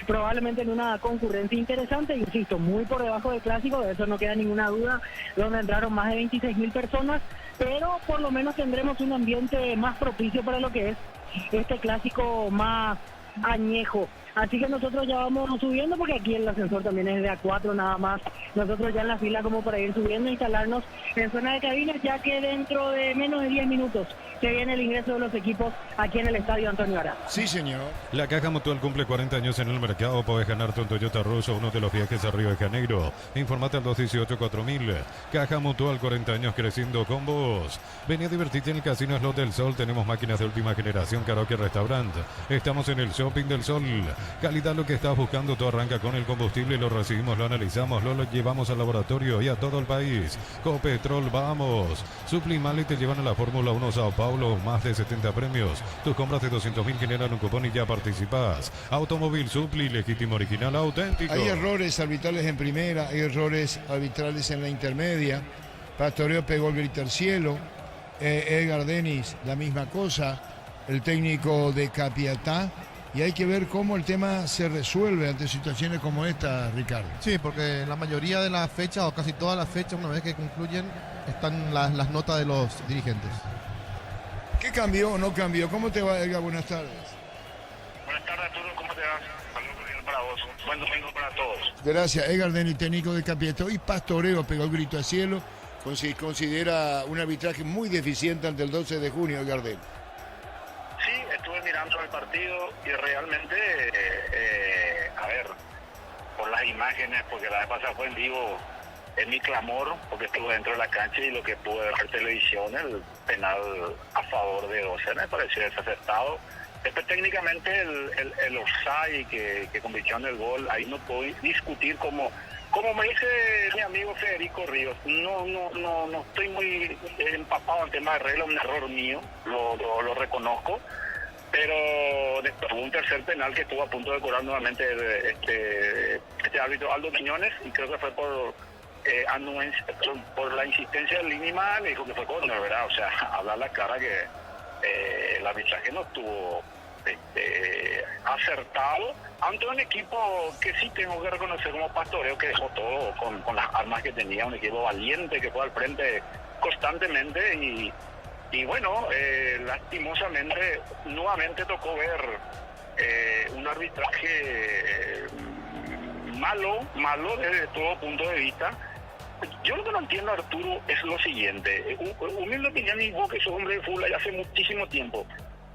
probablemente en una concurrencia interesante, insisto, muy por debajo del clásico, de eso no queda ninguna duda, donde entraron más de 26.000 personas, pero por lo menos tendremos un ambiente más propicio para lo que es este clásico más añejo. Así que nosotros ya vamos subiendo, porque aquí el ascensor también es de A4 nada más. Nosotros ya en la fila como para ir subiendo e instalarnos en zona de cabinas, ya que dentro de menos de 10 minutos se viene el ingreso de los equipos aquí en el estadio Antonio Ara. Sí, señor. La Caja Mutual cumple 40 años en el mercado. Podés ganarte un Toyota Russo, uno de los viajes a Río de Janeiro. Informate al 218-4000. Caja Mutual, 40 años creciendo con vos. Vení a divertirte en el Casino Slot del Sol. Tenemos máquinas de última generación, karaoke, restaurante. Estamos en el Shopping del Sol. Calidad, lo que estás buscando. Todo arranca con el combustible. Lo recibimos, lo analizamos, lo llevamos al laboratorio y a todo el país. Copetrol, vamos. Suplimale y te llevan a la Fórmula 1 Sao Paulo. Más de 70 premios. Tus compras de 200.000 generan un cupón y ya participás. Automóvil Supli, legítimo, original, auténtico. Hay errores arbitrales en primera, hay errores arbitrales en la intermedia. Pastoreo pegó el grito al cielo. Edgar Denis, la misma cosa. El técnico de Capiatá. Y hay que ver cómo el tema se resuelve ante situaciones como esta, Ricardo. Sí, porque la mayoría de las fechas, o casi todas las fechas, una vez que concluyen, están las notas de los dirigentes. ¿Qué cambió o no cambió? ¿Cómo te va, Edgar? Buenas tardes. Buenas tardes, Arturo. ¿Cómo te va? Saludos cordiales para vos. Buen domingo para todos. Gracias, Edgar Denis, técnico de Capiatá. Y Pastoreo pegó el grito al cielo. Considera un arbitraje muy deficiente ante el 12 de junio, Edgar Denis. Sí, estuve mirando el partido y realmente, a ver, por las imágenes, porque la vez pasada fue en vivo, es mi clamor, porque estuve dentro de la cancha y lo que pude ver en televisión, el penal a favor de 12 me pareció desacertado. Después técnicamente el offside que convirtió en el gol, ahí no puedo discutir como me dice mi amigo Federico Ríos, no estoy muy empapado en el tema de regla, un error mío, lo reconozco, pero después hubo un tercer penal que estuvo a punto de cobrar nuevamente este árbitro Aldo Quiñones, y creo que fue por la insistencia del Línima, le dijo que fue córner, ¿verdad? O sea, hablar la cara que el arbitraje no estuvo acertado ante un equipo que sí tengo que reconocer como Pastoreo, que dejó todo con las armas que tenía, un equipo valiente que fue al frente constantemente y bueno, lastimosamente nuevamente tocó ver un arbitraje malo desde todo punto de vista. Yo lo que no entiendo, Arturo, es lo siguiente. Humilde opinión, y vos que sos hombre de fútbol ya hace muchísimo tiempo,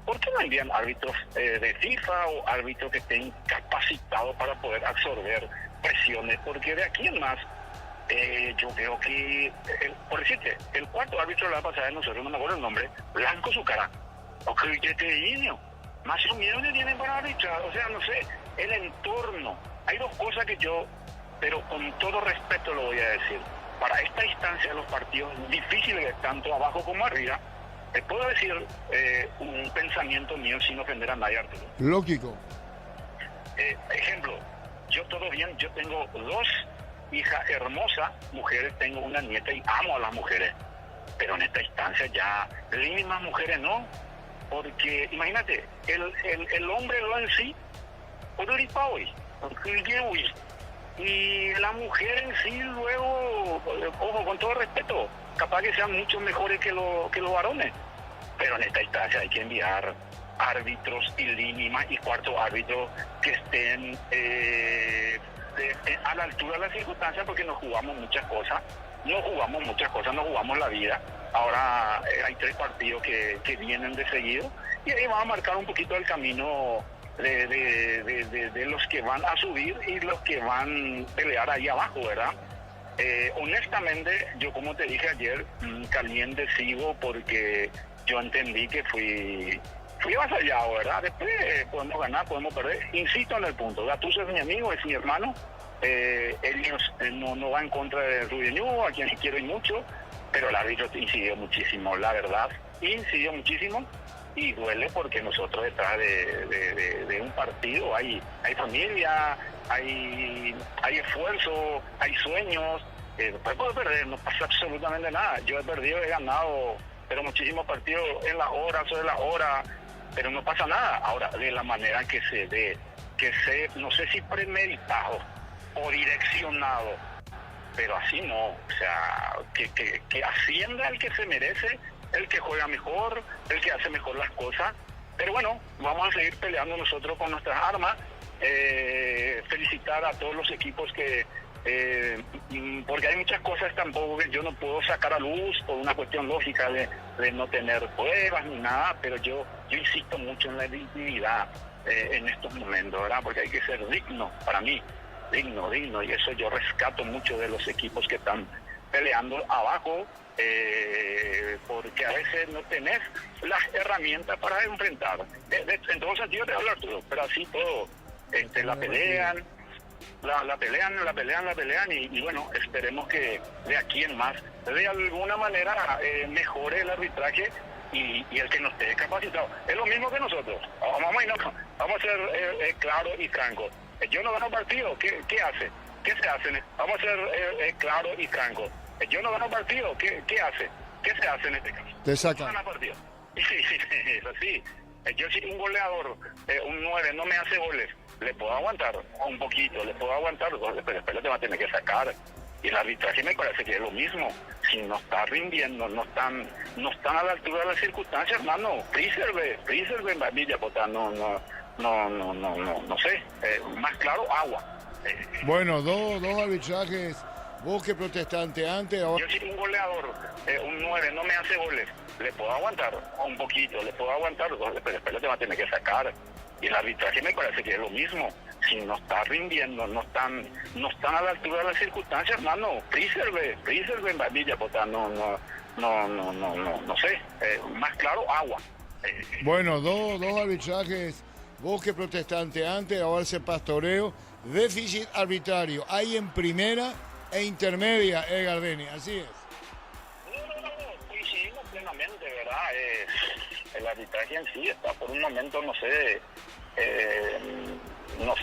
¿por qué no envían árbitros de FIFA o árbitros que estén capacitados para poder absorber presiones? Porque de aquí en más, yo veo que, por decirte, el cuarto árbitro de la pasada de nosotros, no me acuerdo el nombre, Blanco su cara, o que te niño, más miedo le tienen para arbitrar, o sea, no sé, el entorno. Hay dos cosas que yo, pero con todo respeto lo voy a decir, para esta instancia de los partidos difíciles, tanto abajo como arriba, te puedo decir un pensamiento mío sin ofender a nadie, Arturo. Lógico. Ejemplo, yo todo bien, yo tengo dos hijas hermosas, mujeres, tengo una nieta y amo a las mujeres, pero en esta instancia ya, mínimas mujeres no, porque imagínate, el hombre lo en sí, hoy, y la mujer en sí luego, ojo, con todo respeto, capaz que sean mucho mejores que los varones, pero en esta instancia hay que enviar árbitros y mínimas y cuarto árbitro que estén a la altura de las circunstancias, porque nos jugamos muchas cosas, nos jugamos la vida. Ahora hay 3 partidos que vienen de seguido y ahí va a marcar un poquito el camino de los que van a subir y los que van a pelear ahí abajo, ¿verdad? Honestamente, yo como te dije ayer, caliente sigo porque yo entendí que fui avasallado, ¿verdad? Después podemos ganar, podemos perder. Insisto en el punto, Gattuso es mi amigo, es mi hermano, ellos no va en contra de Rubiñú, a quien quiero y mucho, pero el árbitro incidió muchísimo, la verdad, incidió muchísimo. Y duele porque nosotros detrás de un partido hay familia, hay esfuerzo, hay sueños. Después puedo perder, no pasa absolutamente nada. Yo he perdido, he ganado, pero muchísimos partidos en la hora, sobre la hora, pero no pasa nada. Ahora, de la manera que se dé no sé si premeditado o direccionado, pero así no, o sea, que ascienda el que se merece, el que juega mejor, el que hace mejor las cosas. Pero bueno, vamos a seguir peleando nosotros con nuestras armas. Felicitar a todos los equipos que porque hay muchas cosas tampoco que yo no puedo sacar a luz por una cuestión lógica de no tener pruebas ni nada, pero yo insisto mucho en la dignidad en estos momentos, ¿verdad? Porque hay que ser digno, para mí, digno, y eso yo rescato mucho de los equipos que están peleando abajo, porque a veces no tenés las herramientas para enfrentar. En todo sentido te hablo, Arturo, pero así todo, la pelean y bueno, esperemos que de aquí en más, de alguna manera, mejore el arbitraje y el que no esté capacitado. Es lo mismo que nosotros. Vamos a ser claros y francos. Yo no gano partido, ¿qué hace? ¿Qué se hace? Vamos a ser claros y francos. Yo no gano partido, ¿qué hace? ¿Qué se hace en este caso? Te saca. No gana partido. Sí, es así. Yo si un goleador, un 9, no me hace goles, le puedo aguantar un poquito, pero después le va a tener que sacar. Y el arbitraje me parece que es lo mismo. Si no está rindiendo, no están a la altura de las circunstancias, hermano, príserve, Villa Potá, no sé, más claro, agua. Bueno, dos arbitrajes, vos que protestante antes, ahora... Yo si un goleador, un 9, no me hace goles, le puedo aguantar un poquito, pero después le va a tener que sacar. Y el arbitraje me parece que es lo mismo. Si no está rindiendo, no están a la altura de las circunstancias, hermano, príserve, Villa Potá, no sé, más claro, agua. Bueno, dos arbitrajes, vos que protestante antes, ahora ese pastoreo, déficit arbitrario, hay en primera e intermedia, Gardeni, así es. No, coincidimos plenamente, ¿verdad? El arbitraje en sí está por un momento, no sé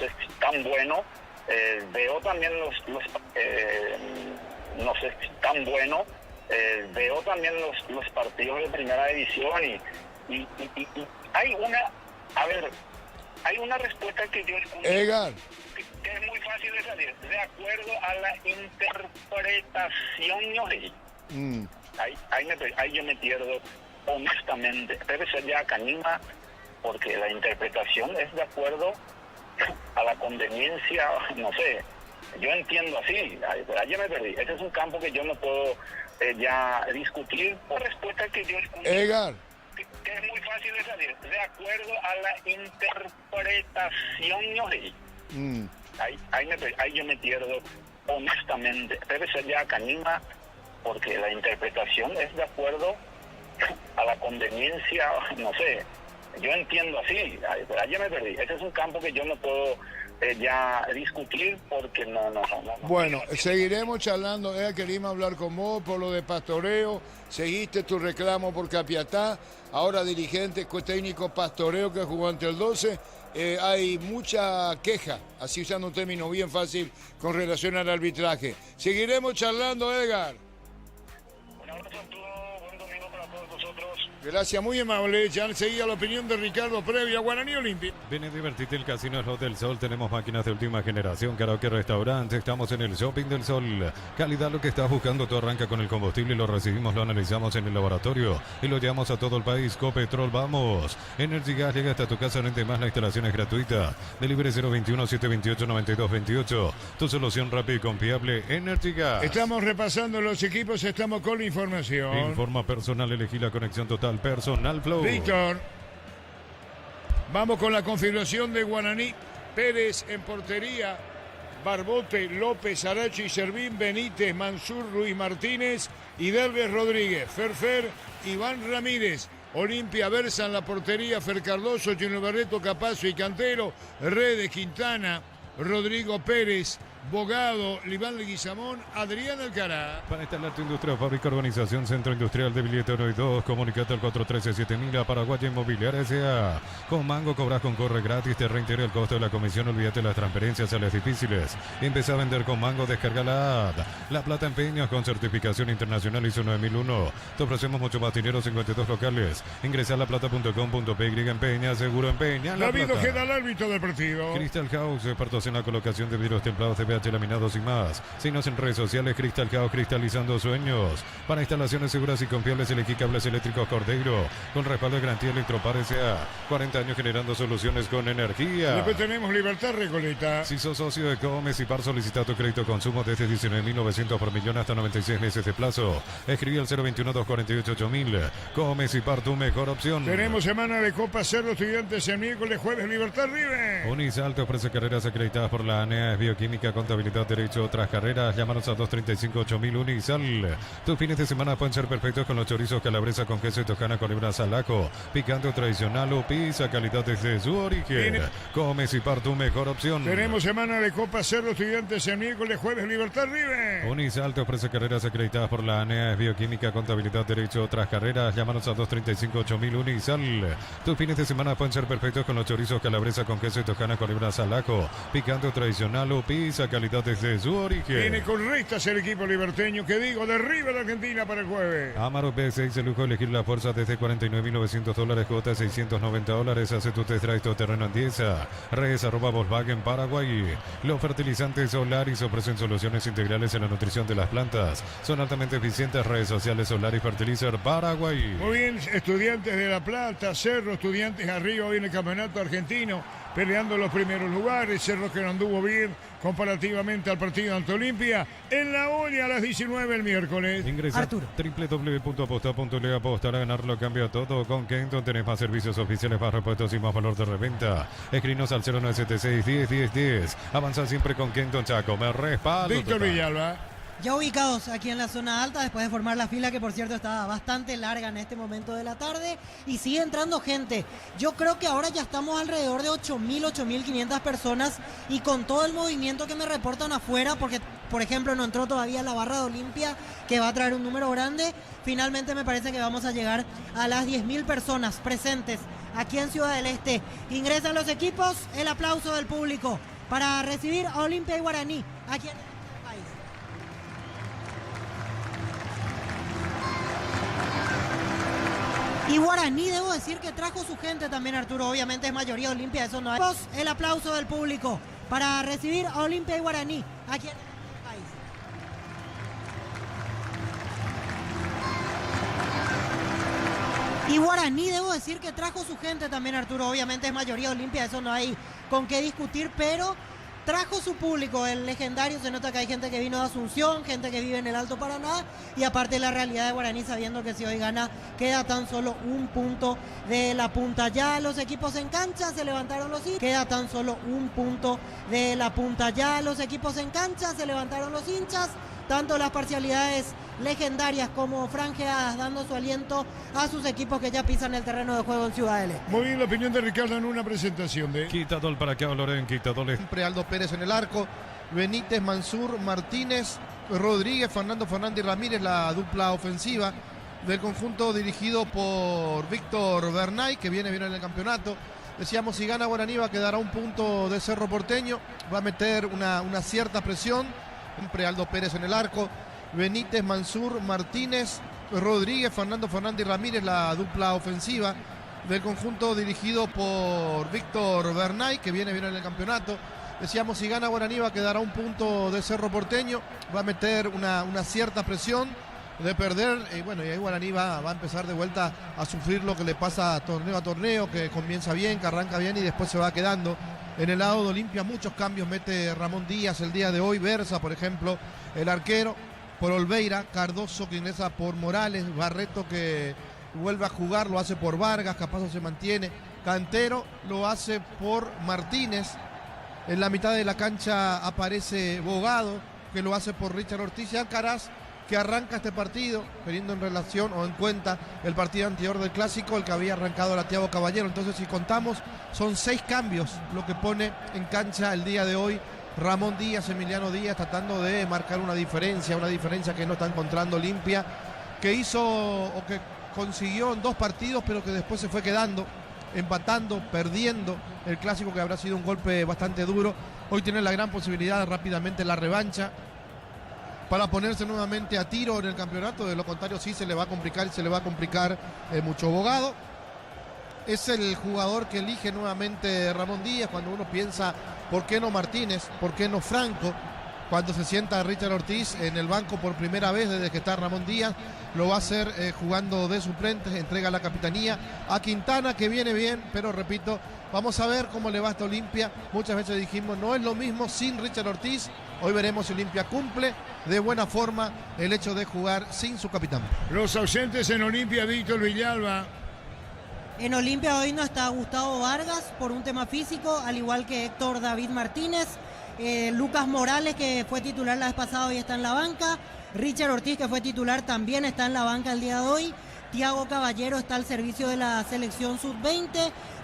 si tan bueno. Veo también veo también los partidos de primera división y hay una respuesta que yo escucho Edgar. que es muy fácil de salir, de acuerdo a la interpretación. Ahí yo me pierdo honestamente. Debe ser ya Canima, porque la interpretación es de acuerdo a la conveniencia, no sé, yo entiendo así, ya me perdí. Ese es un campo que yo no puedo ya discutir por respuesta que yo escucho. Edgar. Que es muy fácil de salir, de acuerdo a la interpretación. Ahí yo me pierdo honestamente. Debe ser ya Canima, porque la interpretación es de acuerdo a la conveniencia, no sé, yo entiendo así, ya me perdí. Ese es un campo que yo no puedo ya discutir porque no. Bueno, seguiremos charlando. Queríamos hablar con vos por lo de pastoreo. Seguiste tu reclamo por Capiatá. Ahora dirigente técnico pastoreo que jugó ante el 12. Hay mucha queja, así usando un término bien fácil, con relación al arbitraje. Seguiremos charlando, Edgar. Un abrazo a todos, buen domingo para todos vosotros. Gracias, muy amable. Ya enseguida la opinión de Ricardo previa a Guaraní Olimpia. Ven a divertirte, el Casino El Hotel Sol. Tenemos máquinas de última generación, karaoke, restaurante. Estamos en el Shopping del Sol. Calidad, lo que estás buscando. Tú arranca con el combustible, lo recibimos, lo analizamos en el laboratorio y lo llevamos a todo el país. Copetrol, vamos. Energy Gas llega hasta tu casa, no más, la instalación es gratuita. Delivery 021-728-9228. Tu solución rápida y confiable, Energy Gas. Estamos repasando los equipos, estamos con la información. Informa personal, elegí la conexión total. Personal Flow. Víctor. Vamos con la configuración de Guaraní. Pérez en portería. Barbote, López, Arachi, Servín, Benítez, Mansur, Ruiz Martínez y Delves Rodríguez. Ferfer, Iván Ramírez. Olimpia Versa en la portería. Fer Cardoso, Junior Barreto, Capazo y Cantero. Redes, Quintana, Rodrigo Pérez, Bogado, Liván Leguizamón, Adrián Alcaraz. Para instalar tu industria, fábrica, urbanización, centro industrial de Billete 1 y 2, comunicate al 413-7000 a Paraguay Inmobiliaria S.A. Con Mango cobras con corre gratis, te reintegra el costo de la comisión, olvídate las transferencias a las difíciles. Empieza a vender con Mango, descarga la app. La Plata Empeños con certificación internacional ISO 9001. Te ofrecemos mucho más dinero, 52 locales. Ingresa a laplata.com.py, empeña, seguro empeña. David Ojeda, el árbitro del partido. Crystal House, expertos en la colocación de vidrios templados de PH laminados y más. Síguenos en redes sociales, Crystal House, cristalizando sueños. Para instalaciones seguras y confiables, elegí cables eléctricos Cordeiro, con respaldo de garantía Electropar S.A. 40 años generando soluciones con energía. Después tenemos Libertad Recoleta. Si sos socio de Comes y Par, solicita tu crédito consumo desde 19.900 por millón hasta 96 meses de plazo. Escribí al 021-248-8000. Comes y Par, tu mejor opción. Tenemos semana de Copa Cerro Estudiantes el miércoles, jueves, Libertad River. Unisal te ofrece carreras acreditadas por la ANEA, es bioquímica, contabilidad, derecho, otras carreras. Llámanos a 235-8000 Unisal. Tus fines de semana pueden ser perfectos con los chorizos calabresa con queso y toscana con libras al ajo, picante o tradicional o pizza, calidad desde su origen. Comes y Par, tu mejor opción. Tenemos semana de Copa Cerro Estudiantes el miércoles, jueves, Libertad River. Unisal te ofrece carreras acreditadas por la ANEA, es bioquímica, contabilidad, derecho, otras carreras. Llámanos a 235-8000 Unisal. Tus fines de semana pueden ser perfectos con los chorizos calabresa con queso y toscana con libras al ajo, picante o tradicional o pizza, calidad desde su origen. Viene con restas el equipo liberteño, que digo, derriba de Argentina para el jueves. Amaro P6, el lujo de elegir la fuerza desde $49.900, cuota $690. Hace tu test drive terreno en Dieza. Redes @ Volkswagen Paraguay. Los fertilizantes Solaris ofrecen soluciones integrales en la nutrición de las plantas. Son altamente eficientes. Redes sociales Solaris Fertilizer Paraguay. Muy bien, Estudiantes de La Plata, Cerro, Estudiantes arriba hoy en el campeonato argentino, peleando los primeros lugares. Cerro que no anduvo bien comparativamente al partido ante Olimpia. En la olla a las 19 el miércoles. Ingresa Arturo. www.aposta.le. Apostar a ganar lo cambia todo. Con Kenton tenés más servicios oficiales, más repuestos y más valor de reventa. Escrinos al 0976-10-10-10. Avanza siempre con Kenton Chaco. Me respaldo. Víctor total. Villalba. Ya ubicados aquí en la zona alta, después de formar la fila, que por cierto estaba bastante larga en este momento de la tarde, y sigue entrando gente. Yo creo que ahora ya estamos alrededor de 8.000, 8.500 personas, y con todo el movimiento que me reportan afuera, porque por ejemplo no entró todavía la barra de Olimpia, que va a traer un número grande, finalmente me parece que vamos a llegar a las 10.000 personas presentes aquí en Ciudad del Este. Ingresan los equipos, el aplauso del público para recibir a Olimpia y Guaraní aquí en el país. Y Guaraní, debo decir que trajo su gente también, Arturo. Obviamente es mayoría Olimpia, eso no hay. El aplauso del público para recibir a Olimpia y Guaraní aquí en el país. Y Guaraní, debo decir que trajo su gente también, Arturo. Obviamente es mayoría Olimpia, eso no hay con qué discutir, pero trajo su público, el legendario. Se nota que hay gente que vino de Asunción, gente que vive en el Alto Paraná, y aparte la realidad de Guaraní, sabiendo que si hoy gana queda tan solo un punto de la punta. Ya los equipos en cancha, se levantaron los hinchas, queda tan solo un punto de la punta. Ya los equipos en cancha, se levantaron los hinchas, tanto las parcialidades legendarias como franjeadas, dando su aliento a sus equipos que ya pisan el terreno de juego en Ciudad del Este. Muy bien, la opinión de Ricardo en una presentación de... Quitadol para acá, Loren, quitadol. Siempre Aldo Pérez en el arco, Benítez, Mansur, Martínez, Rodríguez, Fernando Fernández y Ramírez, la dupla ofensiva del conjunto dirigido por Víctor Bernay, que viene bien en el campeonato. Decíamos, si gana Guaraní va a quedar a un punto de Cerro Porteño, va a meter una cierta presión. Siempre Aldo Pérez en el arco, Benítez, Mansur, Martínez, Rodríguez, Fernando Fernández y Ramírez, la dupla ofensiva del conjunto dirigido por Víctor Bernay, que viene bien en el campeonato. Decíamos, si gana Guaraní va a quedar a un punto de Cerro Porteño, va a meter una cierta presión de perder, y bueno, y ahí Guaraní va a empezar de vuelta a sufrir lo que le pasa torneo a torneo, que comienza bien, que arranca bien y después se va quedando. En el lado de Olimpia muchos cambios mete Ramón Díaz el día de hoy, Versa por ejemplo, el arquero, por Olveira, Cardoso que ingresa por Morales, Barreto que vuelve a jugar, lo hace por Vargas, Capazo se mantiene, Cantero lo hace por Martínez, en la mitad de la cancha aparece Bogado, que lo hace por Richard Ortiz, y Alcaraz que arranca este partido, teniendo en relación o en cuenta el partido anterior del Clásico, el que había arrancado la Thiago Caballero. Entonces, si contamos, son 6 cambios lo que pone en cancha el día de hoy Ramón Díaz, Emiliano Díaz, tratando de marcar una diferencia que no está encontrando Olimpia, que hizo o que consiguió en 2 partidos, pero que después se fue quedando, empatando, perdiendo el Clásico, que habrá sido un golpe bastante duro. Hoy tiene la gran posibilidad de rápidamente la revancha para ponerse nuevamente a tiro en el campeonato. De lo contrario sí se le va a complicar, y se le va a complicar mucho. Bogado es el jugador que elige nuevamente Ramón Díaz cuando uno piensa, ¿por qué no Martínez? ¿Por qué no Franco? Cuando se sienta Richard Ortiz en el banco por primera vez desde que está Ramón Díaz, lo va a hacer jugando de suplentes, entrega la capitanía a Quintana, que viene bien, pero repito, vamos a ver cómo le va a esta Olimpia. Muchas veces dijimos, no es lo mismo sin Richard Ortiz. Hoy veremos si Olimpia cumple de buena forma el hecho de jugar sin su capitán. Los ausentes en Olimpia, Víctor Villalba. En Olimpia hoy no está Gustavo Vargas por un tema físico, al igual que Héctor David Martínez. Lucas Morales, que fue titular la vez pasada, hoy está en la banca. Richard Ortiz, que fue titular, también está en la banca el día de hoy. Thiago Caballero está al servicio de la selección sub-20.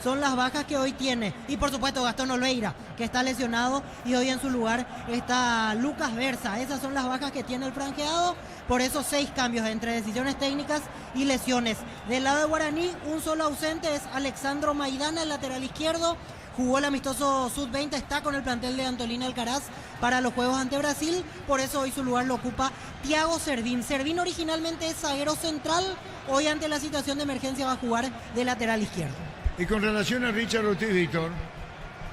Son las bajas que hoy tiene. Y por supuesto Gastón Oleira, que está lesionado, y hoy en su lugar está Lucas Versa. Esas son las bajas que tiene el franjeado. Por eso 6 cambios entre decisiones técnicas y lesiones. Del lado de Guaraní, un solo ausente es Alexandro Maidana, el lateral izquierdo. Jugó el amistoso sub-20, está con el plantel de Antolín Alcaraz para los juegos ante Brasil. Por eso hoy su lugar lo ocupa Thiago Servín. Servín originalmente es zaguero central. Hoy, ante la situación de emergencia, va a jugar de lateral izquierdo. Y con relación a Richard Ortiz, Víctor.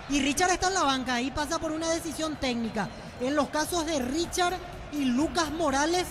Y Richard está en la banca, ahí pasa por una decisión técnica. En los casos de Richard y Lucas Morales,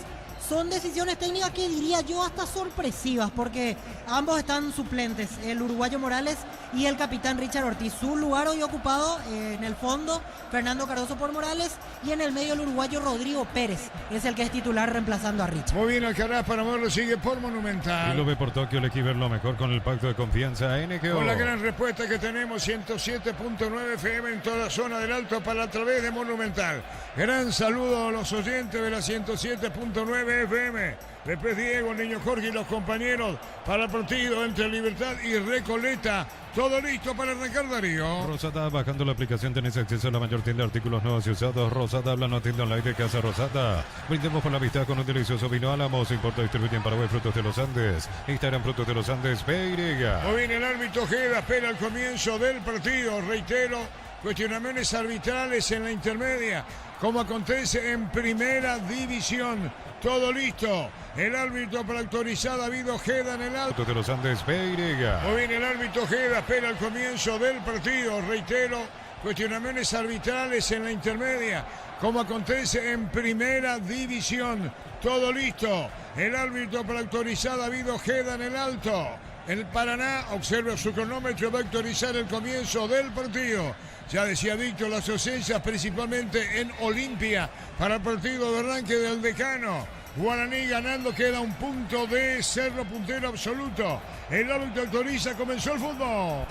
son decisiones técnicas que diría yo hasta sorpresivas, porque ambos están suplentes, el uruguayo Morales y el capitán Richard Ortiz. Su lugar hoy ocupado en el fondo, Fernando Cardoso por Morales, y en el medio el uruguayo Rodrigo Pérez, es el que es titular reemplazando a Richard. Muy bien, Alcaraz para moverlo, sigue por Monumental. Y lo ve por Tokio, el equipo lo mejor con el pacto de confianza NGO. Con la gran respuesta que tenemos, 107.9 FM en toda la zona del Alto para a través de Monumental. Gran saludo a los oyentes de la 107.9 FM. Después Diego, el niño Jorge y los compañeros para el partido entre Libertad y Recoleta. Todo listo para arrancar, Darío. Rosata, bajando la aplicación tenés acceso a la mayor tienda de artículos nuevos y usados. Rosata, habla no tienda online de Casa Rosata. Brindemos por la amistad con un delicioso vino Álamos. Importa y distribuye en Paraguay Frutos de los Andes. Instagram Frutos de los Andes, Peirega. Muy bien, el árbitro Ojeda espera el comienzo del partido. Reitero, cuestionamientos arbitrales en la intermedia, como acontece en Primera División. Todo listo. El árbitro para autorizar David Ojeda en el alto. Frutos de los Andes, Peirega. Muy bien, el árbitro Ojeda espera el comienzo del partido. Reitero, cuestionamientos arbitrales en la intermedia, como acontece en Primera División. Todo listo. El árbitro para autorizar David Ojeda en el alto. El Paraná observa su cronómetro, va a autorizar el comienzo del partido. Ya decía Víctor, las ausencias principalmente en Olimpia para el partido de arranque del Decano. Guaraní ganando, queda un punto de serlo puntero absoluto. El árbitro autoriza, comenzó el fútbol.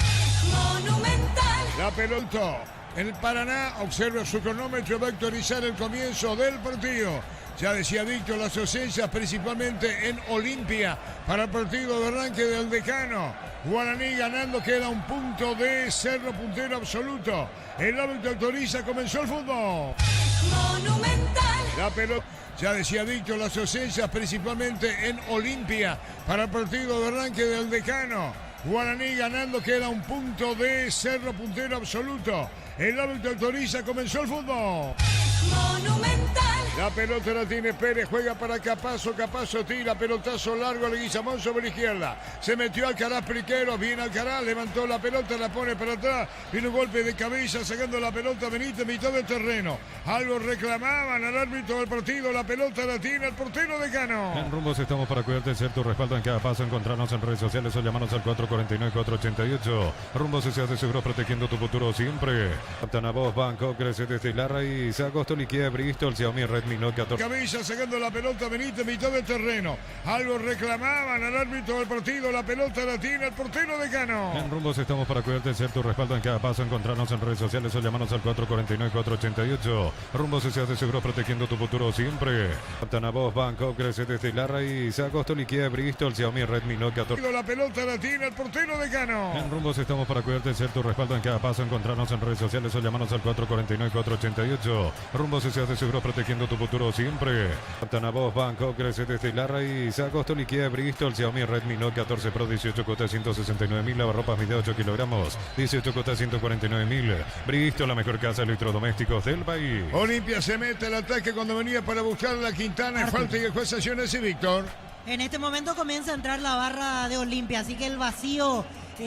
Monumental. La pelota. El Paraná observa su cronómetro, va a autorizar el comienzo del partido. Ya decía Víctor, las ausencias principalmente en Olimpia para el partido de arranque del Decano. Guaraní ganando, queda un punto de serlo puntero absoluto. El árbitro autoriza, comenzó el fútbol. Monumental. La pelota. Ya decía Víctor, las ausencias principalmente en Olimpia para el partido de arranque del Decano. Guaraní ganando, queda un punto de serlo puntero absoluto. El árbitro autoriza, comenzó el fútbol. Monumental. La pelota la tiene Pérez, juega para Capazo, Capazo tira, pelotazo largo, Leguizamón sobre la izquierda. Se metió Alcaraz Priquero, viene Alcaraz, levantó la pelota, la pone para atrás. Viene un golpe de cabeza, sacando la pelota Benítez, mitad del terreno. Algo reclamaban al árbitro del partido, la pelota la tiene el portero Decano. En Rumbos estamos para cuidarte, ser tu respaldo en cada paso. Encontrarnos en redes sociales o llamarnos al 449-488. Rumbos se hace seguro protegiendo tu futuro siempre. Captain a vos, Banco, crece desde Larra y Sagos. agosto liquida Bristol, Xiaomi Redmi Note 14. Camilla sacando la pelota, Benítez, mitad del terreno. Algo reclamaban al árbitro del partido. La pelota la tiene el portero de Cano. En Rumbos estamos para cuidarte, ser tu respaldo en cada paso. Encontrarnos en redes sociales o llamarnos al 449-488. Rumbos se hace seguro protegiendo tu futuro siempre. Captan a vos, Bangkok, crece desde la raíz. Agosto liquida Bristol, Xiaomi Redmi Note 14. La pelota la tiene el portero de Cano. En Rumbos estamos para cuidarte, ser tu respaldo en cada paso. Encontrarnos en redes sociales o llamarnos al 449-488. Rumbos se hace seguro protegiendo tu futuro siempre. Captan a vos, Bangkok, crece desde la raíz. Agosto liquida Bristol, Xiaomi Redmi Note 14 Pro, 18 cuotas 169.000, lavarropas mide 8 kilogramos, 18 cuotas 149.000. Bristol, la mejor casa de electrodomésticos del país. Olimpia se mete al ataque cuando venía para buscar la Quintana. En falta y el juez sanciones y Víctor. En este momento comienza a entrar la barra de Olimpia, así que el vacío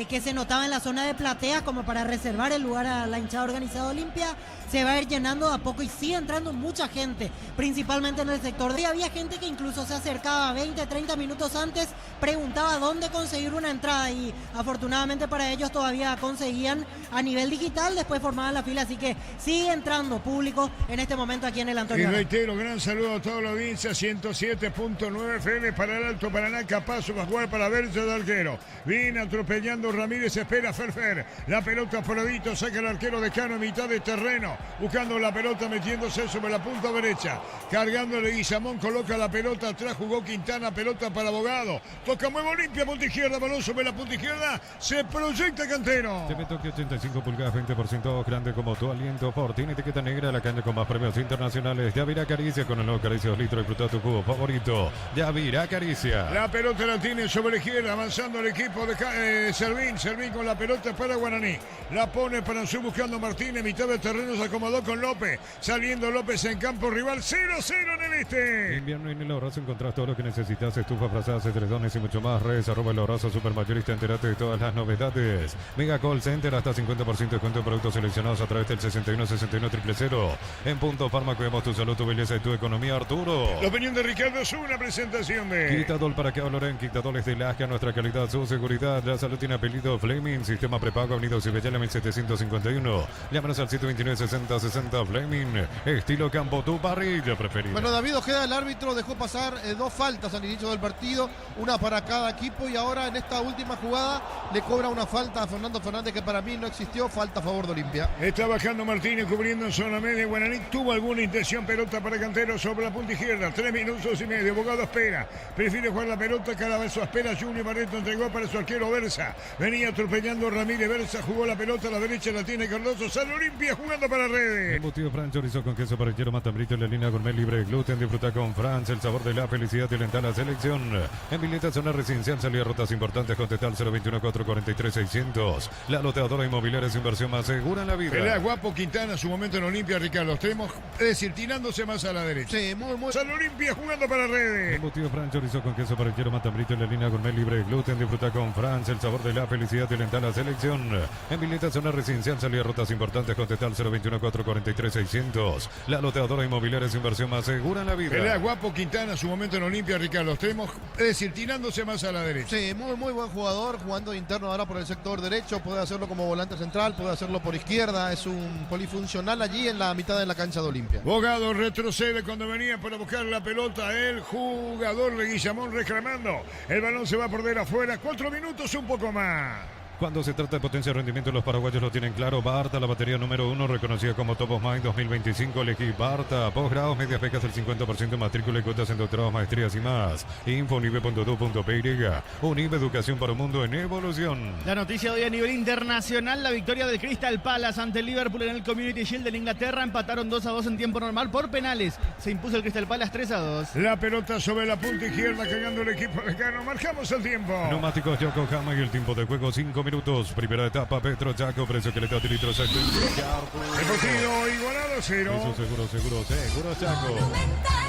que se notaba en la zona de platea como para reservar el lugar a la hinchada organizada de Olimpia se va a ir llenando de a poco y sigue entrando mucha gente, principalmente en el sector de... Había gente que incluso se acercaba 20, 30 minutos antes, preguntaba dónde conseguir una entrada y afortunadamente para ellos todavía conseguían a nivel digital, después formaban la fila, así que sigue entrando público en este momento aquí en el Antonio. Y reitero, gran saludo a toda la audiencia, 107.9 FM para el Alto Paraná, Capazo va a jugar para verse de arquero. Viene atropellando Ramírez, espera Ferfer, la pelota Poradito, saca el arquero de Cano a mitad de terreno. Buscando la pelota, metiéndose sobre la punta derecha, cargándole Guillamón, coloca la pelota atrás, jugó Quintana, pelota para Abogado, toca mueve Olimpia, punta izquierda, balón sobre la punta izquierda, se proyecta Cantero. TV Tokio 85 pulgadas, 20% grande como tu aliento. Fortín, etiqueta negra, la cancha con más premios internacionales. Yavira Caricia con el nuevo Caricia 2 litros, disfruta tu cubo favorito. Yavira Caricia. La pelota la tiene sobre la izquierda, avanzando el equipo de Servín con la pelota para Guaraní. La pone para su buscando Martínez, mitad del terreno se acomodó con López, saliendo López en campo rival, 0-0 en el este. Invierno en el Abrazo encontrás todo lo que necesitas, estufa, frazadas, edredones y mucho más. Redes @ el Abrazo Supermayorista, entérate de todas las novedades. Mega Call Center, hasta 50% de descuento en productos seleccionados a través del 61-61-000. En Punto Farma cuidamos tu salud, tu belleza y tu economía, Arturo. La opinión de Ricardo es una presentación de Quitadol para que Loren, Quitadol es de Lasca, nuestra calidad, su seguridad. La salud tiene apellido Fleming, sistema prepago, Avenida Cibellana 1751. Llámanos al 729-6060 Fleming, estilo campo, tu parrilla preferida. Bueno, David Ojeda, el árbitro, dejó pasar dos faltas al inicio del partido, una para cada equipo, y ahora en esta última jugada le cobra una falta a Fernando Fernández que para mí no existió, falta a favor de Olimpia. Está bajando Martínez cubriendo en zona media. Guaraní tuvo alguna intención, pelota para Cantero sobre la punta izquierda, 3 minutos y medio. Abogado espera, prefiere jugar la pelota, cada vez su espera. Junior Barreto entregó para su arquero Versa, venía atropellando Ramírez. Versa jugó la pelota a la derecha, la tiene Cardoso. Sale Olimpia jugando para redes. Embutido Fran, chorizo con queso parrillero, matambrito en la línea gourmet libre de gluten. Disfruta con Franz el sabor de la felicidad y lenta la selección. En Vileta, zona residencial, salida rutas importantes, contestar 021-443-600. La loteadora inmobiliaria es inversión más segura en la vida. Pelea guapo Quintana, su momento en Olimpia, Ricardo. Tenemos, es decir, tirándose más a la derecha. Sí, muy. Sale Olimpia jugando para redes. Embutido Fran, chorizo con queso parrillero, matambrito en la línea gourmet libre de gluten. Disfruta con Franz el sabor de la felicidad y lenta la selección. En Vileta, zona residencial, salida rutas importantes, contestar 021-443-600. La loteadora inmobiliaria es inversión más segura en la vida. Pelea guapo Quintana, su momento en Olimpia, Ricardo. Tenemos, es decir, tirándose más a la derecha. Sí, muy buen jugador, jugando de interno ahora por el sector derecho, puede hacerlo como volante central, puede hacerlo por izquierda, es un polifuncional allí en la mitad de la cancha de Olimpia. Bogado retrocede cuando venía para buscar la pelota, el jugador de Guillamón reclamando, el balón se va a perder afuera, 4 minutos, un poco más. Cuando se trata de potencia y rendimiento, los paraguayos lo tienen claro. Barta, la batería número 1, reconocida como Top of Mind 2025. Elegí Barta. Posgrados, medias becas del 50%, matrícula y cuotas en doctorados, maestrías y más. Info unive.edu.py. Unive, educación para un mundo en evolución. La noticia de hoy a nivel internacional, la victoria del Crystal Palace ante el Liverpool en el Community Shield de Inglaterra. Empataron 2-2 en tiempo normal por penales. Se impuso el Crystal Palace 3-2. La pelota sobre la punta izquierda, cagando el equipo de Cano. Marcamos el tiempo. Neumáticos Yokohama y el tiempo de juego 5 minutos. Primera etapa, Petro Chaco, precio que le da litros. El partido igualado 0. Eso seguro, Chaco.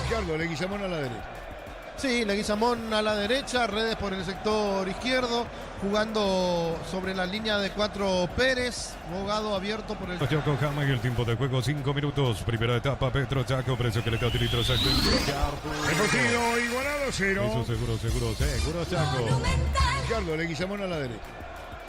Ricardo, le Guillamón a la derecha. Sí, Leguizamón a la derecha, Redes por el sector izquierdo, jugando sobre la línea de 4 Pérez, Bogado abierto por el... Yokohama y el tiempo de juego 5 minutos. Primera etapa, Petro Chaco, precio que le da litros. El partido igualado 0. Eso seguro, Chaco. Ricardo, le Guillamón a la derecha.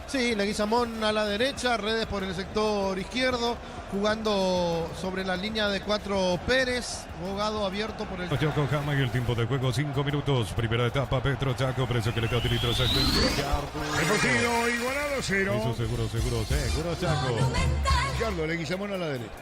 Sí, Leguizamón a la derecha, Redes por el sector izquierdo, jugando sobre la línea de 4 Pérez, Bogado abierto por el... Yokohama y el tiempo de juego 5 minutos. Primera etapa, Petro Chaco, precio que le da litros. El partido igualado 0. Eso seguro, Chaco. Ricardo, Leguizamón a la derecha.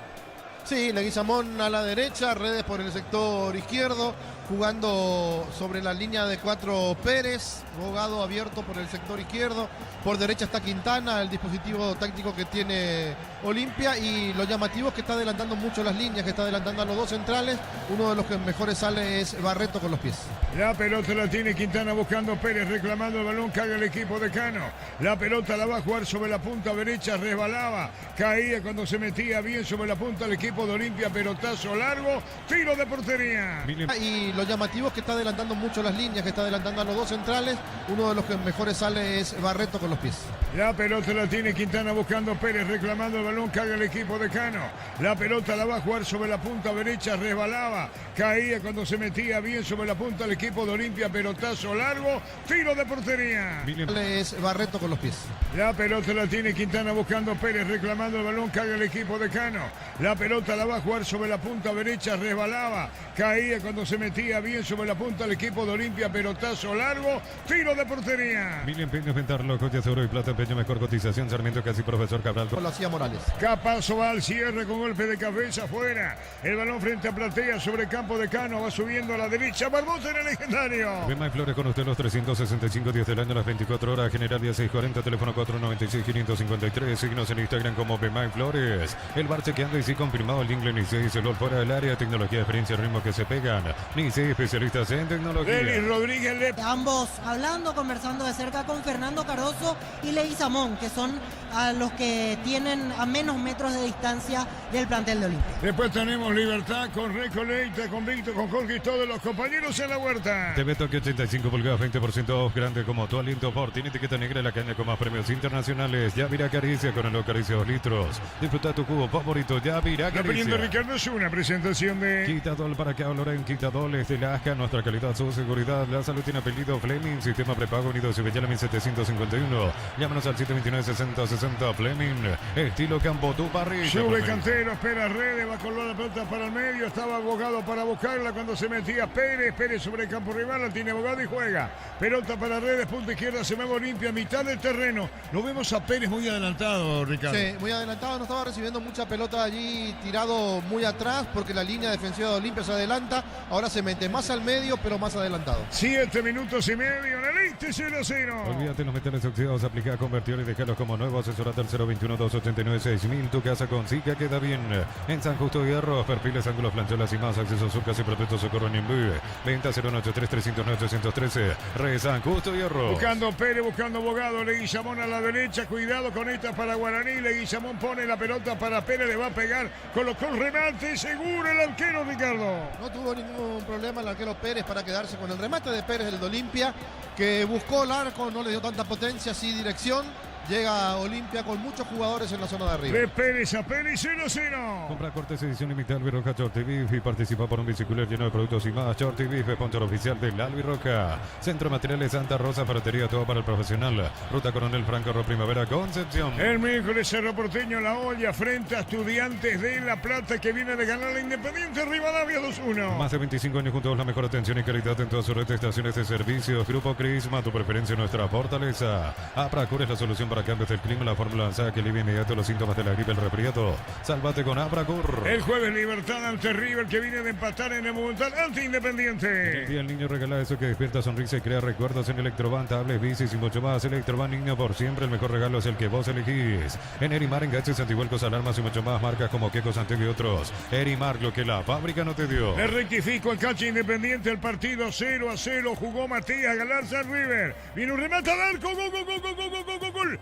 Sí, Leguizamón a la derecha, Redes por el sector izquierdo, jugando sobre la línea de 4 Pérez, Bogado abierto por el sector izquierdo, por derecha está Quintana, el dispositivo táctico que tiene Olimpia, y lo llamativo es que está adelantando mucho las líneas, que está adelantando a los dos centrales. Uno de los que mejores sale es Barreto con los pies. La pelota la tiene Quintana buscando Pérez, reclamando el balón, cae el equipo de Cano. La pelota la va a jugar sobre la punta derecha, resbalaba, caía cuando se metía bien sobre la punta el equipo de Olimpia, pelotazo largo, tiro de portería. Y lo llamativo es que está adelantando mucho las líneas, que está adelantando a los dos centrales. Uno de los que mejores sale es Barreto con los pies. La pelota la tiene Quintana buscando Pérez, reclamando el balón, cae el equipo de Cano. La pelota la va a jugar sobre la punta derecha, resbalaba, caía cuando se metía bien sobre la punta el equipo de Olimpia, pelotazo largo, tiro de portería. Es Barreto con los pies. La pelota la tiene Quintana buscando Pérez, reclamando el balón, cae el equipo de Cano. La pelota la va a jugar sobre la punta derecha, resbalaba, caía cuando se metía bien sobre la punta el equipo de Olimpia, pelotazo largo, tiro de portería. Mil empeños, ventarlo, joyas de oro y plata, empeño, mejor cotización, Sarmiento, casi profesor Cabral. Lo hacía Morales. Capazo va al cierre con golpe de cabeza afuera. El balón frente a Platea sobre campo de Cano, va subiendo a la derecha. Barbosa en el legendario. Bemay Flores con usted los 365 días del año, las 24 horas, general 1640, teléfono 496-553, signos en Instagram como Bemay Flores. El bar chequeando y sí confirmado el jingle ni 6, el gol fuera del área, tecnología, experiencia, ritmo que se pegan. Ni 6 especialistas en tecnología. Denis Rodríguez Ambos hablando, conversando de cerca con Fernando Cardoso y Leguizamón, que son a los que tienen a menos metros de distancia del plantel de Olimpia. Después tenemos Libertad con Recolecta, con Víctor, con Jorge y todos los compañeros en la huerta. TV Tokio 85 pulgadas, 20% off, grande como tu aliento por. Tiene etiqueta negra, la caña con más premios internacionales. Yavira Caricia con el Caricia 2 litros. Disfruta tu cubo favorito, Yavira La Caricia. opinión de Ricardo es una presentación de Quitadol para que Loren, Quitadol es de la ASCA, nuestra calidad, su seguridad. La salud tiene apellido Fleming, sistema prepago unido Cibellala 1751. Llámanos al 729-6060 Fleming, estilo Campo, tu parrilla. Sube Cantero, espera Redes, va a colgar la pelota para el medio, estaba abogado para buscarla cuando se metía Pérez sobre el campo rival, la tiene abogado y juega. Pelota para Redes, punta izquierda, se mueve Olimpia, mitad del terreno. Lo vemos a Pérez muy adelantado, Ricardo. Sí, muy adelantado, no estaba recibiendo mucha pelota allí, tirado muy atrás porque la línea defensiva de Olimpia se adelanta. Ahora se mete más al medio, pero más adelantado. 7 minutos y medio, en el Este 0-0. Olvídate los metales oxidados, aplica, convertir y dejarlos como nuevo. Asesorate al 021-289-6000. Tu casa con Zika queda bien. En San Justo Hierro, perfiles, ángulos, plancholas y más. Acceso, surcas y protectos socorro en Imbu. Venta 093-309-813. Re San Justo Hierro. Buscando Pérez, buscando abogado. Leguizamón a la derecha. Cuidado con esta para Guaraní. Leguizamón pone la pelota para Pérez. Le va a pegar. Colocó el remate. Seguro el arquero, Ricardo. No tuvo ningún problema el arquero Pérez para quedarse con el remate de Pérez, el de Olimpia, que buscó el arco, no le dio tanta potencia, sí dirección. Llega Olimpia con muchos jugadores en la zona de arriba. De Pérez a Pérez, 0-0. Compra cortes edición limitada Albirroja Shorty Beef y participa por un biciclero lleno de productos y más. Shorty Beef, sponsor oficial del Albirroja. Centro de Materiales Santa Rosa, ferretería, todo para el profesional. Ruta Coronel Franco, Primavera, Concepción. El miércoles Cerro Porteño, La Olla, frente a Estudiantes de La Plata, que viene de ganar la Independiente Rivadavia 2-1. Más de 25 años juntos, la mejor atención y calidad en todas sus red de estaciones de servicios. Grupo Crisma, tu preferencia, nuestra fortaleza. Apracur es la solución para cambios del clima, la fórmula lanzada que alivia inmediato los síntomas de la gripe, el resfriado. Sálvate con Apracur. El jueves Libertad ante River, que viene de empatar en el Monumental ante Independiente. El día el niño regala eso que despierta sonrisa y crea recuerdos en Electroban, tablets, bicis y mucho más. Electroban, niño por siempre, el mejor regalo es el que vos elegís. En Erimar, enganches, antivuelcos, alarmas y mucho más, marcas como Queco, Santiago y otros. Erimar, lo que la fábrica no te dio. Le rectifico el Cacha Independiente, el partido 0-0, jugó Matías Galarza River. Viene un remate al arco, gol, gol, gol, gol, gol, gol, gol, gol, gol.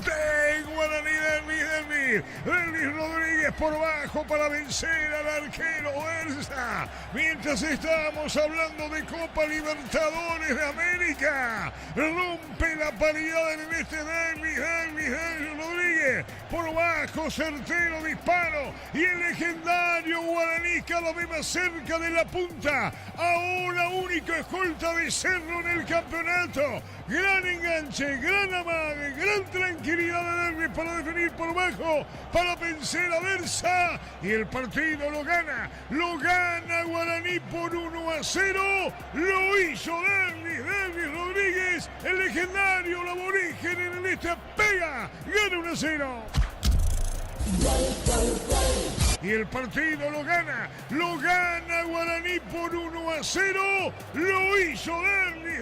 De Guaraní, Denis Rodríguez por bajo para vencer al arquero Versa. Mientras estamos hablando de Copa Libertadores de América, rompe la paridad en este Denis Rodríguez. Rodríguez. Por bajo, certero disparo. Y el legendario guaraní cada vez más cerca de la punta. Ahora único escolta de Cerro en el campeonato. Gran enganche, gran amague, gran tranquilidad de Derlis para definir por bajo, para vencer a Versa. Y el partido lo gana Guaraní por 1-0. Lo hizo Derlis Rodríguez, el legendario, el aborigen en el este pega, gana 1-0. Y el partido lo gana Guaraní por 1-0. Lo hizo Derlis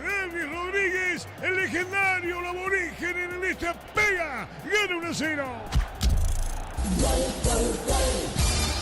Rodríguez, el legendario, el aborigen en el este pega, gana 1-0.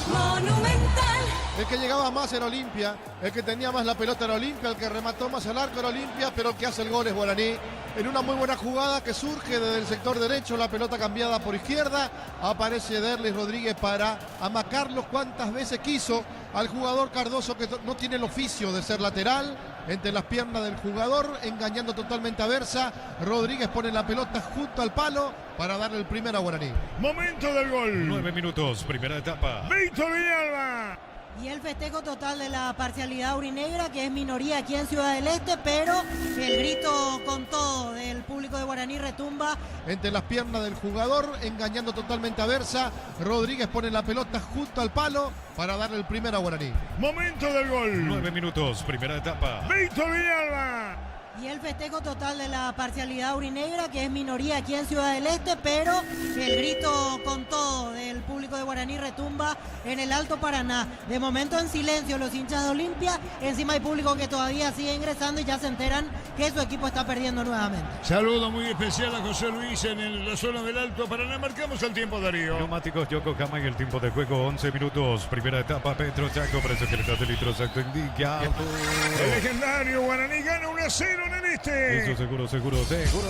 Monumental. El que llegaba más era Olimpia, el que tenía más la pelota era Olimpia, el que remató más al arco era Olimpia, pero el que hace el gol es Guaraní. En una muy buena jugada que surge desde el sector derecho, la pelota cambiada por izquierda, aparece Derlis Rodríguez para amacarlo cuantas veces quiso al jugador Cardoso, que no tiene el oficio de ser lateral, entre las piernas del jugador, engañando totalmente a Versa. Rodríguez pone la pelota junto al palo para darle el primero a Guaraní. Momento del gol. 9 minutos, primera etapa. Víctor Villalba. Y el festejo total de la parcialidad aurinegra, que es minoría aquí en Ciudad del Este, pero el grito con todo del público de Guaraní retumba. Entre las piernas del jugador, engañando totalmente a Versa. Rodríguez pone la pelota junto al palo para darle el primero a Guaraní. Momento del gol. 9 minutos, primera etapa. Víctor Villalba. Y el festejo total de la parcialidad aurinegra, que es minoría aquí en Ciudad del Este, pero el grito con todo del público de Guaraní retumba en el Alto Paraná. De momento en silencio los hinchas de Olimpia, encima hay público que todavía sigue ingresando y ya se enteran que su equipo está perdiendo nuevamente. Saludo muy especial a José Luis en la zona del Alto Paraná. Marcamos el tiempo, Darío. Neumáticos Yokohama y el tiempo de juego 11 minutos. Primera etapa, Petro Chaco, precio que de litros exacto indica. El legendario Guaraní gana 1-0 en el este. Eso seguro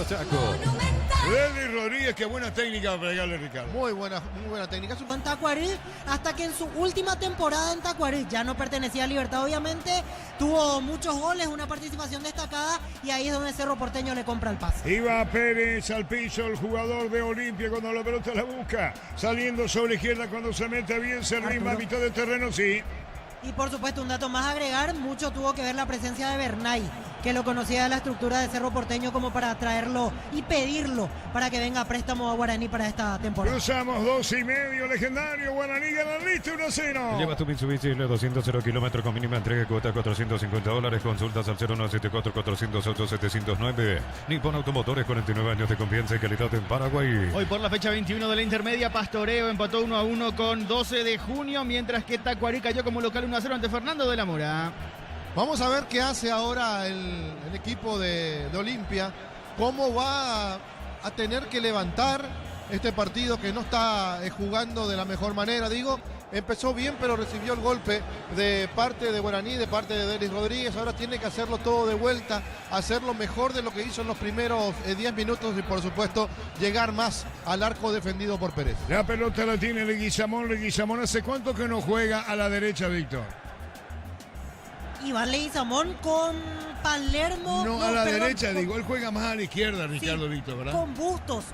Chaco. Monumental. Derlis Rodríguez, qué buena técnica para pegarle, Ricardo. Muy buena técnica. En Tacuarí, hasta que en su última temporada en Tacuarí, ya no pertenecía a Libertad obviamente, tuvo muchos goles, una participación destacada y ahí es donde Cerro Porteño le compra el pase. Iba Pérez al piso, el jugador de Olimpia cuando la pelota la busca, saliendo sobre izquierda cuando se mete bien, se rima a mitad de terreno, sí. Y por supuesto un dato más a agregar, mucho tuvo que ver la presencia de Bernay, que lo conocía de la estructura de Cerro Porteño como para traerlo y pedirlo para que venga a préstamo a Guaraní para esta temporada. Cruzamos 2,5, legendario Guaraní gana el este 1-0. Lleva tu Mitsubishi L200 0 kilómetros con mínima entrega y cuota $450. Consultas al 0974-408-709. Nippon Automotores, 49 años de confianza y calidad en Paraguay. Hoy por la fecha 21 de la intermedia, Pastoreo empató 1-1 con 12 de junio, mientras que Tacuarí cayó como local 1-0 ante Fernando de la Mora. Vamos a ver qué hace ahora el equipo de Olimpia, cómo va a tener que levantar este partido que no está jugando de la mejor manera. Digo, empezó bien, pero recibió el golpe de parte de Guaraní, de parte de Derlis Rodríguez. Ahora tiene que hacerlo todo de vuelta, hacerlo mejor de lo que hizo en los primeros 10 minutos y por supuesto llegar más al arco defendido por Pérez. La pelota la tiene Leguizamón. Leguizamón, ¿hace cuánto que no juega a la derecha, Víctor? Iván Leguizamón con Palermo. No, a la perdón, derecha, digo, él juega más a la izquierda, Ricardo, sí, Víctor, ¿verdad? Con Bustos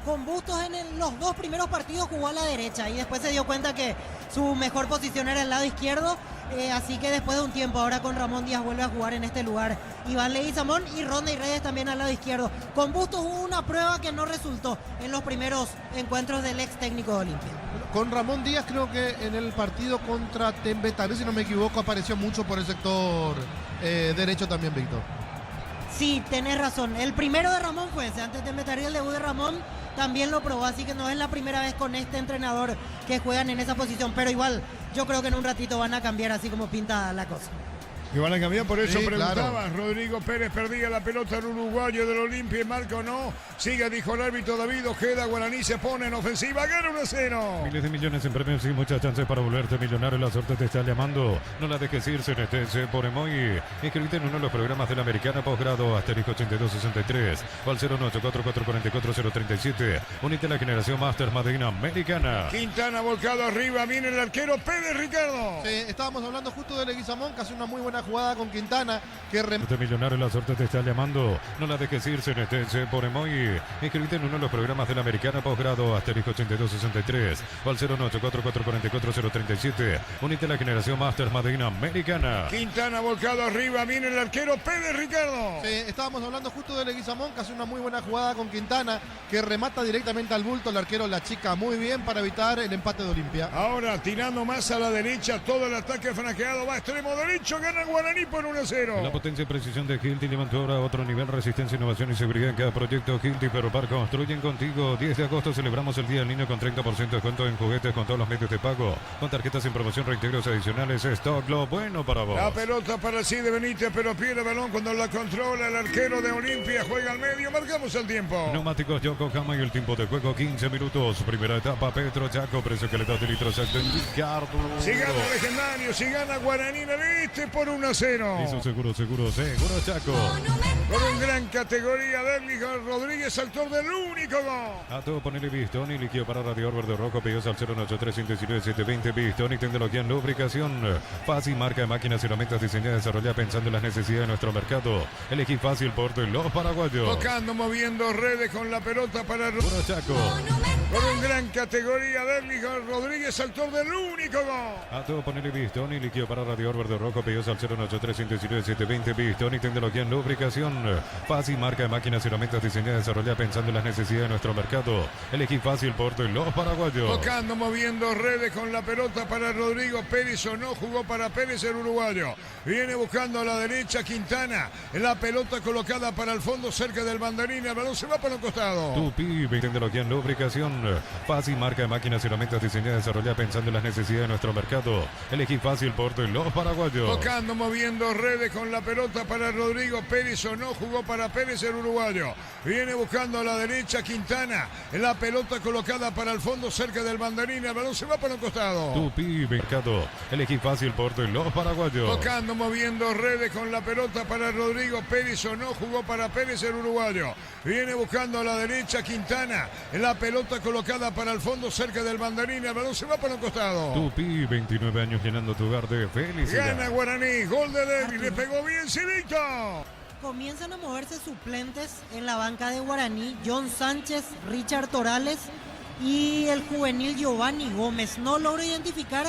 en los dos primeros partidos jugó a la derecha y después se dio cuenta que su mejor posición era el lado izquierdo, así que después de un tiempo ahora con Ramón Díaz vuelve a jugar en este lugar Iván Leguizamón y Ronda y Reyes también al lado izquierdo. Con Bustos hubo una prueba que no resultó en los primeros encuentros del ex técnico de Olimpia. Con Ramón Díaz creo que en el partido contra Tembetaré, si no me equivoco, apareció mucho por el sector derecho también, Víctor. Sí, tenés razón. El primero de Ramón fue ese. Antes de meter el debut de Ramón también lo probó, así que no es la primera vez con este entrenador que juegan en esa posición, pero igual yo creo que en un ratito van a cambiar así como pinta la cosa. Que van a cambiar, por eso Sí, preguntaba. claro. Rodrigo Pérez perdía la pelota al uruguayo del Olimpia, marca o no. Sigue, dijo el árbitro David Ojeda. Guaraní se pone en ofensiva, gana 1-0. Miles de millones en premios y muchas chances para volverte millonario. La suerte te está llamando. No la dejes irse en este por Emoy. Inscribite en uno de los programas de la Americana Posgrado asterisco 8263 o al 09844444037. Unite a la generación Master Madrina Americana. Quintana volcado arriba, viene el arquero Pérez, Ricardo. Sí, estábamos hablando justo de Leguizamón, que hace una muy buena buena jugada con Quintana que Este millonario, la suerte te está llamando. No la dejes ir, CNTS por Emoy. Inscribite en uno de los programas de la Americana Posgrado asterisco 8263 o al 098444437. Unite a la generación Master Madrid Americana. Quintana volcado arriba, viene el arquero Pérez, Ricardo. Sí, estábamos hablando justo de Leguizamón, que hace una muy buena jugada con Quintana, que remata directamente al bulto. El arquero la chica muy bien para evitar el empate de Olimpia. Ahora tirando más a la derecha, todo el ataque franqueado, va a extremo derecho, gana Guaraní por 1-0. La potencia y precisión de Hilti levantó ahora a otro nivel, resistencia, innovación y seguridad en cada proyecto. Hilti Ferropar construyen contigo. 10 de agosto celebramos el día en línea con 30% de descuento en juguetes con todos los medios de pago, con tarjetas sin promoción, reintegros adicionales. Stock, lo bueno para vos. La pelota para Cide Benítez, pero pierde el balón cuando la controla el arquero de Olimpia, juega al medio, marcamos el tiempo. Neumáticos Yokohama y el tiempo de juego 15 minutos. Primera etapa, Petro Chaco, precio que le da de litros exacto en Ricardo. Si gana Legendario, si gana Guaraní en el Este por 1-0. Hizo seguro Chaco. Con un gran categoría, Derligan Rodríguez, autor del único gol. A todo ponerle Bistoni, líquido para radiador verde rojo, pedidos al 093-119-720. Bistoni, tecnología en lubricación. Fácil, marca de máquinas y herramientas diseñadas y desarrolladas pensando en las necesidades de nuestro mercado. Elegí fácil por los paraguayos. Tocando, moviendo redes con la pelota para Puro Chaco. Con un gran categoría, Derligan Rodríguez, autor del único gol. A todo ponerle Bistoni, líquido para radiador verde rojo, pedidos al 093-119-720. Bistoni, tecnología en lubricación. Fácil, marca de máquinas y herramientas diseñadas y desarrolladas pensando en las necesidades de nuestro mercado. Elegí fácil por los paraguayos. Tocando, moviendo redes con la pelota para Rodrigo Pérez, o no jugó para Pérez el uruguayo. Viene buscando a la derecha Quintana. La pelota colocada para el fondo cerca del banderín. El balón se va para el costado. Tupi, tecnología en lubricación. Fácil, marca de máquinas y herramientas diseñadas y desarrolladas pensando en las necesidades de nuestro mercado. Elegí fácil por los paraguayos. Tocando, moviendo redes con la pelota para Rodrigo Pérez, o no jugó para Pérez el uruguayo. Viene buscando a la derecha Quintana. La pelota colocada para el fondo cerca del banderín. El balón se va para el costado. Tupi, mercado. Elegí fácil por los paraguayos. Tocando, moviendo redes con la pelota para Rodrigo Pérez, o no jugó para Pérez el uruguayo. Viene buscando a la derecha Quintana. La pelota colocada para el fondo cerca del banderín. El balón se va para el costado. Tupi, 29 años llenando tu hogar de felicidad. Gana Guaraní, gol de Derby, le pegó bien Silito. Comienzan a moverse suplentes en la banca de Guaraní. John Sánchez, Richard Torales y el juvenil Giovanni Gómez. No logro identificar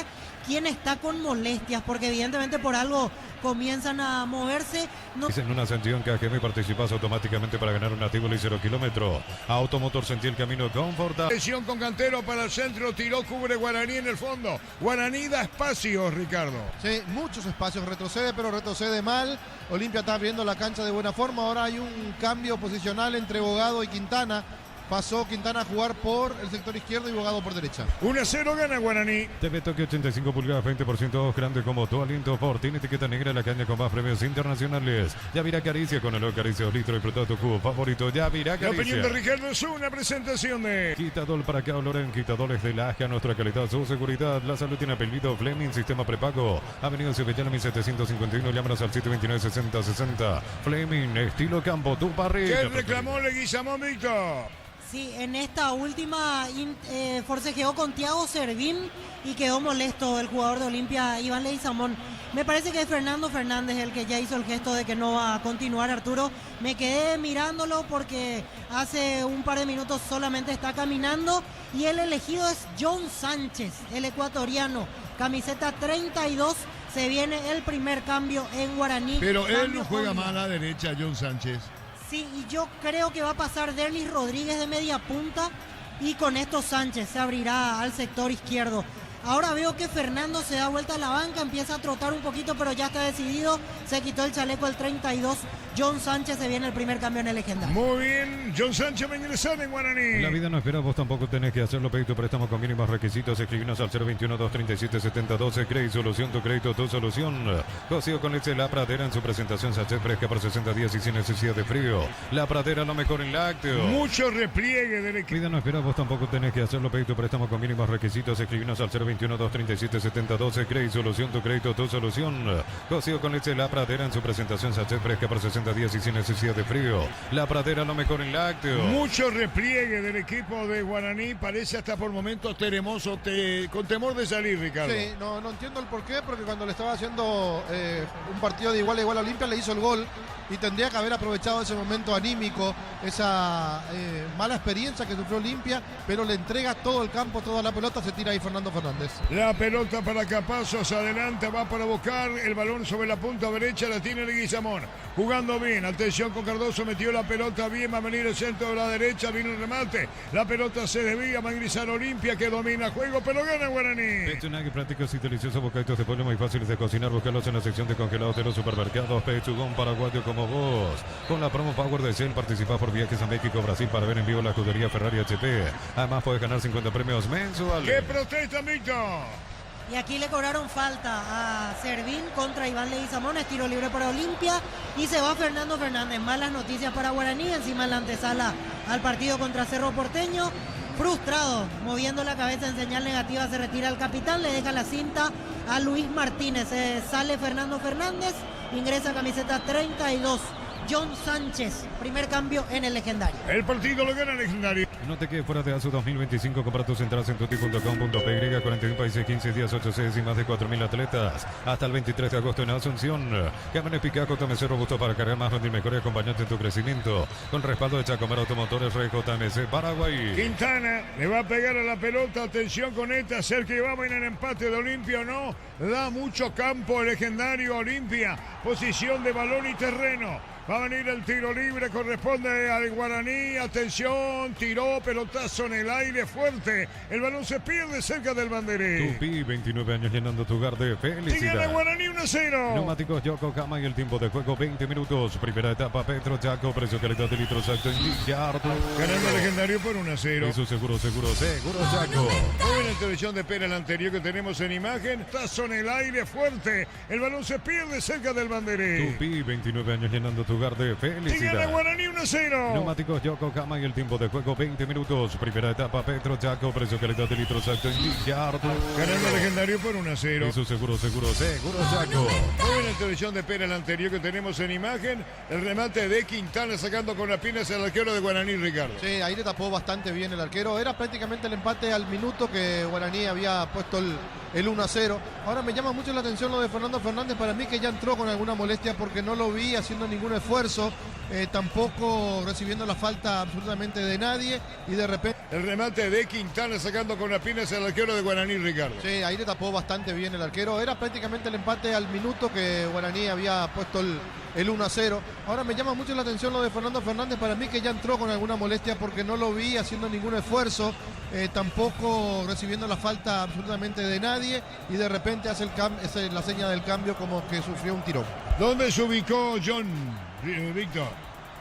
quién está con molestias, porque evidentemente por algo comienzan a moverse. No... En una sanción KGM participas automáticamente para ganar un Tivoli 0 kilómetro. Automotor sentí el camino confortable. Lesión con Cantero para el centro, tiró, cubre Guaraní en el fondo. Guaraní da espacio, Ricardo. Sí, muchos espacios, retrocede, pero retrocede mal. Olimpia está abriendo la cancha de buena forma. Ahora hay un cambio posicional entre Bogado y Quintana. Pasó Quintana a jugar por el sector izquierdo y Bogado por derecha. 1-0 gana Guaraní. TV Toque 85 pulgadas, 20% grande como tu aliento por. Tiene etiqueta negra la caña con más premios internacionales. Yavirá Caricia con el Caricia 2 litros y fruta tu cubo favorito. Yavirá La opinión de Caricia. Ricardo es una presentación de Quitadol para acá, Loren. Quitadores de la Aja, nuestra calidad, su seguridad. La salud tiene apellido Fleming, sistema prepago. Avenida Sevillana 1751, llámanos al 729-6060. Fleming, estilo campo, tu parrilla. ¿Qué reclamó Leguizamón, Víctor? Sí, en esta última forcejeó con Thiago Servín y quedó molesto el jugador de Olimpia, Iván Leguizamón. Me parece que es Fernando Fernández el que ya hizo el gesto de que no va a continuar, Arturo. Me quedé mirándolo porque hace un par de minutos solamente está caminando y el elegido es John Sánchez, el ecuatoriano. Camiseta 32, se viene el primer cambio en Guaraní. Pero él Cambio no juega con- mal a la derecha, John Sánchez. Sí, y yo creo que va a pasar Derlis Rodríguez de media punta y con esto Sánchez se abrirá al sector izquierdo. Ahora veo que Fernando se da vuelta a la banca, empieza a trotar un poquito, pero ya está decidido. Se quitó el chaleco el 32. John Sánchez, se viene el primer cambio en el legendario. Muy bien, John Sánchez va a ingresar en Guaraní. La vida no espera, vos tampoco tenés que hacerlo. Pedí tu préstamo con mínimos requisitos. Escribinos al 021-237-7012. Crédito Solución, tu crédito, tu solución. Cocido con leche La Pradera en su presentación. Sachet fresca por 60 días y sin necesidad de frío. La Pradera, lo mejor en lácteo. Mucho repliegue del La equipo. vida no espera, vos tampoco tenés que hacerlo. Pedí tu préstamo con mínimos requisitos. Escribinos al 0921-237-7012. Crédito Solución, tu crédito, tu solución. Cocido con leche La Pradera en su presentación sachet fresca por 60 días y sin necesidad de frío. La Pradera, lo mejor en lácteos. Mucho repliegue del equipo de Guaraní, parece hasta por momentos teremoso, con temor de salir, Ricardo. Sí, no entiendo el porqué, porque cuando le estaba haciendo un partido de igual a igual a Olimpia le hizo el gol y tendría que haber aprovechado ese momento anímico, esa mala experiencia que sufrió Olimpia, pero le entrega todo el campo, toda la pelota, se tira ahí Fernando Fernández. La pelota para Capazos, adelante, va para buscar el balón sobre la punta derecha, la tiene Leguizamón, jugando bien, atención con Cardoso, metió la pelota bien, va a venir el centro de la derecha, vino el remate, la pelota se desvía, va a ingresar Olimpia que domina el juego, pero gana Guaraní. Pechunagui, prácticos y deliciosos bocaditos de pollo muy fáciles de cocinar, buscarlos en la sección de congelados de los supermercados. Pechugón paraguayo como vos, con la promo Power de Shell, participa por viajes a México, Brasil para ver en vivo la escudería Ferrari HP, además puedes ganar 50 premios mensuales. ¿Qué protesta, Víctor? Y aquí le cobraron falta a Servín contra Iván Leguizamón, es tiro libre para Olimpia y se va Fernando Fernández. Malas noticias para Guaraní, encima en la antesala al partido contra Cerro Porteño. Frustrado, moviendo la cabeza en señal negativa, se retira el capitán, le deja la cinta a Luis Martínez. Sale Fernando Fernández, ingresa camiseta 32. John Sánchez, primer cambio en el legendario. El partido lo gana el legendario. No te quedes fuera de ASU 2025. Compra tus entradas en tuti.com.py. 41 países, 15 días, 8 sedes y más de 4.000 atletas. Hasta el 23 de agosto en Asunción. Camiones Picaco, TMC robusto para cargar más, rendir mejor y acompañarte en tu crecimiento. Con respaldo de Chacomar Automotores, JMC Paraguay. Quintana le va a pegar a la pelota. Atención con esta. Cerca y vamos en el empate de Olimpia o no. Da mucho campo el legendario Olimpia. Posición de balón y terreno. Va a venir el tiro libre, corresponde al Guaraní. Atención, tiró, pelotazo en el aire fuerte. El balón se pierde cerca del banderín. Tupi, 29 años llenando tu hogar de felicidad. Gana Guaraní 1-0. Neumáticos Yokohama y el tiempo de juego 20 minutos. Primera etapa Petro Chaco, precio calidad de litros acto en Villardo. Ganando el legendario por 1-0. Eso seguro Chaco. Muy en la televisión de Pera, el anterior que tenemos en imagen. Tazo en el aire fuerte. El balón se pierde cerca del banderín. Tupi, 29 años llenando tu hogar de felicidad. Gana Guaraní 1-0. Neumáticos Yokohama y el tiempo de juego 20 minutos. Primera etapa Petro Chaco, precio calidad de litros acto en Villardo. Ganando el legendario por 1-0. Eso seguro Chaco. Muy en la televisión de Pera, el anterior que tenemos en imagen. El remate de Quintana sacando con las piernas al arquero de Guaraní, Ricardo. Sí, ahí le tapó bastante bien el arquero. Era prácticamente el empate al minuto que Guaraní había puesto el 1-0. Ahora me llama mucho la atención lo de Fernando Fernández, para mí que ya entró con alguna molestia porque no lo vi haciendo ningún esfuerzo, tampoco recibiendo la falta absolutamente de nadie y de repente... El remate de Quintana sacando con las piernas al arquero de Guaraní, Ricardo. Sí, ahí le tapó bastante bien el arquero. Era prácticamente el empate al minuto que Guaraní había puesto el 1-0. Ahora me llama mucho la atención lo de Fernando Fernández, para mí que ya entró con alguna molestia porque no lo vi haciendo ningún esfuerzo, tampoco recibiendo la falta absolutamente de nadie y de repente hace la seña del cambio como que sufrió un tirón. ¿Dónde se ubicó John, Víctor?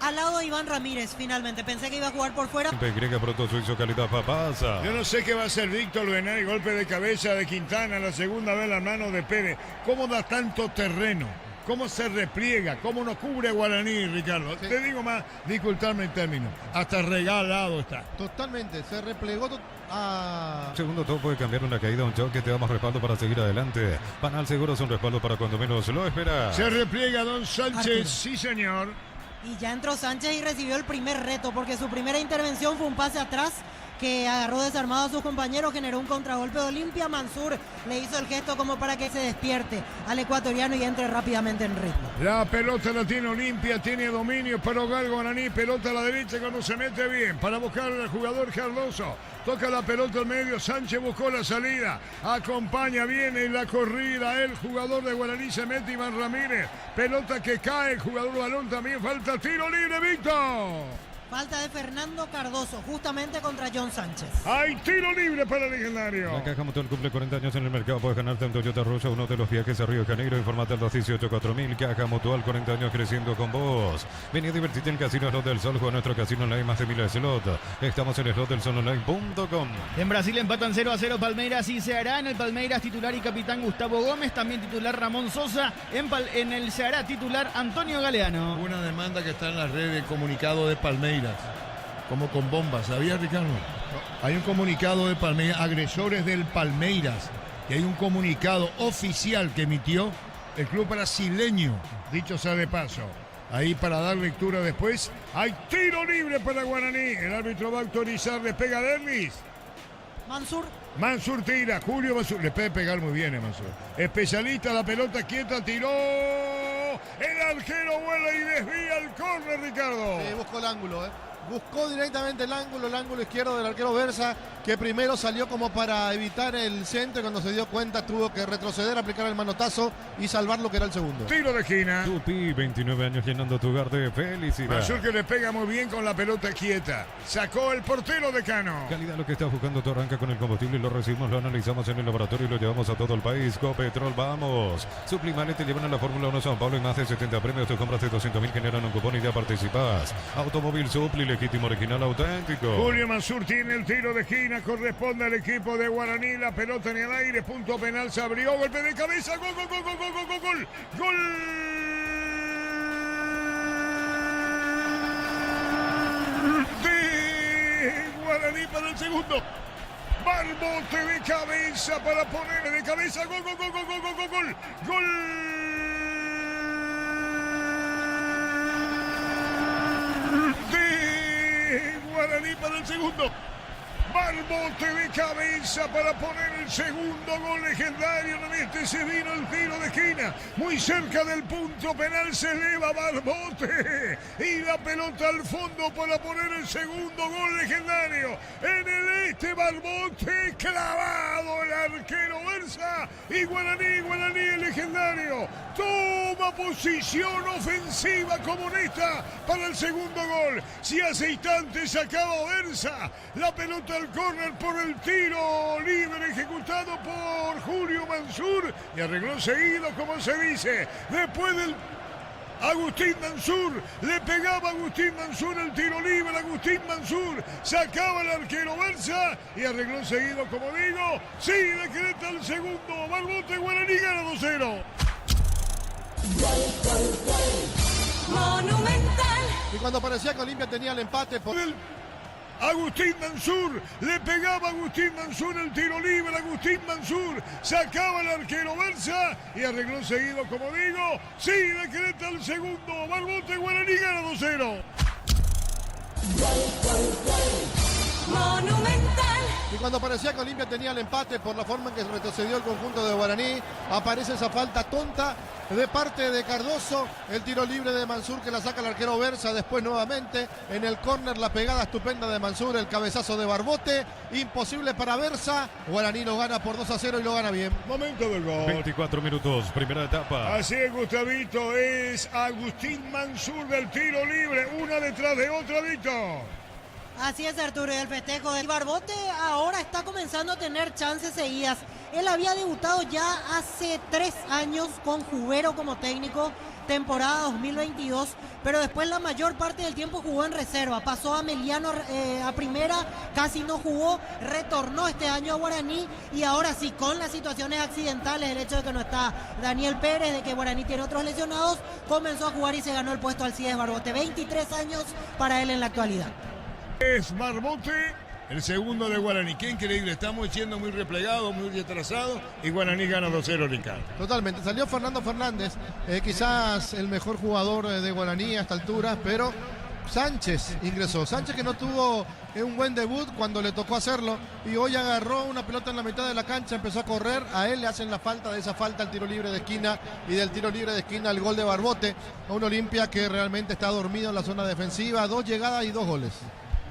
Al lado de Iván Ramírez, finalmente. Pensé que iba a jugar por fuera. Griega Proto Suizo calidad papasa. Yo no sé qué va a hacer Víctor Luenay. Golpe de cabeza de Quintana, la segunda vez la mano de Pérez. ¿Cómo da tanto terreno? ¿Cómo se repliega? ¿Cómo no cubre Guaraní, Ricardo? Sí. Te digo más, disculparme el término. Hasta regalado está. Totalmente, se replegó Segundo todo puede cambiar una caída, un choque, te damos respaldo para seguir adelante. Panal Seguro es un respaldo para cuando menos lo esperas. Se repliega Don Sánchez, Arturo. Sí señor. Y ya entró Sánchez y recibió el primer reto, porque su primera intervención fue un pase atrás que agarró desarmado a sus compañeros, generó un contragolpe de Olimpia. Mansur le hizo el gesto como para que se despierte al ecuatoriano y entre rápidamente en ritmo. La pelota la tiene Olimpia, tiene dominio para Hogar Guaraní, pelota a la derecha cuando se mete bien, para buscar al jugador Cardoso. Toca la pelota al medio, Sánchez buscó la salida, acompaña bien en la corrida el jugador de Guaraní, se mete Iván Ramírez, pelota que cae, el jugador balón también, falta tiro libre, Víctor. Falta de Fernando Cardoso, justamente contra John Sánchez. Hay tiro libre para el legendario. La Caja Mutual cumple 40 años en el mercado. Puedes ganarte un Toyota Rusia, uno de los viajes a Río de Janeiro. Informate al 218-4000. Caja Mutual, 40 años creciendo con vos. Vení a divertirte en Casino Slot del Sol. Juega nuestro casino online, más de 1000 slot. Estamos en slotdelsononline.com. En Brasil empatan 0-0 Palmeiras y Ceará. En el Palmeiras titular y capitán Gustavo Gómez. También titular Ramón Sosa. En el Ceará titular Antonio Galeano. Una demanda que está en las redes, comunicado de Palmeiras. Como con bombas, ¿sabías, Ricardo? No. Hay un comunicado de Palmeiras, agresores del Palmeiras. Y hay un comunicado oficial que emitió el club brasileño, dicho sea de paso. Ahí para dar lectura después, hay tiro libre para Guaraní. El árbitro va a autorizar, le pega Derlis. Mansur tira, Julio Mansur, le puede pegar muy bien Mansur. Especialista, la pelota quieta, tiró. El arquero vuela y desvía el córner, Ricardo. Buscó el ángulo, Buscó directamente el ángulo izquierdo del arquero Versa, que primero salió como para evitar el centro y cuando se dio cuenta tuvo que retroceder, aplicar el manotazo y salvar lo que era el segundo. Tiro de esquina. Tupi, 29 años llenando tu hogar de felicidad. Mansur que le pega muy bien con la pelota quieta. Sacó el portero de Cano. Calidad lo que estás buscando, tú arranca con el combustible, lo recibimos, lo analizamos en el laboratorio y lo llevamos a todo el país. Copetrol, vamos. Suplimales te llevan a la Fórmula 1 Sao Paulo y más de 70 premios. Tus compras de 200.000 generan un cupón y ya participas. Automóvil Supli, legítimo, original, auténtico. Julio Mansur tiene el tiro de esquina, corresponde al equipo de Guaraní. La pelota en el aire, punto penal, se abrió, golpe de cabeza, gol, gol, gol, gol, gol, gol, gol, gol, gol. De Guaraní para el segundo. Barbote de cabeza para ponerle de cabeza, gol, gol, gol, gol, gol, gol, gol, gol, gol. Guaraní para el segundo. Barbote de cabeza para poner el segundo gol legendario. En este se vino el tiro de esquina. Muy cerca del punto penal se eleva Barbote. Y la pelota al fondo para poner el segundo gol legendario. En el Barbote clavado el arquero Versa. Y Guaraní el legendario. Toma posición ofensiva comunista para el segundo gol. Si hace instantes sacaba Versa la pelota al córner por el tiro libre ejecutado por Julio Mansur y arregló seguido, como se dice, después del Agustín Mansur, le pegaba Agustín Mansur el tiro libre, Agustín Mansur sacaba al arquero Versa y arregló seguido, como digo, sí, decreta el segundo, Barbote, Guaraní gana 2-0. Monumental. Y cuando parecía que Olimpia tenía el empate por el Agustín Mansur, le pegaba Agustín Mansur el tiro libre, Agustín Mansur sacaba al arquero Versa y arregló seguido, como digo, sí, decreta el segundo, Barbote, Guaraní gana 2-0. Monumental. Y cuando parecía que Olimpia tenía el empate por la forma en que retrocedió el conjunto de Guaraní, aparece esa falta tonta de parte de Cardoso, el tiro libre de Mansur que la saca el arquero Versa, después nuevamente en el córner la pegada estupenda de Mansur, el cabezazo de Barbote, imposible para Versa, Guaraní lo gana por 2-0 y lo gana bien. Momento del gol. 24 minutos, primera etapa. Así es, Gustavito, es Agustín Mansur del tiro libre, una detrás de otra, Víctor. Así es, Arturo, y el festejo de Barbote ahora está comenzando a tener chances seguidas. Él había debutado ya hace 3 años con Jubero como técnico, temporada 2022, pero después la mayor parte del tiempo jugó en reserva. Pasó a Meliano a primera, casi no jugó, retornó este año a Guaraní y ahora sí, con las situaciones accidentales, el hecho de que no está Daniel Pérez, de que Guaraní tiene otros lesionados, comenzó a jugar y se ganó el puesto Alcides Barbote. 23 años para él en la actualidad. Es Barbote, el segundo de Guaraní. Qué increíble, estamos siendo muy replegados, muy retrasados y Guaraní gana 2-0, Ricardo. Totalmente, salió Fernando Fernández, quizás el mejor jugador de Guaraní a esta altura, pero Sánchez ingresó. Sánchez que no tuvo un buen debut cuando le tocó hacerlo y hoy agarró una pelota en la mitad de la cancha, empezó a correr, a él le hacen la falta, de esa falta el tiro libre de esquina y del tiro libre de esquina el gol de Barbote, a un Olimpia que realmente está dormido en la zona defensiva, 2 llegadas y 2 goles.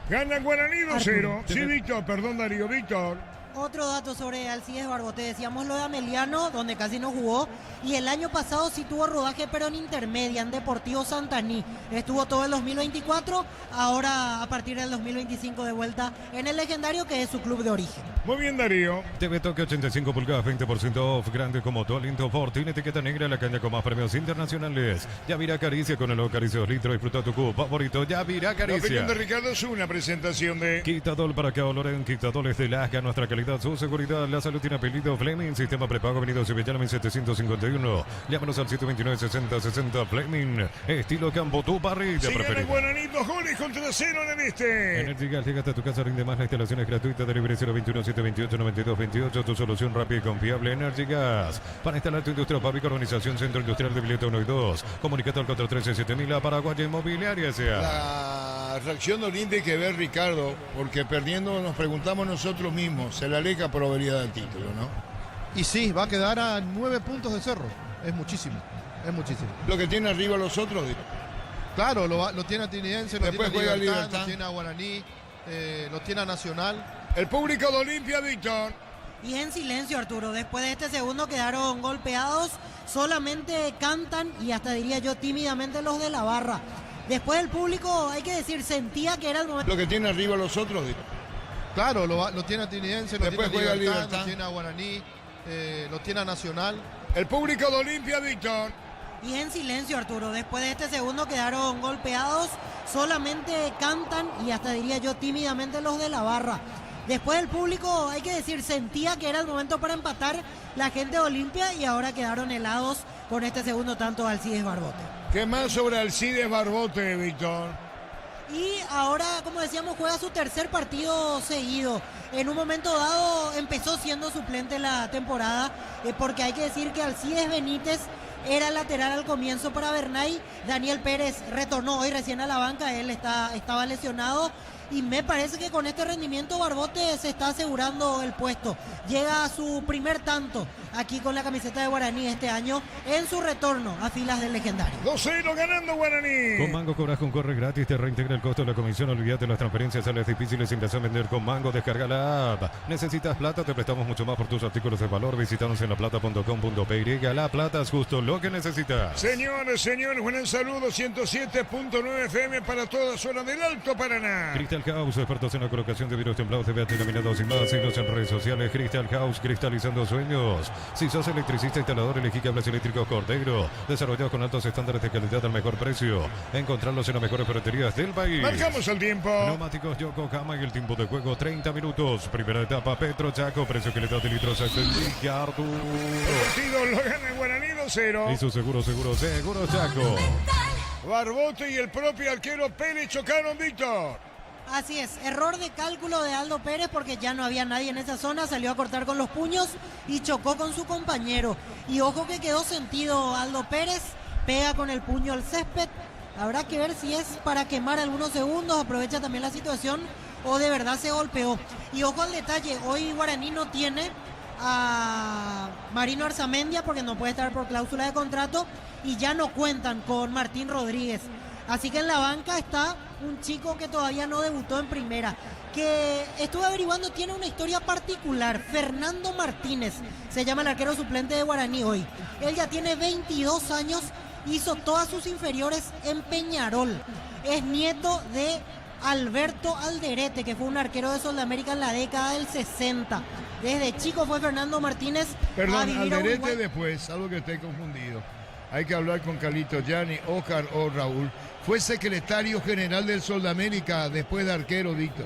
Gana Guaraní 2-0. Sí, Víctor, perdón, Darío, Víctor. Otro dato sobre Alcides Barbote, decíamos lo de Ameliano, donde casi no jugó, y el año pasado sí tuvo rodaje, pero en intermedia, en Deportivo Santaní. Estuvo todo el 2024, ahora a partir del 2025 de vuelta en el legendario, que es su club de origen. Muy bien, Darío. TV Toque 85 pulgadas, 20% off, grande como todo, Lindo Ford, tiene etiqueta negra, la caña con más premios internacionales. Yavira Caricia con el nuevo Caricia 2 litros, disfruta tu cubo favorito, Yavira La opinión Caricia. de Ricardo es una presentación de Quitadol para que oloren, quitadores de Lasca, nuestra calidad, su seguridad, la salud tiene apellido Fleming, sistema prepago, Avenida Sevillana 1751. Llámanos al 729-6060 Fleming, estilo campo, tu parrilla Si gana preferida. Guaraní, 2 goles contra 0 en el este. Energy Gas, llega hasta tu casa, rinde más, la instalación es gratuita, delivery 021 3728-9228, tu solución rápida y confiable. Energy Gas. Para instalar tu industria Pavic, Organización Centro Industrial de Villeta 1 y 2. Comunicate al 413-7000, la Paraguaya Inmobiliaria sea. La reacción de Olimpia hay que ver, Ricardo, porque perdiendo nos preguntamos nosotros mismos, se le aleja probabilidad del título, ¿no? Y sí, va a quedar a 9 puntos de Cerro. Es muchísimo, es muchísimo. Lo que tiene arriba los otros, Claro, lo tiene a Trinense, lo después tiene a juega Libertad, Libertad, lo tiene a Guaraní, lo tiene a Nacional. el público de Olimpia, Víctor. Y en silencio, Arturo. Después de este segundo quedaron golpeados. Solamente cantan y hasta diría yo tímidamente los de la barra. Después el público, hay que decir, sentía que era el momento. Lo que tiene arriba los otros, Claro, lo tiene a Trinense, lo después tiene a juega Libertad, Libertad, lo tiene a Guaraní, lo tiene a Nacional. el público de Olimpia, Víctor. Y en silencio, Arturo. Después de este segundo quedaron golpeados. Solamente cantan y hasta diría yo tímidamente los de la barra. Después el público, hay que decir, sentía que era el momento para empatar la gente de Olimpia y ahora quedaron helados con este segundo tanto de Alcides Barbote. ¿Qué más sobre Alcides Barbote, Víctor? Y ahora, como decíamos, juega su tercer partido seguido. En un momento dado empezó siendo suplente la temporada, porque hay que decir que Alcides Benítez era lateral al comienzo para Bernay. Daniel Pérez retornó hoy recién a la banca, él estaba lesionado. Y me parece que con este rendimiento Barbote se está asegurando el puesto. Llega a su primer tanto aquí con la camiseta de Guaraní este año en su retorno a filas del legendario. 2-0 ganando Guaraní. Con Mango cobras con corre gratis, te reintegra el costo de la comisión. Olvídate de las transferencias, sales difíciles, invasión vender con Mango. Descarga la app. ¿Necesitas plata? Te prestamos mucho más por tus artículos de valor. Visítanos en laplata.com.py. La Plata es justo lo que necesitas. Señores, buen saludo. 107.9 FM para toda zona del Alto Paraná. Crystal House, expertos en la colocación de virus templados de VH laminados y más. Signos en redes sociales. Crystal House, cristalizando sueños. Si sos electricista, instalador, elegí cables eléctricos Cordero, desarrollados con altos estándares de calidad al mejor precio. Encontrarlos en las mejores ferreterías del país. Marcamos el tiempo. Neumáticos Yokohama y el tiempo de juego 30 minutos. Primera etapa Petro Chaco, precio que le da de litros a Ricardo. El partido lo gana Guaraní 2-0. Y su seguro Chaco. Barbote y el propio arquero Pérez chocaron, Víctor. Así es, error de cálculo de Aldo Pérez porque ya no había nadie en esa zona, salió a cortar con los puños y chocó con su compañero. Y ojo que quedó sentido Aldo Pérez, pega con el puño al césped. Habrá que ver si es para quemar algunos segundos, aprovecha también la situación o de verdad se golpeó. Y ojo al detalle, hoy Guaraní no tiene a Marino Arzamendia porque no puede estar por cláusula de contrato y ya no cuentan con Martín Rodríguez. Así que en la banca está un chico que todavía no debutó en primera, que estuve averiguando, tiene una historia particular. Fernando Martínez se llama el arquero suplente de Guaraní hoy. Él ya tiene 22 años, hizo todas sus inferiores en Peñarol. Es nieto de Alberto Alderete, que fue un arquero de Sudamérica en la década del 60. Desde chico fue Fernando Martínez a Perdón, vivir a Alderete Uruguay. después, algo que esté confundido. Hay que hablar con Carlito Gianni, Oscar o Raúl. Fue secretario general del Sudamérica después de arquero, Víctor.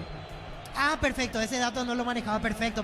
Ah, perfecto, ese dato no lo manejaba, perfecto.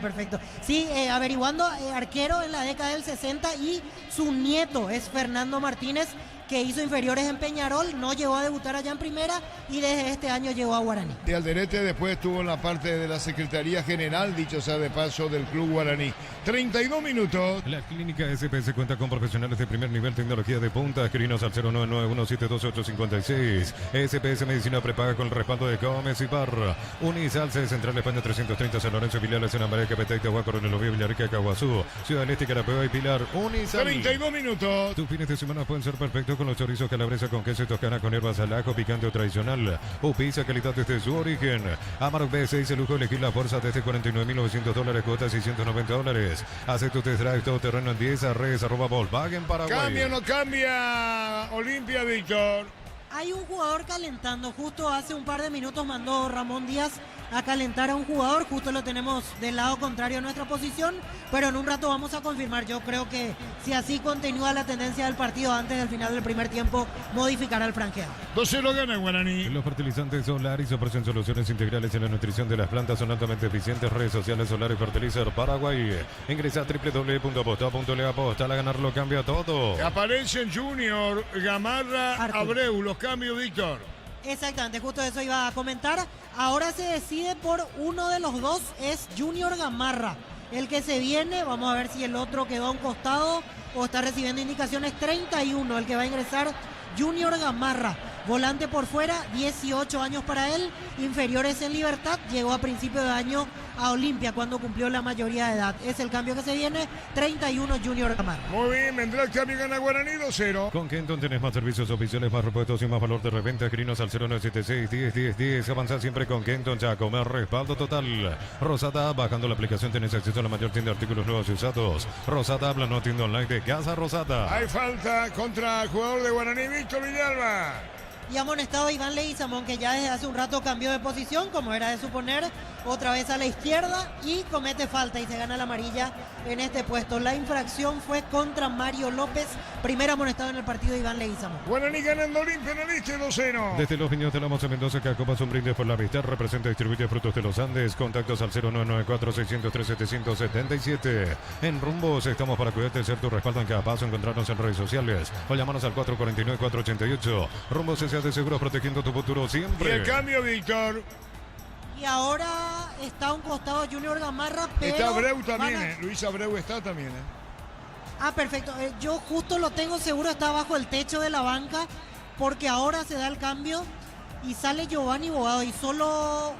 Sí, averiguando, arquero en la década del 60 y su nieto es Fernando Martínez, que hizo inferiores en Peñarol, no llegó a debutar allá en primera y desde este año llegó a Guaraní. Y Alderete después estuvo en la parte de la Secretaría General, dicho sea de paso, del Club Guaraní. 32 minutos. La clínica SPS cuenta con profesionales de primer nivel, tecnología de punta. Escribinos al 0991728856. SPS Medicina prepaga con el respaldo de Gómez y Parra. Unisalce, Central España 330, San Lorenzo, Filiales en América, Petén, Tehuacán, Coronel Oviedo, Villarrica, Caguazú, Ciudad del Este, Carapeoa y Pilar. Unisalce. 32 minutos. Tus fines de semana pueden ser perfectos con los chorizos calabresa con queso y toscana con hierbas al ajo, picante o tradicional. O pizza calidad desde su origen. Amarok B6, el lujo de elegir la fuerza desde $49.900, cuotas $690. Hace tu test drive todo terreno en 10 @ Volkswagen Paraguay. ¿Cambia o no cambia Olimpia, Víctor? Hay un jugador calentando, justo hace un par de minutos mandó Ramón Díaz a calentar a un jugador, justo lo tenemos del lado contrario a nuestra posición, pero en un rato vamos a confirmar. Yo creo que si así continúa la tendencia del partido antes del final del primer tiempo, modificará el franqueado. 2-0 gana Guaraní. Los fertilizantes Solaris ofrecen soluciones integrales en la nutrición de las plantas, son altamente eficientes. Redes sociales Solar y Fertilizer Paraguay. Ingresa a www.aposta.le. Aposta, a ganar lo cambia todo. Aparecen Junior, Gamarra, Artur. Abreu. Los cambios, Víctor. Exactamente, justo eso iba a comentar. Ahora se decide por uno de los dos, es Junior Gamarra. El que se viene, vamos a ver si el otro quedó a un costado o está recibiendo indicaciones. 31, el que va a ingresar, Junior Gamarra. Volante por fuera, 18 años para él, inferiores en Libertad, llegó a principio de año a Olimpia cuando cumplió la mayoría de edad. Es el cambio que se viene, 31 Junior Gamarra. Muy bien, vendrá el cambio, gana Guaraní 2-0. Con Kenton tenés más servicios oficiales, más repuestos y más valor de reventa. Escrinos al 0976-10-10-10. Avanza siempre con Kenton Chaco, más respaldo total. Rosata, bajando la aplicación tenés acceso a la mayor tienda de artículos nuevos y usados. Rosata, habla no tienda online de Casa Rosata. Hay falta contra el jugador de Guaraní, Víctor Villalba. Y amonestado Iván Leguizamón, que ya desde hace un rato cambió de posición, como era de suponer, otra vez a la izquierda y comete falta y se gana la amarilla en este puesto. La infracción fue contra Mario López, primer amonestado en el partido de Iván Leguizamón. Guaraní ganando Olimpia en el este 2-0. Desde los viñedos de la Moza Mendoza, Cacopas un brindis por la amistad, representa y distribuye frutos de los Andes. Contactos al 0994-603-777. En Rumbos estamos para cuidarte, ser tu respaldo en cada paso, encontrarnos en redes sociales o llamarnos al 449-488. Rumbos S.A. de seguros, protegiendo tu futuro Y siempre. el cambio, Víctor. Y ahora está a un costado Junior Gamarra, pero... Está Abreu también, van a- Luis Abreu está también, Ah, perfecto. Yo justo lo tengo seguro, está bajo el techo de la banca, porque ahora se da el cambio y sale Giovanni Bogado y solo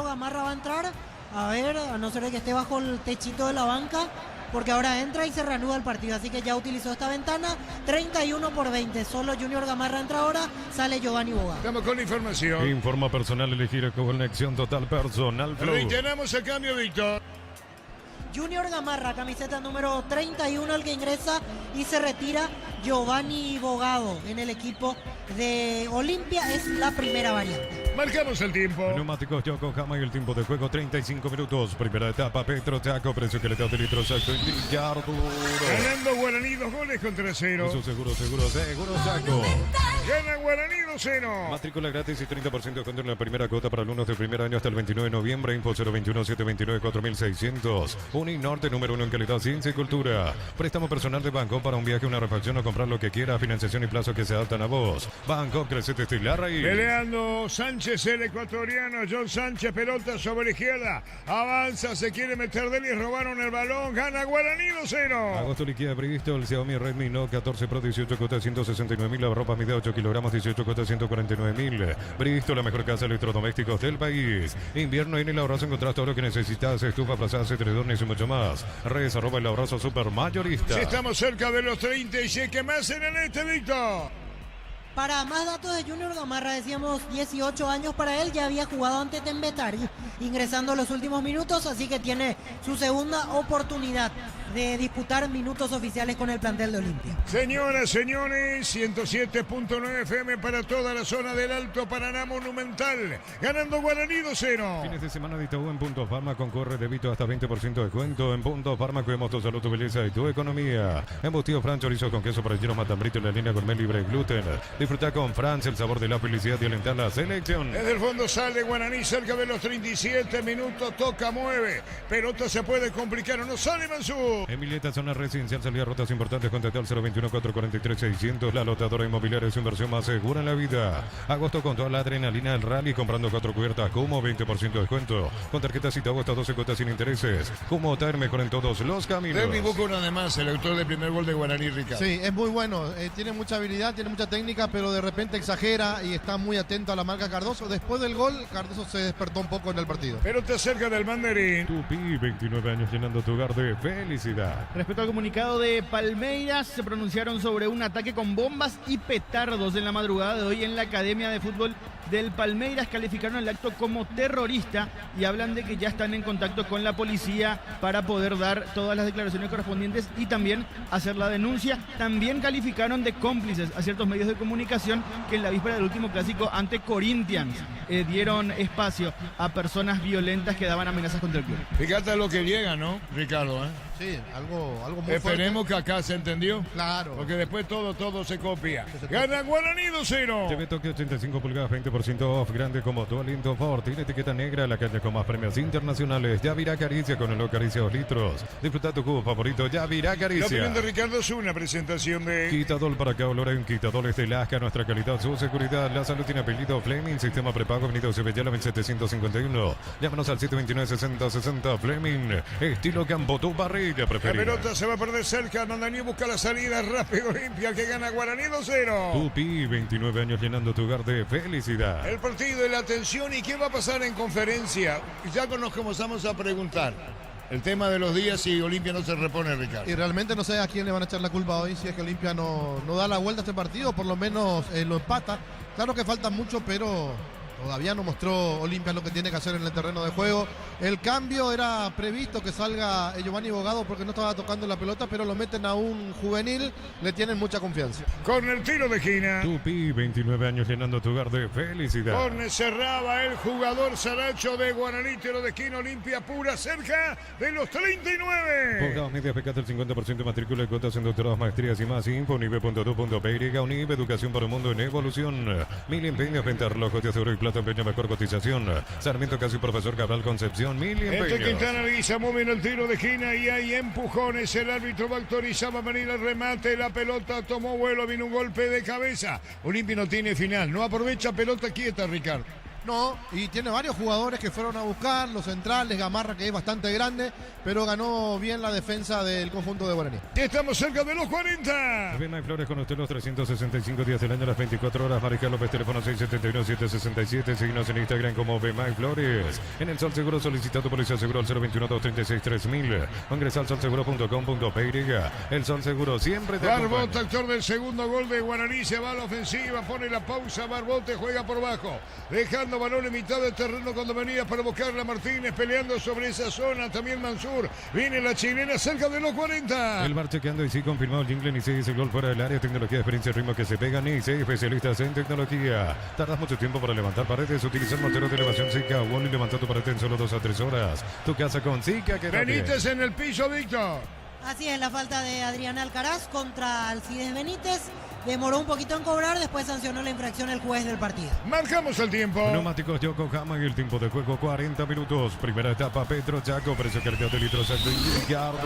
Gamarra va a entrar. A ver, a no ser de que esté bajo el techito de la banca, porque ahora entra y se reanuda el partido. Así que ya utilizó esta ventana, 31-20. Solo Junior Gamarra entra ahora, sale Giovanni Bogado. Estamos con la información. Informa personal, elegir conexión total personal Flow. Reiteramos el cambio, Víctor. Junior Gamarra, camiseta número 31, el que ingresa, y se retira Giovanni Bogado en el equipo de Olimpia. Es la primera variante. Marcamos el tiempo. Neumáticos Yokohama y el tiempo de juego 35 minutos. Primera etapa, Petro Chaco, precio que le da de litro exacto en Villarduro. Ganando Guaraní 2 goles contra 0. Eso seguro Chaco. Gana Guaraní 2-0. Matrícula gratis y 30% de descuento en la primera cuota para alumnos del primer año hasta el 29 de noviembre. Info 021-729-4600. Uninorte, número 1 en calidad, ciencia y cultura. Préstamo personal de Banco para un viaje, una refacción o comprar lo que quiera. Financiación y plazo que se adaptan a vos. Banco, crecete, estilar y... Peleando Sánchez, el ecuatoriano. John Sánchez, pelota sobre la izquierda. Avanza, se quiere meter de él y robaron el balón. Gana Guaraní 2-0. Agosto liquida previsto el Xiaomi Redmi Note 14 Pro 18 cuota 169.000. La ropa mide 8 kilogramos 18 cuota 149.000. Bristo, la mejor casa de electrodomésticos del país. Invierno en el Abrazo encontrás todo lo que necesitas. Estufa, plazadas, edredones y mucho más. Redes @ el Abrazo Super Mayorista. Si estamos cerca de los 36, ¿qué más en el este, Víctor? Para más datos de Junior Gamarra, decíamos 18 años para él, ya había jugado ante Tembetari, ingresando en los últimos minutos, así que tiene su segunda oportunidad de disputar minutos oficiales con el plantel de Olimpia. Señoras, señores, 107.9 FM para toda la zona del Alto Paraná Monumental. Ganando Guaraní 2-0. Fines de semana de Itaú en Punto Farma concurre débito hasta 20% de descuento. En Punto Farma cuidamos tu salud, tu belleza y tu economía. Embutido Fran, chorizo con queso para lleno matambrito en la línea gourmet libre de gluten. Disfruta con Franz el sabor de la felicidad y alentar la selección. Desde el fondo sale Guaraní cerca de los 37 minutos. Toca, mueve. Pelota se puede complicar o no sale Mansur. Emilieta, zona residencial, salida a rutas importantes. Contacta al 021-443-600. La lotadora inmobiliaria es su inversión más segura en la vida. Agosto con toda la adrenalina del rally. Comprando 4 cubiertas como 20% de descuento. Con tarjetas Itaú hasta 12 cuotas sin intereses. Como Tire, mejor en todos los caminos. Derby Buco una de más, el autor del primer gol de Guaraní, Ricardo. Sí, es muy bueno. Tiene mucha habilidad, tiene mucha técnica, pero de repente exagera y está muy atento a la marca Cardoso. Después del gol, Cardoso se despertó un poco en el partido. Pelota cerca del banderín. Tupi, 29 años llenando tu hogar de felicidad. Respecto al comunicado de Palmeiras, se pronunciaron sobre un ataque con bombas y petardos en la madrugada de hoy en la Academia de Fútbol del Palmeiras. Calificaron el acto como terrorista y hablan de que ya están en contacto con la policía para poder dar todas las declaraciones correspondientes y también hacer la denuncia. También calificaron de cómplices a ciertos medios de comunicación que en la víspera del último clásico ante Corinthians dieron espacio a personas violentas que daban amenazas contra el club. Fíjate a lo que llega, ¿no, Ricardo? Sí, algo muy Esperemos fuerte. que acá se entendió. Claro. Porque después todo se copia. Gana Guaraní 2-0. TV Toque 85 pulgadas, 20% off, grande como tu aliento Ford. Tiene etiqueta negra, la calle con más premios internacionales. Yavirá Caricia con el Caricia 2 litros. Disfruta tu cubo favorito, Yavirá La opinión Caricia. de Ricardo es una presentación de... Quitadol para que oloren, Quitadol de Lasca, nuestra calidad, su seguridad. La salud tiene apellido Fleming, sistema prepago, Benito Sevillala 1751. Llámanos al 729-6060 Fleming. Estilo Campo, tu parrilla La preferida. pelota se va a perder cerca. Mandani busca la salida. Rápido Olimpia que gana Guaraní 2-0. Tupi, 29 años llenando tu hogar de felicidad. El partido y la atención. ¿Y qué va a pasar en conferencia? Ya nos comenzamos a preguntar. El tema de los días si Olimpia no se repone, Ricardo. Y realmente no sé a quién le van a echar la culpa hoy si es que Olimpia no da la vuelta a este partido, por lo menos lo empata. Claro que falta mucho, pero todavía no mostró Olimpia lo que tiene que hacer en el terreno de juego. El cambio era previsto que salga Giovanni Bogado porque no estaba tocando la pelota, pero lo meten a un juvenil, le tienen mucha confianza. Con el tiro de esquina. Tupi, 29 años llenando tu hogar de felicidad. Corne cerraba el jugador Saracho de Guaraní, tiro de esquina Olimpia pura cerca de los 39. Posgrados medias, becate el 50% de matrícula y cuotas en doctorados, maestrías y más. Info, unive.tu.py, Unive, educación para un mundo en evolución. Mil empeños, venta relojes de oro y plata, empeño, mejor cotización. Sarmiento, casi profesor Cabral, Concepción, mil Entre empeños. Quintana Liguiza muy bien el tiro de esquina y hay empujones. El árbitro va a autorizar, va a venir el remate. La pelota tomó vuelo, vino un golpe de cabeza. Olimpia no tiene final, no aprovecha pelota quieta, Ricardo. No, y tiene varios jugadores que fueron a buscar, los centrales, Gamarra que es bastante grande, pero ganó bien la defensa del conjunto de Guaraní. Y estamos cerca de los 40. Bien, Flores con usted los 365 días del año, las 24 horas. Mariscal López, teléfono 671-767. Síguenos en Instagram como Bemay Flores. En el Sol Seguro solicita tu policía seguro al 021-236-3000. O ingresa al solseguro.com.py. El Sol Seguro siempre te Barbota, acompaña. actor del segundo gol de Guaraní, se va a la ofensiva, pone la pausa, Barbote juega por bajo, dejando balón en mitad del terreno cuando venía para buscarla Martínez, peleando sobre esa zona, también Mansur, viene la chilena cerca de los 40. El bar chequeando y sí confirmado el jingle. Ni el gol fuera del área, tecnología, experiencia, ritmo que se pegan. Ni especialistas en tecnología. Tardas mucho tiempo para levantar paredes, utilizar mortero de elevación Zika. Wally levanta tu pared en solo 2 a 3 horas. Tu casa con Zika que Benítez en el piso, Víctor. Así es, la falta de Adrián Alcaraz contra Alcides Benítez. Demoró un poquito en cobrar, después sancionó la infracción el juez del partido. Marcamos el tiempo. Neumáticos Yokohama y el tiempo de juego 40 minutos. Primera etapa Petro Chaco, precio cargado de litros al Ricardo.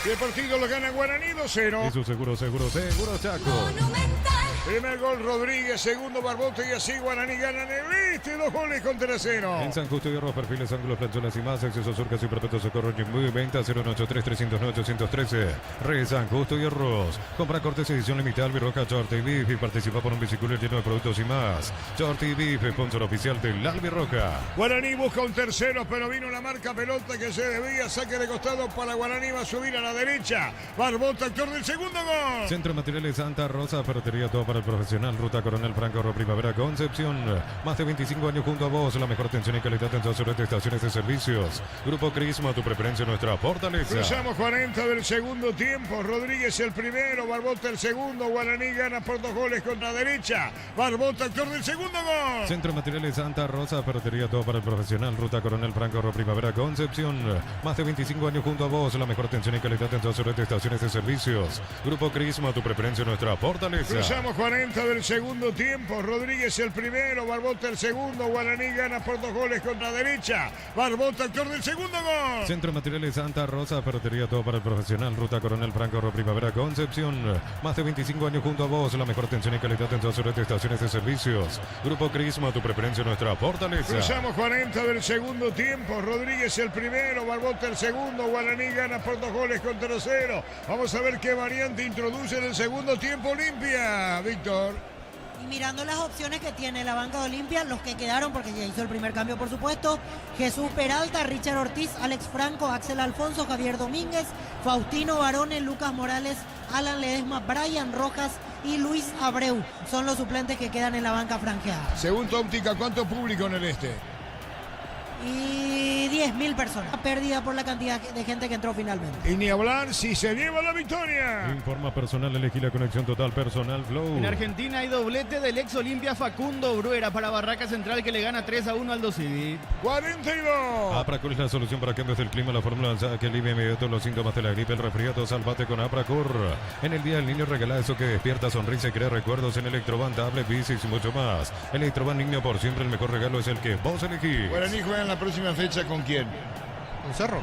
Y el partido lo gana Guaraní 2-0. Y su seguro Chaco. Monumental. Primer gol Rodríguez, segundo Barbote y así Guaraní ganan el este, 2 goles contra 0. En San Justo y Hierro, perfiles, ángulos, plancholas y más. Acceso surcas y perpetuo socorro. Muy venta 083-309-813. Re San Justo y Hierros. Compra cortes edición limitada Albirroja Short y Beef y participa por un biciclero lleno de productos y más. Short y Beef, sponsor oficial del Albirroja. Guaraní busca un tercero, pero vino la marca pelota que se debía. Saque de costado para Guaraní, va a subir a la derecha. Barbota, actor del segundo gol. Centro de Materiales Santa Rosa, ferretería todo para el profesional. Ruta Coronel Franco, Primavera, Concepción. Más de 25 años junto a vos. La mejor atención y calidad en todas sus estaciones de servicios. Grupo Crisma, tu preferencia, nuestra fortaleza. Cruzamos 40 del segundo tiempo. Rodríguez el primero, Barbota el segundo. Guaraní gana por 2 goles contra derecha. Barbota, actor del segundo gol. Centro de Materiales Santa Rosa, ferretería todo para el profesional. Ruta Coronel Franco, Primavera, Concepción. Más de 25 años junto a vos. La mejor atención y calidad en todas sus estaciones de servicios. Grupo Crisma, tu preferencia, nuestra fortaleza. Cruzamos 40 del segundo tiempo. Rodríguez el primero, Barbota el segundo. Guaraní gana por 2 goles contra derecha. Barbota, actor del segundo gol. Centro de Materiales Santa Rosa, ferretería todo para el profesional. Ruta Coronel Franco, Primavera, Concepción. Más de 25 años junto a vos. La mejor atención y calidad en todas sus estaciones de servicios. Grupo Crisma, tu preferencia, nuestra fortaleza. Cruzamos 40 del segundo tiempo. Rodríguez el primero, Barbota el segundo. Guaraní gana por 2 goles contra 0. Vamos a ver qué variante introduce en el segundo tiempo Olimpia, Víctor. Y mirando las opciones que tiene la banca de Olimpia, los que quedaron, porque ya hizo el primer cambio por supuesto, Jesús Peralta, Richard Ortiz, Alex Franco, Axel Alfonso, Javier Domínguez, Faustino Barone, Lucas Morales, Alan Ledesma, Brian Rojas y Luis Abreu. Son los suplentes que quedan en la banca franjeada. Según tu óptica, ¿cuánto público en el este? y 10.000 personas. Pérdida por la cantidad de gente que entró finalmente. Y ni hablar si se lleva la victoria. Informa personal, elegí la conexión total personal Flow. En Argentina hay doblete del ex Olimpia Facundo Bruera para Barraca Central, que le gana 3-1 al Dosivi. 42. Apracur es la solución para cambios del clima, la fórmula avanzada que alivia inmediato los síntomas de la gripe, el resfriado. Salvate con Apracur. En el Día del Niño regala eso que despierta sonrisa y crea recuerdos en Electroban, tablet, bicis y mucho más. Electroban Niño, por siempre el mejor regalo es el que vos elegís. Guaraní juega en la próxima fecha ¿con quién? ¿Con Cerro?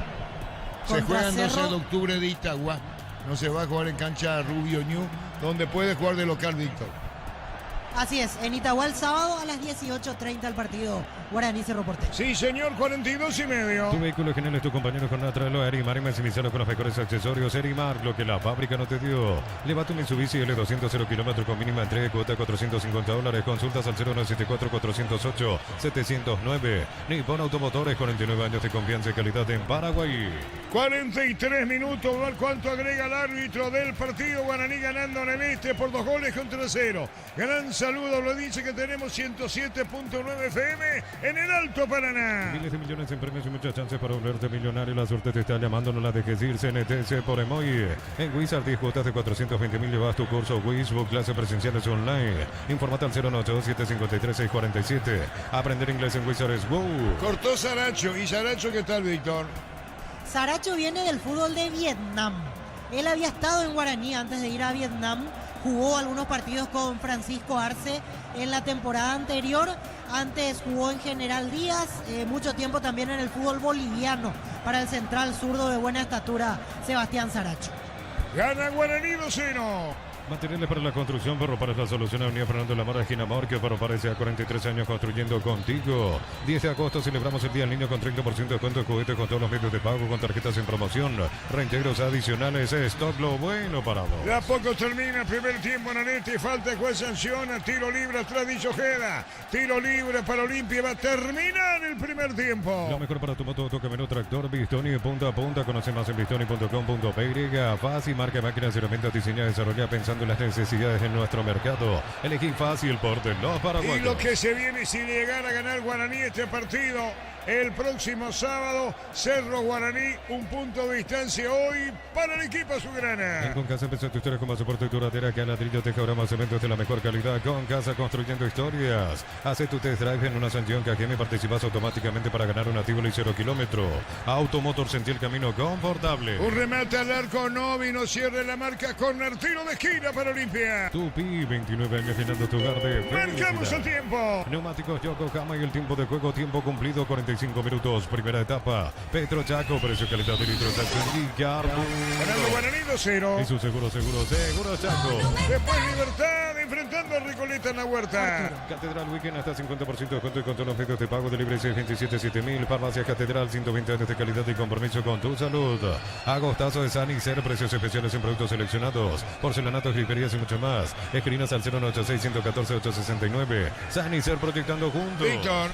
Se Contra juega el 12 Cerro. de octubre de Itagua. No se va a jugar en cancha Rubio Ñu, donde puede jugar de local Víctor. Así es, en Itagua el sábado a las 18:30 el partido Guaraní Cerro Porteño. Sí, señor, 42,5. Tu vehículo genial es tu compañero con tráelo a Erimar y maximizarlo con los mejores accesorios. Erimar, lo que la fábrica no te dio. Lleva tu Mitsubishi L200 0 kilómetros con mínima entrega, cuota $450. Consultas al 0974-408-709. Nippon Automotores, 49 años de confianza y calidad en Paraguay. 43 minutos. ¿Cuánto agrega el árbitro del partido? Guaraní ganando en el este por 2-0. Gran saludo, lo dice que tenemos 107.9 FM en el Alto Paraná. Miles de millones en premios y muchas chances para volverte millonario. La suerte te está llamando, no la dejes ir. CNTC por Emoy. En Wizard 10 cuotas de 420.000 llevas tu curso Wizbook, clases presenciales online. Informate al 098-753-647. Aprender inglés en Wizard es wow. Cortó Saracho. ¿Y Saracho qué tal, Víctor? Saracho viene del fútbol de Vietnam. Él había estado en Guaraní antes de ir a Vietnam. Jugó algunos partidos con Francisco Arce en la temporada anterior. Antes jugó en General Díaz. Mucho tiempo también en el fútbol boliviano para el central zurdo de buena estatura, Sebastián Saracho. Gana Guaraní 2-0. Materiales para la construcción, Ferropar es la solución. Avenida Fernando Lamar, esquina Morque. Ferropar a 43 años construyendo contigo. 10 de agosto celebramos el Día del Niño con 30% de descuento de juguetes con todos los medios de pago, con tarjetas en promoción, reintegros adicionales. Es todo lo bueno para vos. De a poco termina el primer tiempo en Anete. Falta el juez sanciona. Tiro libre atrás de Ojeda. Tiro libre para Olimpia. Va a terminar el primer tiempo. Lo mejor para tu moto, tu camioneta, tractor, Bistoni, punta a punta. Conoce más en bistoni.com.py. Fácil, marca, máquinas, herramientas diseñadas, desarrolladas pensando en las necesidades de nuestro mercado. Elegí fácil por de los paraguayos. Y lo que se viene si llegar a ganar Guaraní este partido el próximo sábado, Cerro Guaraní, un punto de distancia hoy para el equipo azulgrana. En Concasa empezó tu historia como soporte duradera, que a ladrillo, teja, más cementos de la mejor calidad. Concasa, construyendo historias. Hace tu test drive en una Sanción Cajeme y participas automáticamente para ganar un Tivoli 0 kilómetro. Automotor, sentí el camino confortable. Un remate al arco, no vino, cierre la marca con tiro de esquina para Olimpia. Tupi, 29 años llenando tu hogar de Marcamos el felicidad. tiempo. Neumáticos Yokohama y el tiempo de juego, tiempo cumplido, 45 minutos, primera etapa. Petro Chaco, precio, calidad de litros, Ganando Guaraní 2-0. Y su seguro Chaco. Después Libertad enfrentando a Recoleta en la huerta. Catedral Weekend hasta 50% de descuento y con todos los medios de pago de libre 627-7000. Farmacia Catedral, 120 años de calidad y compromiso con tu salud. Agostazo de Sanicer, precios especiales en productos seleccionados. Porcelanatos, griperías y mucho más. Escribinos al 096-114-869. Sanicer, proyectando juntos. Víctor.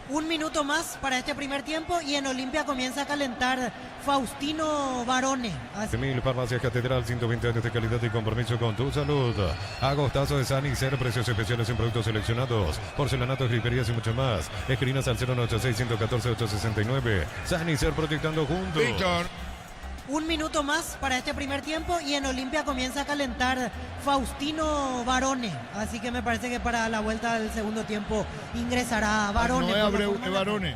Un minuto más para este primer tiempo y en Olimpia comienza a calentar Faustino Barone. Así- 1000 Farmacia Catedral, 120 años de calidad y compromiso con tu salud. Agostazo de Sanicer, precios especiales en productos seleccionados. Porcelanatos, griperías y mucho más. Escribinos al 096-114-869. Sanicer, proyectando juntos. Víctor. Un minuto más para este primer tiempo y en Olimpia comienza a calentar Faustino Barone. Así que me parece que para la vuelta del segundo tiempo ingresará Barone. No es por la Abreu, forma es en la- Barone.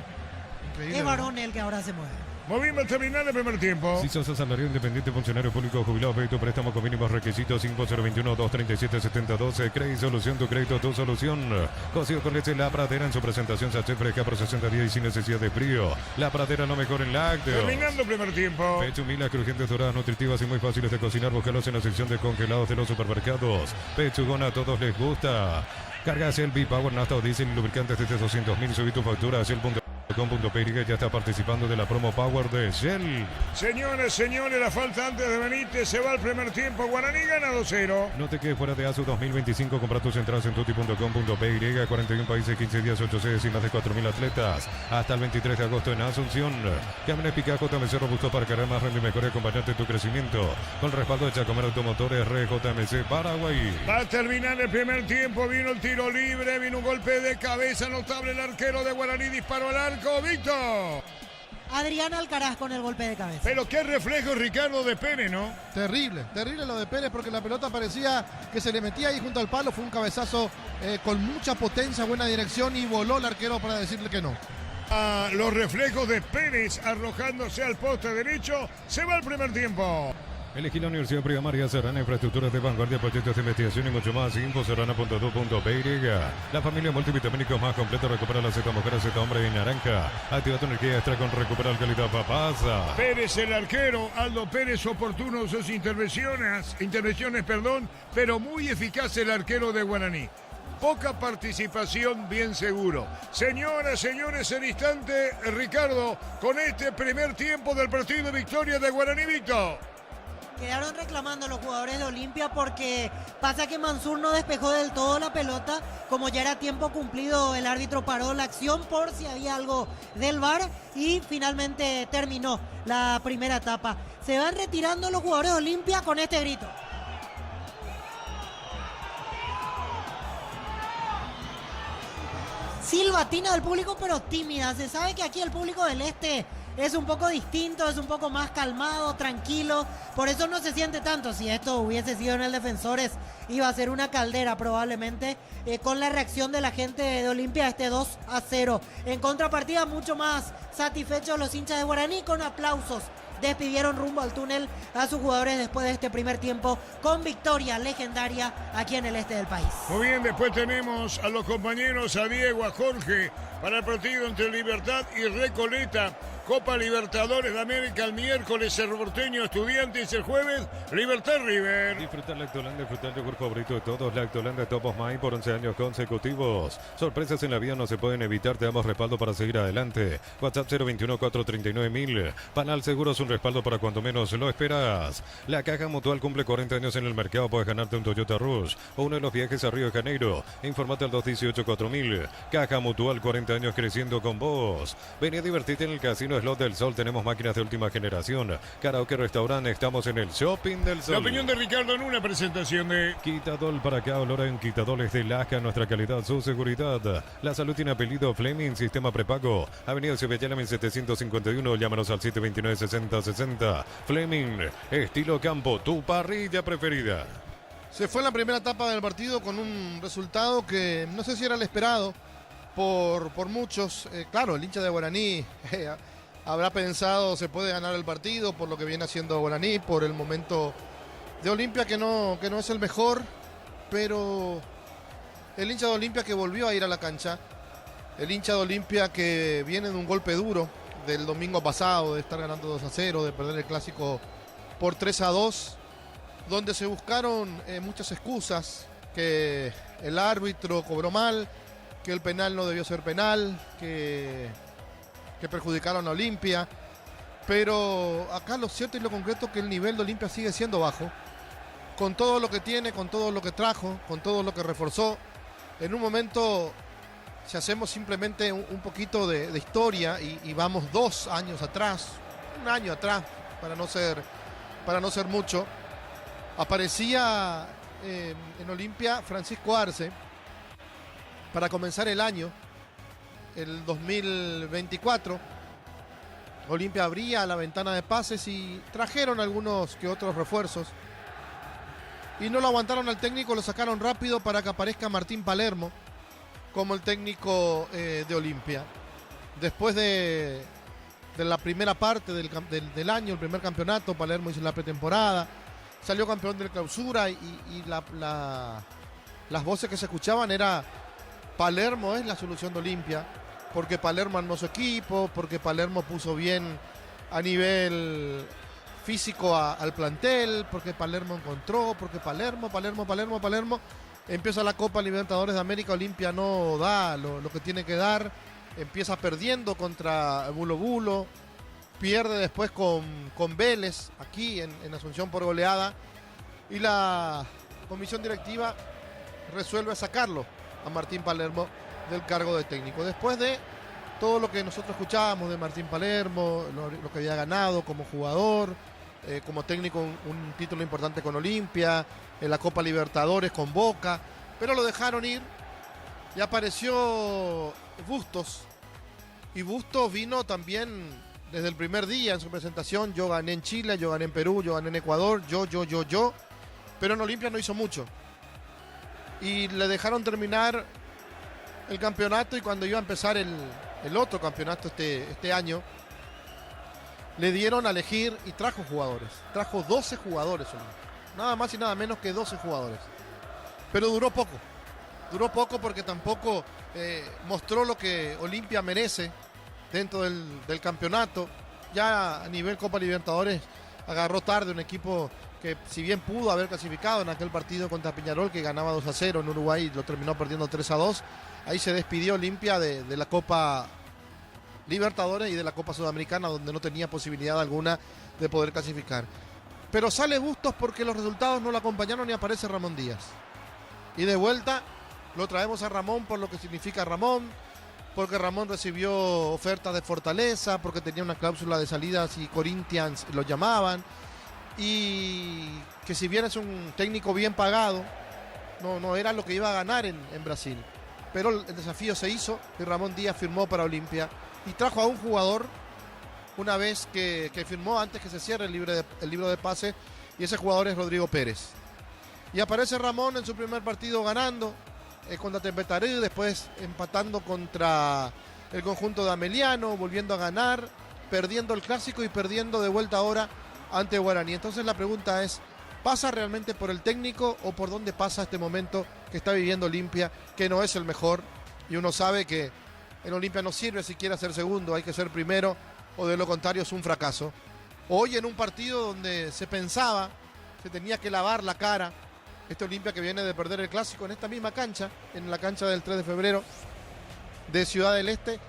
Increíble, Es ¿no? Barone el que ahora se mueve. Movimos a terminar el primer tiempo. Si sos asalariado independiente, funcionario público, jubilado, crédito, préstamo con mínimos requisitos, 5021-237-7012. Crédito Solución, tu crédito, tu solución. Cocido con leche La Pradera en su presentación, sachet fresca por 60 días y sin necesidad de frío. La Pradera, lo mejor en lácteos. Terminando el primer tiempo. Pechumilas crujientes, doradas, nutritivas y muy fáciles de cocinar. Búscalos en la sección de congelados de los supermercados. Pechugón, a todos les gusta. Carga Shell B-Power, nafta o diésel y lubricantes desde 200.000. Subí tu factura a Shell.com.py. Ya está participando de la promo Power de Shell. Señores, la falta antes de Benítez. Se va el primer tiempo. Guaraní gana 2-0. No te quedes fuera de ASU 2025. Compra tus entradas en tuti.com.py. 41 países, 15 días, 8 sedes y más de 4.000 atletas. Hasta el 23 de agosto en Asunción. Camiones Picajo, JMC robusto para cargar más renta y mejor y acompañarte en tu crecimiento. Con el respaldo de Chacomero Automotores, JMC Paraguay. Va a terminar el primer tiempo. Vino el tiro libre. Vino un golpe de cabeza notable. El arquero de Guaraní disparó al arco. arrancó Víctor. Adrián Alcaraz con el golpe de cabeza. Pero qué reflejo, Ricardo, de Pérez, ¿no? Terrible, terrible lo de Pérez porque la pelota parecía que se le metía ahí junto al palo. Fue un cabezazo con mucha potencia, buena dirección y voló el arquero para decirle que no. Los reflejos de Pérez arrojándose al poste derecho. Se va el primer tiempo. Elegí la Universidad Privada María Serrana, infraestructuras de vanguardia, proyectos de investigación y mucho más. Info serrana.2.py. La familia multivitamínicos más completa. Recupera la Z mujer, Z hombre y naranja. Activa tu energía extra con Recuperar Calidad Papasa. Pérez, el arquero. Aldo Pérez, oportuno sus intervenciones, pero muy eficaz el arquero de Guaraní. Poca participación, bien seguro. Señoras, señores, en instante, Ricardo, con este primer tiempo del partido, victoria de Guaraní, Víctor. Quedaron reclamando los jugadores de Olimpia porque pasa que Mansur no despejó del todo la pelota. Como ya era tiempo cumplido, el árbitro paró la acción por si había algo del VAR y finalmente terminó la primera etapa. Se van retirando los jugadores de Olimpia con este grito. Silbatina del público, pero tímida. Se sabe que aquí el público del Este es un poco distinto, es un poco más calmado, tranquilo. Por eso no se siente tanto. Si esto hubiese sido en el Defensores, iba a ser una caldera probablemente. Con la reacción de la gente de Olimpia, este 2-0. En contrapartida, mucho más satisfechos los hinchas de Guaraní con aplausos. Despidieron rumbo al túnel a sus jugadores después de este primer tiempo con victoria legendaria aquí en el este del país. Muy bien, después tenemos a los compañeros, a Diego, a Jorge, para el partido entre Libertad y Recoleta. Copa Libertadores de América el miércoles, Cerro Porteño Estudiantes el jueves, Libertad River. Disfrutar Lactolanda, disfrutar el yogur favorito de todos, Lactolanda Top of Mind por 11 años consecutivos. Sorpresas en la vida no se pueden evitar, te damos respaldo para seguir adelante. WhatsApp 021-439-1000. Panal Seguros, un respaldo para cuando menos lo esperas. La Caja Mutual cumple 40 años en el mercado, puedes ganarte un Toyota Rush o uno de los viajes a Río de Janeiro. Informate al 218-4000. Caja Mutual, 40 años creciendo con vos. Vení a divertirte en el Casino Slot del Sol, tenemos máquinas de última generación. Karaoke Restaurante, estamos en el Shopping del Sol. La opinión de Ricardo en una presentación de Quitadol para acá, olor en Quitadoles de Lasca, nuestra calidad, su seguridad. La salud tiene apellido Fleming, sistema prepago. Avenida Ciudadela 1751, llámanos al 729-6060. Fleming, estilo campo, tu parrilla preferida. Se fue en la primera etapa del partido con un resultado que no sé si era el esperado por muchos. Claro, el hincha de Guaraní habrá pensado se puede ganar el partido por lo que viene haciendo Guaraní, por el momento de Olimpia que no es el mejor, pero el hincha de Olimpia que volvió a ir a la cancha, el hincha de Olimpia que viene de un golpe duro del domingo pasado, de estar ganando 2-0, de perder el clásico por 3-2, donde se buscaron muchas excusas, que el árbitro cobró mal, que el penal no debió ser penal, que perjudicaron a Olimpia, pero acá lo cierto y lo concreto es que el nivel de Olimpia sigue siendo bajo, con todo lo que tiene, con todo lo que trajo, con todo lo que reforzó. En un momento, si hacemos simplemente un poquito de historia y vamos 2 años atrás, un año atrás, para no ser mucho, aparecía en Olimpia Francisco Arce para comenzar el año, el 2024. Olimpia abría la ventana de pases y trajeron algunos que otros refuerzos y no lo aguantaron al técnico, lo sacaron rápido para que aparezca Martín Palermo como el técnico de Olimpia. Después de la primera parte del año, el primer campeonato, Palermo hizo la pretemporada, salió campeón de la clausura y las voces que se escuchaban era Palermo es la solución de Olimpia, porque Palermo armó su equipo, porque Palermo puso bien a nivel físico al plantel, porque Palermo encontró, porque Palermo. Empieza la Copa Libertadores de América, Olimpia no da lo que tiene que dar, empieza perdiendo contra Bulo Bulo, pierde después con Vélez, aquí en Asunción por goleada, y la comisión directiva resuelve sacarlo a Martín Palermo del cargo de técnico. Después de todo lo que nosotros escuchábamos de Martín Palermo, lo que había ganado como jugador, como técnico un título importante con Olimpia, en la Copa Libertadores con Boca, pero lo dejaron ir y apareció Bustos Y Bustos vino también desde el primer día en su presentación. Yo gané en Chile, yo gané en Perú, yo gané en Ecuador, yo. Pero en Olimpia no hizo mucho. Y le dejaron terminar el campeonato, y cuando iba a empezar el otro campeonato este año, le dieron a elegir y trajo jugadores. Trajo 12 jugadores. Nada más y nada menos que 12 jugadores. Pero duró poco. Duró poco porque tampoco mostró lo que Olimpia merece dentro del campeonato. Ya a nivel Copa Libertadores agarró tarde un equipo que, si bien pudo haber clasificado en aquel partido contra Peñarol, que ganaba 2-0 en Uruguay y lo terminó perdiendo 3-2, ahí se despidió Olimpia de la Copa Libertadores y de la Copa Sudamericana, donde no tenía posibilidad alguna de poder clasificar. Pero sale Bustos porque los resultados no lo acompañaron y aparece Ramón Díaz. Y de vuelta lo traemos a Ramón por lo que significa Ramón, porque Ramón recibió ofertas de Fortaleza, porque tenía una cláusula de salida si Corinthians lo llamaban, y que si bien es un técnico bien pagado, no era lo que iba a ganar en Brasil. Pero el desafío se hizo y Ramón Díaz firmó para Olimpia y trajo a un jugador una vez que firmó, antes que se cierre el libro de pase, y ese jugador es Rodrigo Pérez. Y aparece Ramón en su primer partido ganando contra Tempetaré, después empatando contra el conjunto de Ameliano, volviendo a ganar, perdiendo el clásico y perdiendo de vuelta ahora ante Guaraní. Entonces la pregunta es, ¿pasa realmente por el técnico o por dónde pasa este momento que está viviendo Olimpia, que no es el mejor? Y uno sabe que en Olimpia no sirve si quiere ser segundo, hay que ser primero, o de lo contrario es un fracaso. Hoy en un partido donde se pensaba, se tenía que lavar la cara, este Olimpia que viene de perder el clásico en esta misma cancha, en la cancha del 3 de febrero de Ciudad del Este,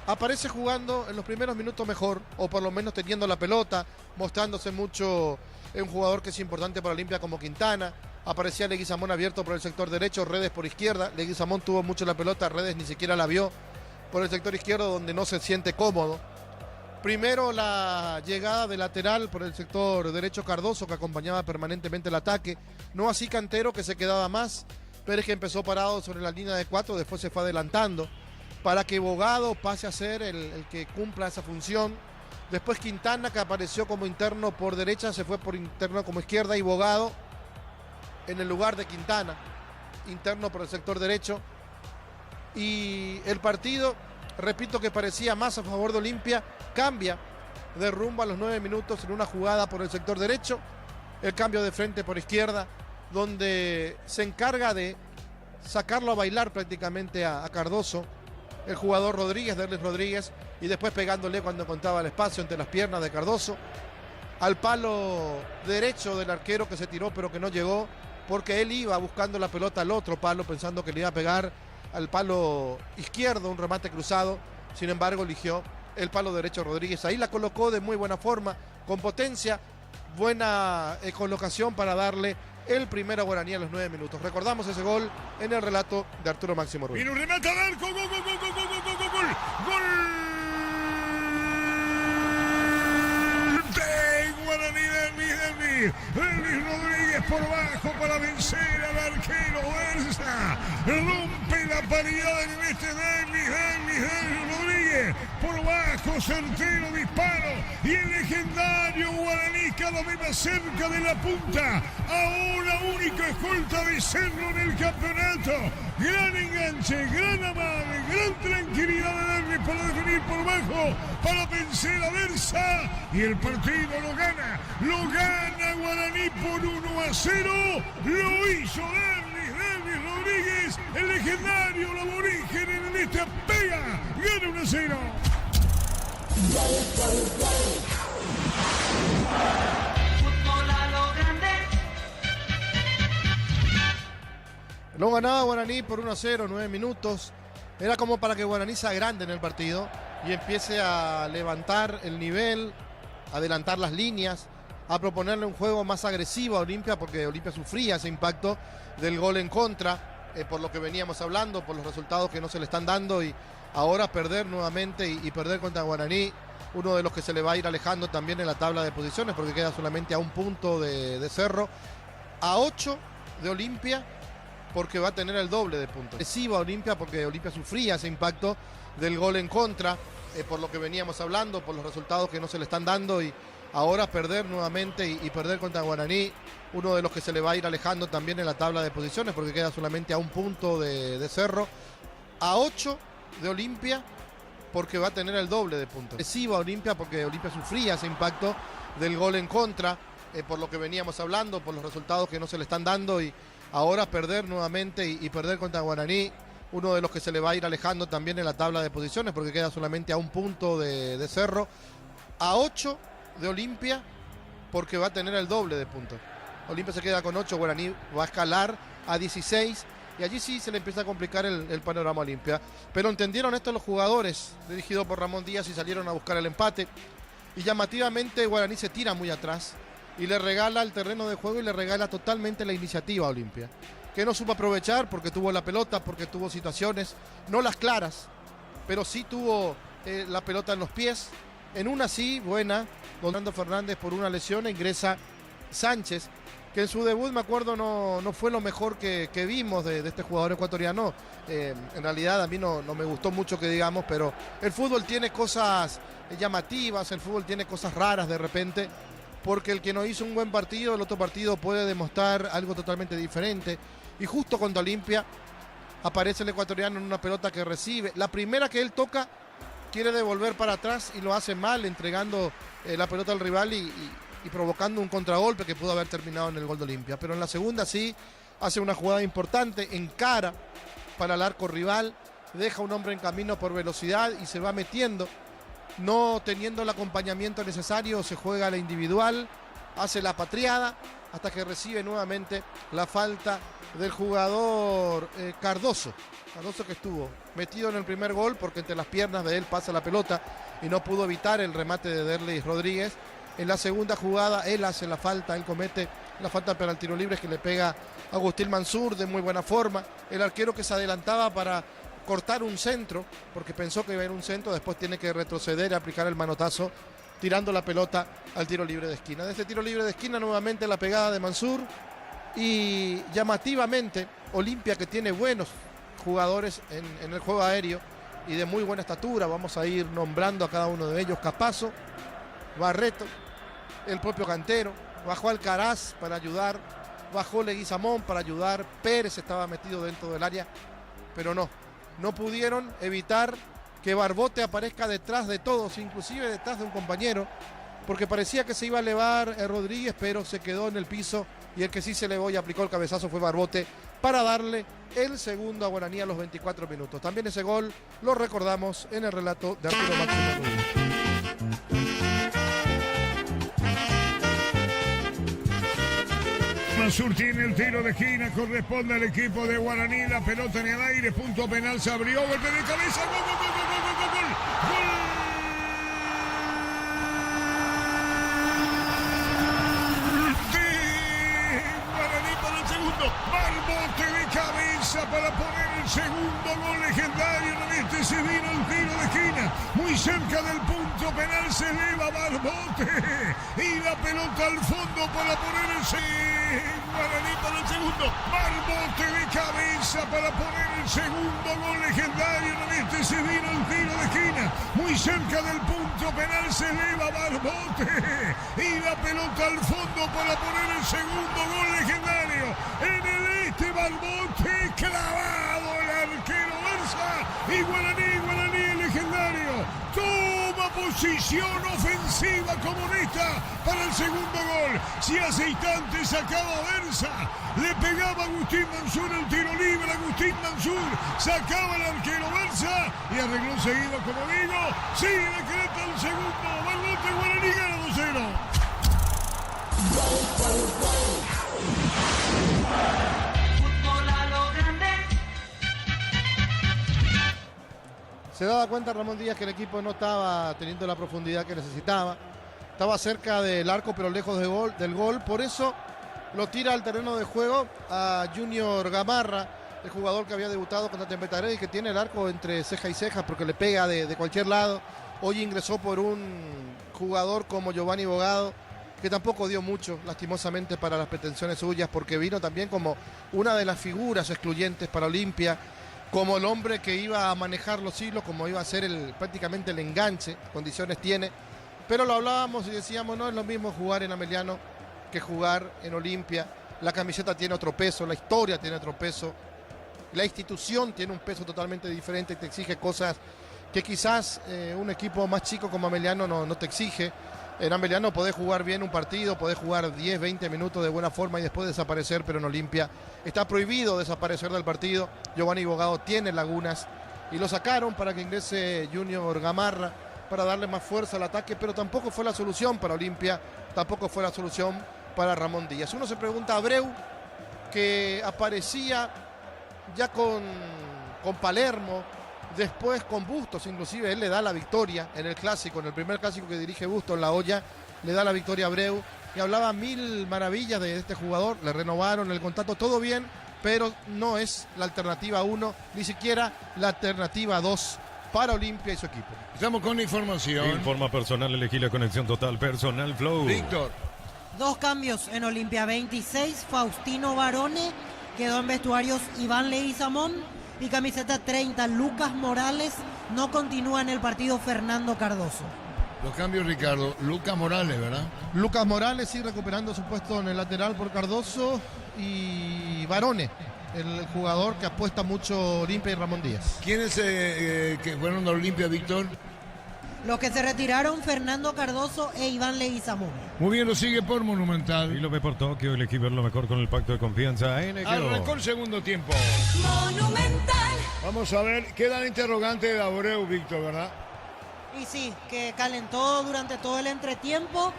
aparece jugando en los primeros minutos mejor, o por lo menos teniendo la pelota, mostrándose mucho en un jugador que es importante para Olimpia como Quintana. Aparecía Leguizamón abierto por el sector derecho, Redes por izquierda. Leguizamón tuvo mucho la pelota, Redes ni siquiera la vio por el sector izquierdo, donde no se siente cómodo. Primero la llegada de lateral por el sector derecho Cardoso, que acompañaba permanentemente el ataque. No así Cantero, que se quedaba más. Pérez, que empezó parado sobre la línea de 4, después se fue adelantando para que Bogado pase a ser el que cumpla esa función. Después Quintana, que apareció como interno por derecha, se fue por interno como izquierda, y Bogado en el lugar de Quintana, interno por el sector derecho. Y el partido, repito, que parecía más a favor de Olimpia, cambia de rumbo a los 9 minutos en una jugada por el sector derecho, el cambio de frente por izquierda, donde se encarga de sacarlo a bailar prácticamente a Cardoso, el jugador Rodríguez, Derlis Rodríguez, y después pegándole cuando contaba el espacio entre las piernas de Cardoso, al palo derecho del arquero, que se tiró pero que no llegó, porque él iba buscando la pelota al otro palo, pensando que le iba a pegar al palo izquierdo, un remate cruzado. Sin embargo, eligió el palo derecho Rodríguez. Ahí la colocó de muy buena forma, con potencia, buena colocación para darle el primero a Guaraní a los 9 minutos. Recordamos ese gol en el relato de Arturo Máximo Ruiz. Viene un remate al arco, gol de Guaraní, Derlis Rodríguez por bajo para vencer al arquero Versa. Rompe la paridad en este Derlis Rodríguez por bajo, certero disparo, y el legendario Guaraní cada vez más cerca de la punta. Ahora único escolta de Cerro en el campeonato. Gran enganche, gran amague, gran tranquilidad de Derlis para definir por bajo, para vencer a Versa, y el partido lo gana Guaraní por 1-0. Lo hizo Derlis Rodríguez, el legendario, el aborigen en esta pega, gana 1-0. Lo ganaba Guaraní por 1-0, 9 minutos. Era como para que Guaraní se agrande en el partido y empiece a levantar el nivel, adelantar las líneas, a proponerle un juego más agresivo a Olimpia, porque Olimpia sufría ese impacto del gol en contra, por lo que veníamos hablando, por los resultados que no se le están dando, y ahora perder nuevamente y perder contra Guaraní, uno de los que se le va a ir alejando también en la tabla de posiciones, porque queda solamente a un punto de Cerro, a 8 de Olimpia, porque va a tener el doble de puntos. Agresiva Olimpia, porque Olimpia sufría ese impacto del gol en contra, por lo que veníamos hablando, por los resultados que no se le están dando, y ahora perder nuevamente y perder contra Guaraní, uno de los que se le va a ir alejando también en la tabla de posiciones, porque queda solamente a un punto de Cerro, a 8 de Olimpia, porque va a tener el doble de puntos. Agresiva Olimpia, porque Olimpia sufría ese impacto del gol en contra, por lo que veníamos hablando, por los resultados que no se le están dando, y ahora perder nuevamente y perder contra Guaraní, uno de los que se le va a ir alejando también en la tabla de posiciones, porque queda solamente a un punto de Cerro, a 8 de Olimpia, porque va a tener el doble de puntos. Olimpia se queda con 8, Guaraní va a escalar a 16, y allí sí se le empieza a complicar el panorama a Olimpia. Pero entendieron esto los jugadores, dirigidos por Ramón Díaz, y salieron a buscar el empate. Y llamativamente Guaraní se tira muy atrás y le regala el terreno de juego y le regala totalmente la iniciativa a Olimpia, que no supo aprovechar porque tuvo la pelota, porque tuvo situaciones, no las claras, pero sí tuvo la pelota en los pies. En una sí, buena, don Fernando Fernández por una lesión, ingresa Sánchez, que en su debut, me acuerdo, no fue lo mejor que vimos de este jugador ecuatoriano. En realidad a mí no me gustó mucho, que digamos, pero el fútbol tiene cosas llamativas, el fútbol tiene cosas raras de repente, porque el que no hizo un buen partido, el otro partido puede demostrar algo totalmente diferente. Y justo contra Olimpia aparece el ecuatoriano en una pelota que recibe. La primera que él toca, quiere devolver para atrás y lo hace mal, entregando la pelota al rival y provocando un contragolpe que pudo haber terminado en el gol de Olimpia. Pero en la segunda sí hace una jugada importante, encara para el arco rival, deja un hombre en camino por velocidad y se va metiendo. No teniendo el acompañamiento necesario, se juega la individual, hace la patriada, hasta que recibe nuevamente la falta del jugador Cardoso. Cardoso, que estuvo metido en el primer gol porque entre las piernas de él pasa la pelota y no pudo evitar el remate de Derlis Rodríguez. En la segunda jugada él hace la falta, él comete la falta para el tiro libre, que le pega a Agustín Mansur de muy buena forma. El arquero, que se adelantaba para cortar un centro, porque pensó que iba a ir un centro, después tiene que retroceder y aplicar el manotazo, tirando la pelota al tiro libre de esquina. De este tiro libre de esquina nuevamente la pegada de Mansur, y llamativamente Olimpia, que tiene buenos jugadores en el juego aéreo y de muy buena estatura, vamos a ir nombrando a cada uno de ellos: Capazo, Barreto, el propio Cantero, bajó Alcaraz para ayudar, bajó Leguizamón para ayudar, Pérez estaba metido dentro del área, pero no pudieron evitar que Barbote aparezca detrás de todos, inclusive detrás de un compañero, porque parecía que se iba a elevar Rodríguez, pero se quedó en el piso, y el que sí se elevó y aplicó el cabezazo fue Barbote, para darle el segundo a Guaraní a los 24 minutos. También ese gol lo recordamos en el relato de Arturo Máximo Núñez. Mansur tiene el tiro de esquina, corresponde al equipo de Guaraní, la pelota en el aire, punto penal, se abrió, golpe de cabeza, gol, gol, gol, gol, gol, gol, gol, gol. Guaraní para el segundo, Barbote de cabeza para poner el segundo gol legendario. En este se vino el tiro de esquina, muy cerca del punto penal, se eleva Barbote y la pelota al fondo para poner el segundo. Guaraní para el segundo, Barbote de cabeza para poner el segundo gol legendario. En este se vino el tiro de esquina, muy cerca del punto penal, se eleva Barbote y la pelota al fondo para poner el segundo gol legendario. En el este, Barbote clavado, el arquero Versa, y Guaraní el legendario toma posición ofensiva comunista para el segundo gol. Si hace instantes sacaba Versa, le pegaba a Agustín Mansur el tiro libre, Agustín Mansur sacaba al arquero Versa y arregló seguido, como digo, sigue decreta el segundo, Barbote, Guaraní gana 2-0. Se daba cuenta Ramón Díaz que el equipo no estaba teniendo la profundidad que necesitaba. Estaba cerca del arco, pero lejos del gol. Por eso lo tira al terreno de juego a Junior Gamarra, el jugador que había debutado contra Tempetaré y que tiene el arco entre ceja y ceja porque le pega de cualquier lado. Hoy ingresó por un jugador como Giovanni Bogado, que tampoco dio mucho, lastimosamente, para las pretensiones suyas, porque vino también como una de las figuras excluyentes para Olimpia, como el hombre que iba a manejar los hilos, como iba a ser prácticamente el enganche, condiciones tiene, pero lo hablábamos y decíamos, no es lo mismo jugar en Ameliano que jugar en Olimpia, la camiseta tiene otro peso, la historia tiene otro peso, la institución tiene un peso totalmente diferente, te exige cosas que quizás un equipo más chico como Ameliano no te exige. En Ameliano podés jugar bien un partido, podés jugar 10, 20 minutos de buena forma y después desaparecer, pero en Olimpia está prohibido desaparecer del partido. Giovanni Bogado tiene lagunas y lo sacaron para que ingrese Junior Gamarra para darle más fuerza al ataque, pero tampoco fue la solución para Olimpia, tampoco fue la solución para Ramón Díaz. Uno se pregunta a Abreu, que aparecía ya con Palermo, después con Bustos, inclusive él le da la victoria en el clásico, en el primer clásico que dirige Bustos en La Hoya, le da la victoria a Abreu, y hablaba mil maravillas de este jugador, le renovaron el contrato, todo bien, pero no es la alternativa 1, ni siquiera la alternativa 2 para Olimpia y su equipo. Estamos con información. Informa personal, elegí la conexión total personal Flow. Víctor. 2 cambios en Olimpia. 26, Faustino Barone. Quedó en vestuarios Iván Leguizamón. Y camiseta 30, Lucas Morales. No continúa en el partido Fernando Cardoso. Los cambios, Ricardo. Lucas Morales, ¿verdad? Lucas Morales sí recuperando su puesto en el lateral por Cardoso. Y Barone, el jugador que apuesta mucho Olimpia y Ramón Díaz. ¿Quiénes que fueron a Olimpia, Víctor? Los que se retiraron, Fernando Cardoso e Iván Leguizamón. Muy bien, lo sigue por Monumental. Y lo ve por Tokio, elegí ver lo mejor con el pacto de confianza. Arrancó el segundo tiempo. Monumental. Vamos a ver, queda la interrogante de Abreu, Víctor, ¿verdad? Y sí, que calentó durante todo el entretiempo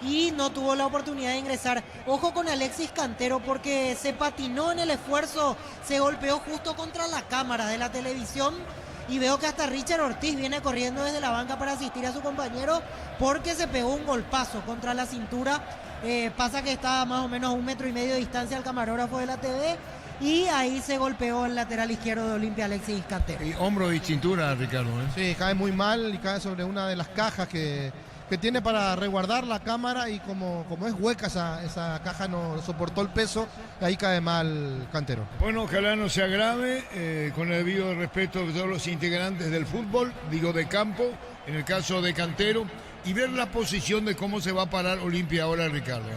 y no tuvo la oportunidad de ingresar. Ojo con Alexis Cantero porque se patinó en el esfuerzo, se golpeó justo contra la cámara de la televisión y veo que hasta Richard Ortiz viene corriendo desde la banca para asistir a su compañero porque se pegó un golpazo contra la cintura. Pasa que está a más o menos a 1,5 metros de distancia al camarógrafo de la TV y ahí se golpeó el lateral izquierdo de Olimpia, Alexis Cantero. Y hombro y cintura, Ricardo. Sí, cae muy mal y cae sobre una de las cajas que tiene para resguardar la cámara y como es hueca esa caja no soportó el peso y ahí cae mal Cantero. Bueno, ojalá no se agrave, con el debido respeto de todos los integrantes del fútbol, digo de campo, en el caso de Cantero, y ver la posición de cómo se va a parar Olimpia ahora, Ricardo.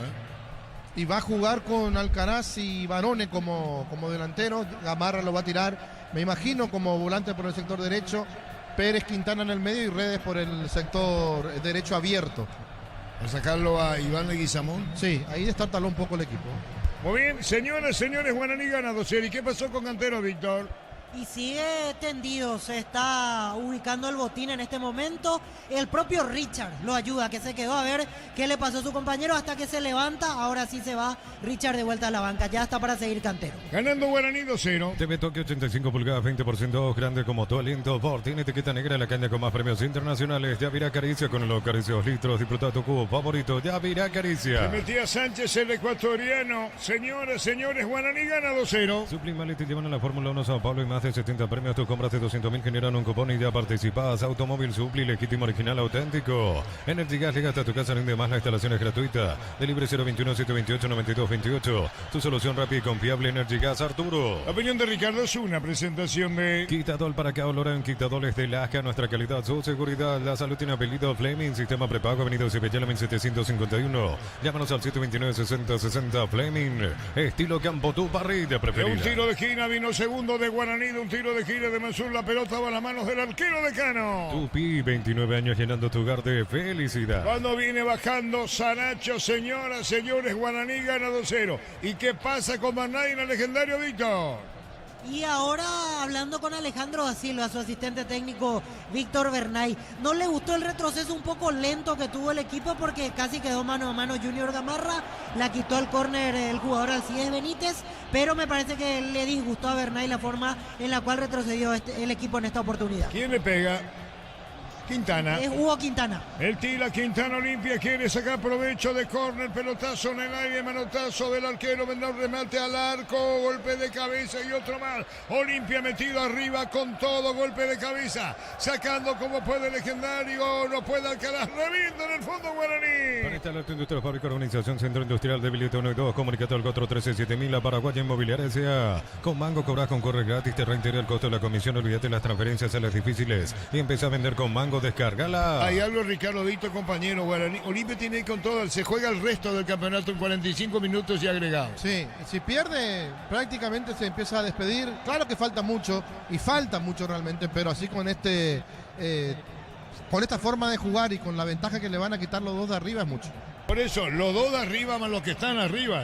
Y va a jugar con Alcaraz y Barone como delanteros, Gamarra lo va a tirar, me imagino, como volante por el sector derecho, Pérez Quintana en el medio y Redes por el sector derecho abierto. ¿A sacarlo a Iván Leguizamón? Sí, ahí destartaló un poco el equipo. Muy bien, señores, Guaraní gana 2-0. ¿Y qué pasó con Cantero, Víctor? Y sigue tendido, se está ubicando el botín en este momento. El propio Richard lo ayuda, que se quedó a ver qué le pasó a su compañero hasta que se levanta. Ahora sí se va Richard de vuelta a la banca, ya está para seguir Cantero. Ganando Guaraní 2-0. TV Tokio 85 pulgadas, 20% grande como tu aliento. Por tiene etiqueta negra, la caña con más premios internacionales. Yavirá Caricia con los caricios litros. Disfruta tu cubo favorito, Yavirá Caricia. Se metía Sánchez, el ecuatoriano. Señoras, señores, Guaraní gana 2-0. Suplimale te llevan a la Fórmula 1 Sao Paulo y más de 70 premios. Tus compras de 200.000 generan un cupón y ya participas. Automóvil Supli, legítimo, original, auténtico. Energy Gas llega hasta tu casa, rinde más, la instalación es gratuita. De libre 021-728-9228. Tu solución rápida y confiable, Energy Gas Arturo. La opinión de Ricardo es una presentación de Quitadol para que oloran Quitadoles de Lasca, nuestra calidad, su seguridad. La salud tiene apellido Fleming, sistema prepago, avenida Cepillala 1751. Llámanos al 729-6060 Fleming. Estilo campo, tu parrilla preferida. Un tiro de esquina, vino segundo de Guaraní, de un tiro de gira de Mansur, la pelota va a las manos del arquero de Cano. Tupi, 29 años llenando tu hogar de felicidad. Cuando viene bajando Sanacho, señoras, señores, Guaraní gana 2-0. ¿Y qué pasa con Bernay en el legendario, Víctor? Y ahora hablando con Alejandro da Silva, su asistente técnico Víctor Bernay, no le gustó el retroceso un poco lento que tuvo el equipo porque casi quedó mano a mano Junior Gamarra, la quitó al córner el jugador Alcides Benítez, pero me parece que le disgustó a Bernay la forma en la cual retrocedió el equipo en esta oportunidad. ¿Quién le pega? Quintana. Es Hugo Quintana. El tira Quintana. Olimpia quiere sacar provecho de córner, pelotazo en el aire, manotazo del arquero, vendrá un remate al arco, golpe de cabeza y otro más. Olimpia metido arriba con todo, golpe de cabeza, sacando como puede el legendario, no puede Alcaraz, revienta en el fondo Guaraní. Para instalar tu industria, fábrica, organización, centro industrial de billete 1 y 2, comunicado al 413-7000, la Paraguaya Inmobiliaria S.A. Con Mango cobras con corre gratis, te reintegra el costo de la comisión, olvídate las transferencias a las difíciles y empieza a vender con Mango, descárgala. Hay algo, Ricardo Vito, compañero. Guaraní, Olimpia tiene que ir con todo, se juega el resto del campeonato en 45 minutos y agregados. Sí, si pierde prácticamente se empieza a despedir. Claro que falta mucho y falta mucho realmente, pero así con con esta forma de jugar y con la ventaja que le van a quitar los dos de arriba es mucho. Por eso, los dos de arriba más los que están arriba,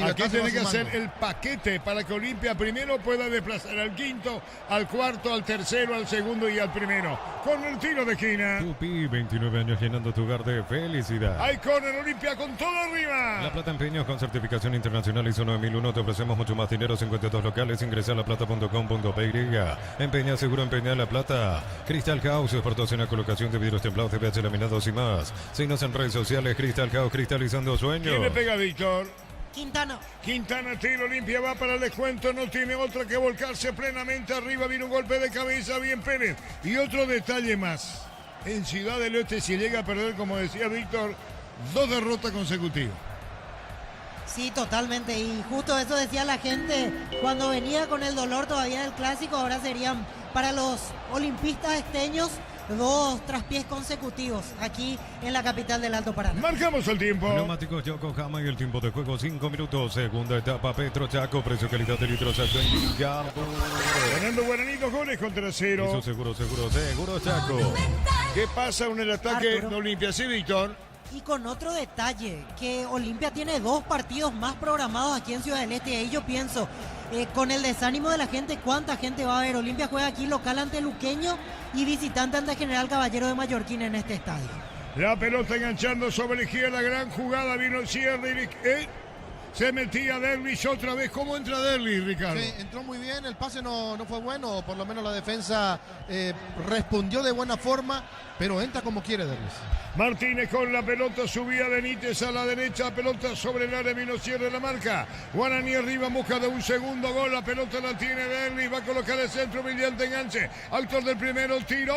Aquí tiene que hacer el paquete para que Olimpia primero pueda desplazar al quinto, al cuarto, al tercero, al segundo y al primero. Con el tiro de esquina. Tupi, 29 años llenando tu hogar de felicidad. Hay córner, Olimpia con todo arriba. La Plata Empeños con certificación internacional ISO 9001. Te ofrecemos mucho más dinero, 52 locales. Ingresa a laplata.com.py. Empeña seguro, empeña La Plata. Crystal House, expertos en la colocación de vidrios templados, TPH laminados y más. Síguenos en redes sociales. Crystal House, cristalizando sueños. ¿Quién le pega, Víctor? Quintana. Quintana, tiro, Olimpia va para el descuento, no tiene otra que volcarse plenamente arriba, viene un golpe de cabeza, bien Pérez. Y otro detalle más, en Ciudad del Oeste si llega a perder, como decía Víctor, 2 derrotas consecutivas. Sí, totalmente. Y justo eso decía la gente cuando venía con el dolor todavía del clásico. Ahora serían para los olimpistas esteños 2 traspiés consecutivos aquí en la capital del Alto Paraná. Marcamos el tiempo. Neumáticos Yokohama y el tiempo de juego 5 minutos. Segunda etapa Petro Chaco, precio calidad de litros Chaco indicado. Ganando Guaraní 2 goles contra 0. Eso seguro Chaco. ¿Qué pasa en el ataque Arturo. de Olimpia? Sí, Víctor. Y con otro detalle, que Olimpia tiene 2 partidos más programados aquí en Ciudad del Este. Y ahí yo pienso, con el desánimo de la gente, ¿cuánta gente va a ver? Olimpia juega aquí local ante Luqueño y visitante ante General Caballero de Mallorquín en este estadio. La pelota enganchando sobre la izquierda, gran jugada, vino el cierre y se metía Derlis otra vez. ¿Cómo entra Derlis, Ricardo? Sí, entró muy bien, el pase no fue bueno, por lo menos la defensa respondió de buena forma, pero entra como quiere Derlis. Martínez con la pelota, subía Benítez a la derecha, pelota sobre el área, vino cierre la marca. Guaraní arriba en busca de un segundo gol, la pelota la tiene Derlis, va a colocar el centro, brillante enganche. Autor del primero, tiró,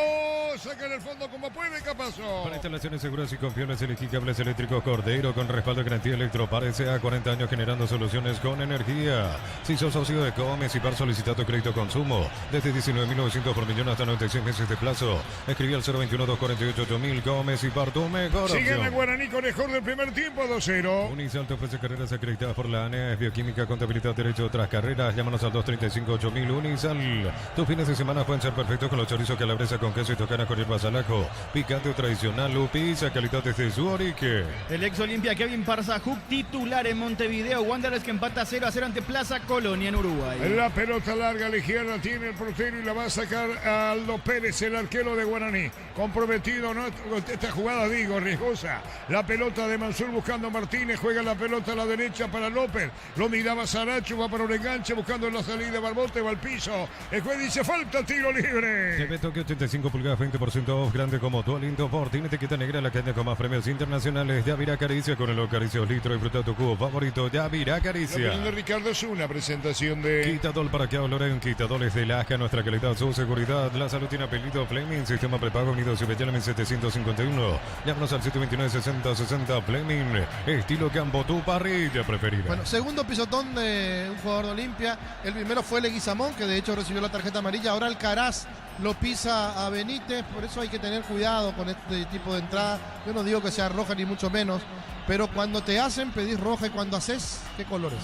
saca en el fondo como puede, ¿qué pasó? Para instalaciones seguras y confiables, elegí cables eléctricos Cordero con respaldo de garantía Electropar S.A. 40 años generando soluciones con energía. Si sos socio de Comes y par solicita tu crédito consumo desde 19.900 por millón hasta 96 meses de plazo. Escribí al 021-248-8000 Comes y par tu mejor Sigue opción. la Guaraní con mejor del primer tiempo, 2-0. Unisal te ofrece carreras acreditadas por la ANEA, bioquímica, contabilidad, derecho, otras carreras. Llámanos al 235-8000 Unisal. Tus fines de semana pueden ser perfectos con los chorizos calabresa con queso y tocanas con hierbas al ajo. Picante o tradicional, Lupiza, calidad desde su origen. El ex Olimpia Kevin Parzajuk, titular en Montevideo. Wanderers que empata 0-0 ante Plaza Colonia en Uruguay. La pelota larga a la izquierda tiene el portero y la va a sacar a Aldo Pérez, el arquero de Guaraní. Comprometido, ¿no? Esta jugada, digo, riesgosa. La pelota de Mansur buscando a Martínez, juega la pelota a la derecha para López. Lo miraba Saracho, va para un enganche buscando la salida. Barbote va al piso. El juez dice falta, tiro libre. TV Toque 85 pulgadas, 20% off, grande como tu aliento. Fortine etiqueta negra, la caña con más premios internacionales. Yavira Caricia con el Caricios Litro y fruta tu cubo favorito. Yavira La Caricia. opinión de Ricardo es una presentación de... Quitadol para que Loren, quitadores de Laja, nuestra calidad, su seguridad. La salud tiene apellido Fleming, sistema prepago unido Ciudad 751. Llámanos al 729-6060 Fleming, estilo campo, tu parrilla preferida. Bueno, segundo pisotón de un jugador de Olimpia. El primero fue Leguizamón, que de hecho recibió la tarjeta amarilla. Ahora Alcaraz lo pisa a Benítez, por eso hay que tener cuidado con este tipo de entrada. Yo no digo que sea roja ni mucho menos, pero cuando te hacen pedís roja y cuando haces, ¿qué colores?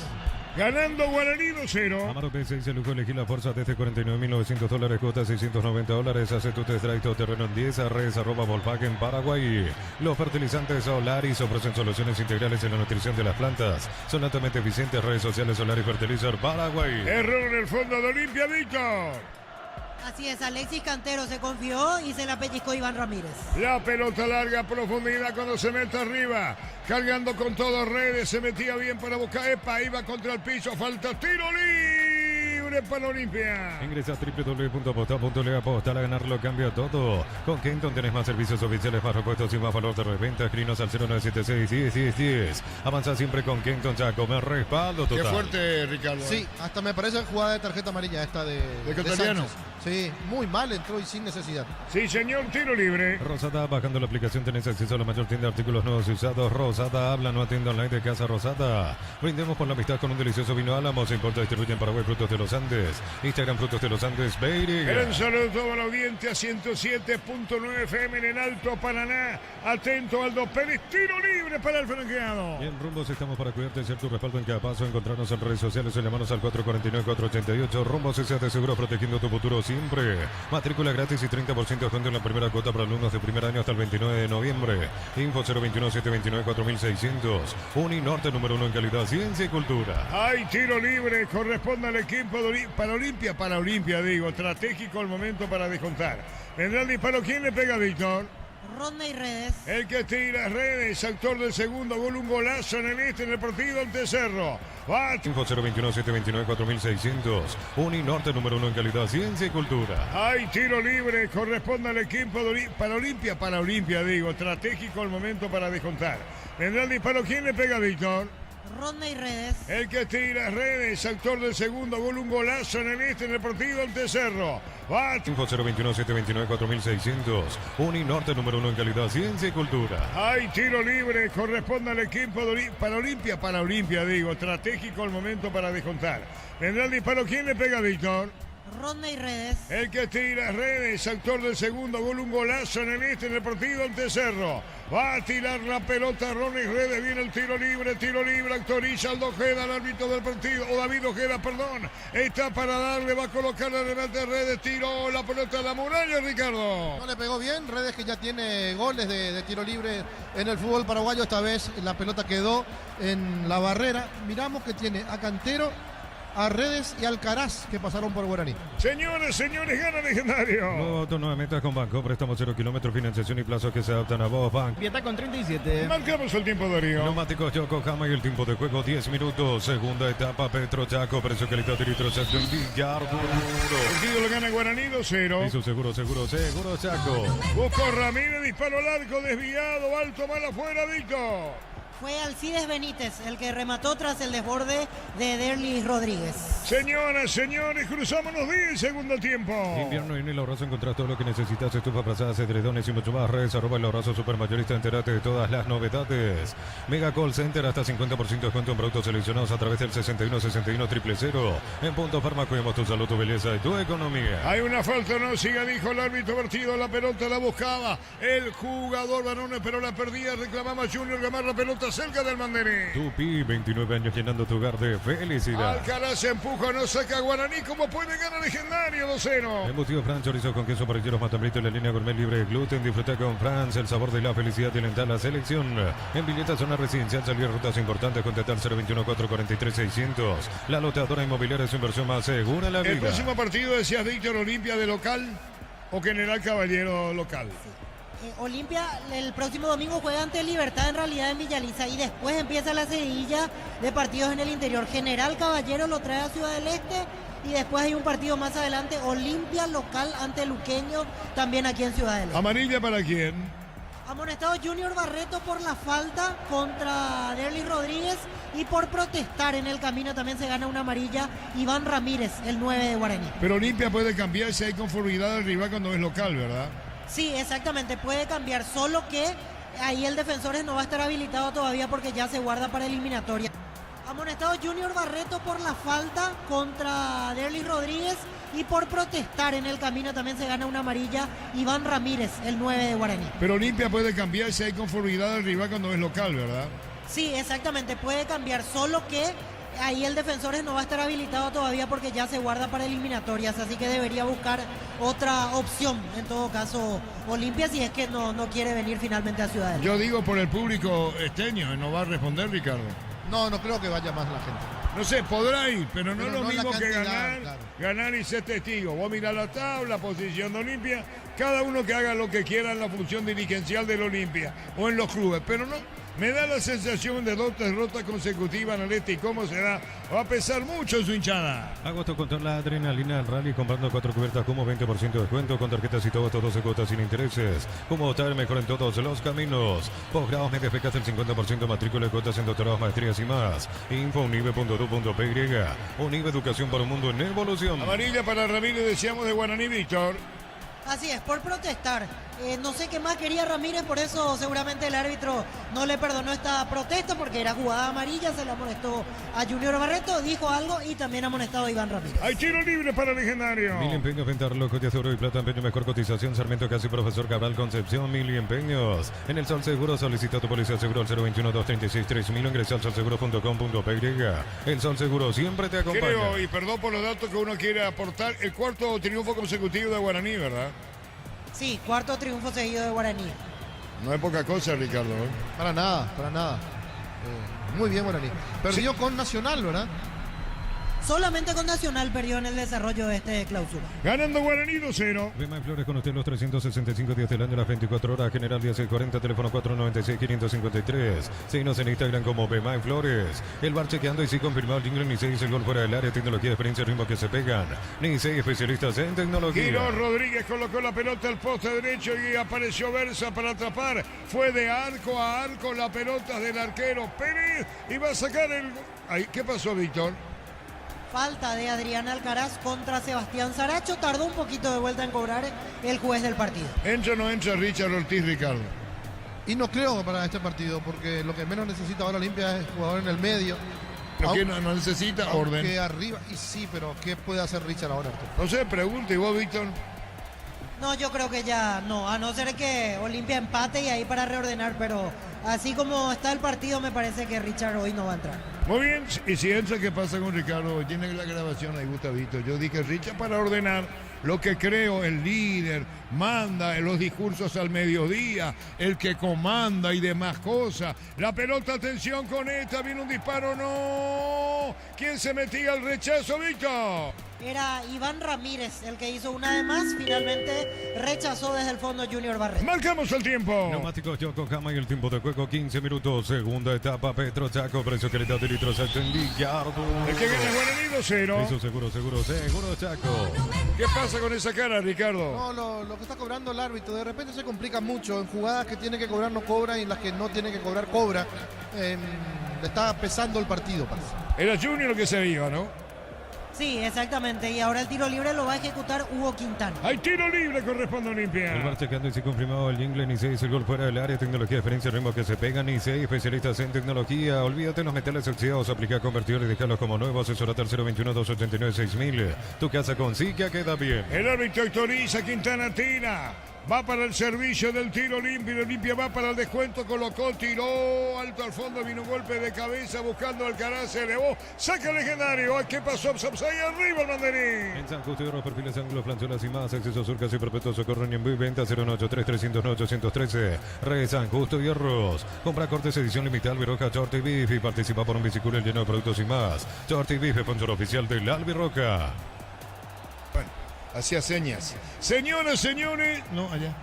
Ganando Guaraní 2-0. Amaro P6 se lujo elegir la fuerza desde $49.900, cuota $690. Hace tu test drive todo terreno en 10 redes @Volkswagen Paraguay. Los fertilizantes Solaris ofrecen soluciones integrales en la nutrición de las plantas. Son altamente eficientes. Redes sociales Solaris Fertilizer Paraguay. Error en el fondo de Olimpia, Víctor. Así es, Alexis Cantero se confió y se la pellizcó Iván Ramírez. La pelota larga, profundidad cuando se mete arriba. Cargando con todo redes, se metía bien para buscar. Epa, iba contra el piso, falta tiro libre. libre para Olimpia. Ingresa a www.aposta.le. Apostar a ganar lo cambia todo. Con Kenton tenés más servicios oficiales, más repuestos y más valor de reventa. Escrinos al 0976-10-10-10. Avanza siempre con Kenton, ya comer respaldo total. Qué fuerte, Ricardo. Sí, hasta me parece jugada de tarjeta amarilla esta de Ecuatoriano. Sánchez. Sí, muy mal entró y sin necesidad. Sí, señor, tiro libre. Rosada, bajando la aplicación tenés acceso a la mayor tienda de artículos nuevos y usados. Rosada habla, no atiende online de Casa Rosada. Brindemos por la amistad con un delicioso vino Álamos. Importa, distribuye en Paraguay Frutos de los Andes. Instagram Frutos de los Andes, Beirig. Gran saludo a toda la audiencia, 107.9 FM en el Alto Paraná. Atento, Aldo Pérez, tiro libre para el franqueado. En Rumbos estamos para cuidarte y ser tu respaldo en cada paso. Encontrarnos en redes sociales o llamanos al 449-488. Rumbos S.A.T. Seguro, protegiendo tu futuro siempre. Matrícula gratis y 30% de descuento en la primera cuota para alumnos de primer año hasta el 29 de noviembre. Info 021-729-4600. Uninorte número 1 en calidad, ciencia y cultura. Hay tiro libre, corresponde al equipo de para Olimpia, digo. Estratégico el momento para descontar. Vendrá el disparo, ¿quién le pega, Víctor? Ronda y Redes. El que tira Redes, autor del segundo gol, un golazo en el partido ante Cerro. Va. Info 021-729-4600. Uninorte número 1 en calidad, ciencia y cultura. Hay tiro libre, corresponde al equipo de para Olimpia, digo. Estratégico el momento para descontar. Vendrá el disparo, ¿quién le pega, Víctor? Ronda y Redes. El que tira Redes, autor del segundo gol, un golazo en el partido ante Cerro. Va. Info 021-729-4600. Uninorte número 1 en calidad, ciencia y cultura. Hay tiro libre, corresponde al equipo de para Olimpia, digo. Estratégico el momento para descontar. Vendrá el disparo, ¿quién le pega, Víctor? Ronda y Redes. El que tira Redes, autor del segundo gol, un golazo en el partido ante Cerro. Va a tirar la pelota Ronnie Redes, viene el tiro libre, autoriza Aldo Ojeda, el árbitro del partido, o David Ojeda, perdón. Está para darle, va a colocar la remate Redes, tiró la pelota a la muralla, Ricardo. No le pegó bien, Redes que ya tiene goles de tiro libre en el fútbol paraguayo. Esta vez la pelota quedó en la barrera. Miramos que tiene a Cantero, a Redes y Alcaraz que pasaron por Guaraní. Señores, gana Legendario. Voto 9 metas con Banco, préstamos 0 kilómetros, financiación y plazos que se adaptan a vos, Banco. Vieta con 37. Marcamos el tiempo, Darío. Neumáticos Yokohama y el tiempo de juego 10 minutos. Segunda etapa, Petro Chaco, precio, calidad y litros en Villardo. El partido lo gana Guaraní 2-0. Hizo seguro Chaco. Buscó Ramírez, disparo al arco, desviado, alto, mal afuera, Víctor. Fue Alcides Benítez el que remató tras el desborde de Derlis Rodríguez. Señoras, señores, cruzamos los 10, segundo tiempo. Invierno y en el Abrazo encontrás todo lo que necesitas, estufa, frazadas, edredones y mucho más. Redes, @el Abrazo Supermayorista, entérate de todas las novedades. Mega Call Center, hasta 50% de descuento en productos seleccionados a través del 61-61-000. En Punto Farma cuidamos tu salud, tu belleza y tu economía. Hay una falta, no siga, dijo el árbitro partido, la pelota la buscaba el jugador Barones, pero la perdía, reclamaba Junior Gamar la pelota cerca del banderín. Tupi, 29 años llenando tu hogar de felicidad. Alcaraz se empuja, no saca a Guaraní, ¿cómo puede ganar Legendario 2-0? Embutido Fran, chorizo con queso, parrilleros, matambrito en la línea gourmet libre de gluten. Disfruta con Franz el sabor de la felicidad y alentar la selección. En Villeta, zona residencial, salir rutas importantes, contratar 021-443-600. La loteadora inmobiliaria es su inversión más segura en la vida. El próximo partido, decías, Víctor, Olimpia de local o General Caballero local. Olimpia el próximo domingo juega ante Libertad, en realidad en Villaliza, y después empieza la seguidilla de partidos en el interior. General Caballero lo trae a Ciudad del Este y después hay un partido más adelante, Olimpia local ante Luqueño, también aquí en Ciudad del Este. ¿Amarilla para quién? Amonestado Junior Barreto por la falta contra Derlis Rodríguez y por protestar en el camino también se gana una amarilla Iván Ramírez, el 9 de Guaraní. Pero Olimpia puede cambiar si hay conformidad del rival cuando es local, ¿verdad? Sí, exactamente, puede cambiar, solo que ahí el Defensores no va a estar habilitado todavía porque ya se guarda para eliminatoria. Amonestado Junior Barreto por la falta contra Derlis Rodríguez y por protestar en el camino también se gana una amarilla Iván Ramírez, el 9 de Guaraní. Pero Olimpia puede cambiar si hay conformidad del rival cuando es local, ¿verdad? Sí, exactamente, puede cambiar, solo que ahí el Defensores no va a estar habilitado todavía porque ya se guarda para eliminatorias, así que debería buscar otra opción, en todo caso, Olimpia, si es que no quiere venir finalmente a Ciudad del Este. Yo digo por el público esteño, ¿no va a responder, Ricardo? No creo que vaya más la gente. No sé, podrá ir, pero no es lo no mismo la que cantidad, ganar, claro. ganar y ser testigo. Vos mirá la tabla, posición de Olimpia, cada uno que haga lo que quiera en la función dirigencial del Olimpia o en los clubes, pero Me da la sensación de 2 derrotas consecutivas en el este y cómo será. Va a pesar mucho en su hinchada. Agosto con toda la adrenalina al rally, comprando 4 cubiertas como 20% de descuento con tarjetas y todo, 12 cuotas sin intereses. Como votar mejor en todos los caminos. Posgrados, medias becas del 50%, matrícula de cuotas en doctorados, maestrías y más. Info unive.edu.py. Unive, educación para un mundo en evolución. Amarilla para Ramírez, decíamos de Guaraní, Víctor. Así es, por protestar. No sé qué más quería Ramírez, por eso seguramente el árbitro no le perdonó esta protesta porque era jugada amarilla, se le amonestó a Junior Barreto, dijo algo y también amonestado a Iván Ramírez. Hay tiro libre para el Legendario. Mil Empeños, venta reloj de oro y plata, empeño, mejor cotización, Sarmiento Casi, Profesor Cabral, Concepción, Mil Empeños. En el Sol Seguro, solicita tu policía seguro al 021-236-3000, ingresa al solseguro.com.py. El Sol Seguro siempre te acompaña. Creo, y perdón por los datos que uno quiere aportar, el 4º triunfo consecutivo de Guaraní, ¿verdad? Sí, 4º triunfo seguido de Guaraní. No es poca cosa, Ricardo, ¿eh? Para nada, para nada. Muy bien, Guaraní. Perdió con Nacional, ¿verdad? Solamente con Nacional perdió en el desarrollo de este clausura. Ganando Guaraní 2-0. Bemay Flores con usted los 365 días del año, las 24 horas, General 1640, teléfono 496-553. Síguenos en Instagram como Bemay Flores. El bar chequeando y sí confirmado, el jingle, ni 6, el gol fuera del área, tecnología, experiencia, ritmo que se pegan. Ni 6 especialistas en tecnología. Giró Rodríguez, colocó la pelota al poste derecho y apareció Versa para atrapar. Fue de arco a arco la pelota del arquero Pérez y va a sacar el... Ay, ¿qué pasó, Víctor? Falta de Adrián Alcaraz contra Sebastián Saracho. Tardó un poquito de vuelta en cobrar el juez del partido. ¿Entra o no entra Richard Ortiz, Ricardo? Y no creo para este partido, porque lo que menos necesita ahora Olimpia es jugador en el medio. ¿Qué no necesita? Orden. Que arriba, y sí, pero ¿qué puede hacer Richard ahora? No sé, pregunta. ¿Y vos, Víctor? No, yo creo que ya no, a no ser que Olimpia empate y ahí para reordenar, pero así como está el partido me parece que Richard hoy no va a entrar. Muy bien, y si entra, ¿qué pasa con Ricardo? Hoy tiene la grabación ahí, Gustavito. Yo dije Richard para ordenar lo que creo, el líder, manda en los discursos al mediodía, el que comanda y demás cosas. La pelota, atención con esta, viene un disparo, no. ¿Quién se metía al rechazo, Víctor? Era Iván Ramírez el que hizo una de más, finalmente rechazó desde el fondo Junior Barreto. Marcamos el tiempo. Neumáticos Yokohama y el tiempo de juego 15 minutos. Segunda etapa, Petro Chaco, precio calidad de litros en Ligardo. El que gana Guaraní 2-0. Eso seguro Chaco. ¿Qué pasa con esa cara, Ricardo? No, lo que está cobrando el árbitro, de repente se complica mucho. En jugadas que tiene que cobrar no cobra y en las que no tiene que cobrar cobra. Le está pesando el partido, parece. Era Junior lo que se iba, ¿no? Sí, exactamente. Y ahora el tiro libre lo va a ejecutar Hugo Quintana. Hay tiro libre, corresponde a Olimpia. El bar checando y sí confirmado el jingle, ni 6, el gol fuera del área, tecnología, diferencia, ritmo que se pegan, ni 6, especialistas en tecnología. Olvídate los metales oxidados, aplica convertidores y dejarlos como nuevos, asesorate al 021-289-6000. Tu casa con Sica queda bien. El árbitro autoriza, Quintana tira. Va para el servicio del tiro limpio. Olimpia va para el descuento. Colocó, tiró alto al fondo. Vino un golpe de cabeza buscando Alcaraz. Se elevó. Saca el Legendario. ¿Qué pasó? Ahí arriba el banderín. En San Justo y otros perfiles, ángulos, planchuelas y más. Acceso surcas y perpetuo socorro en venta 083-309-813. Re San Justo y Hierros. Compra cortes edición limitada Albiroca Shorty Beef y participa por un bicicleta lleno de productos y más. Shorty Beef, sponsor oficial del Albiroca. Hacía señas. Señoras, señores. No, allá.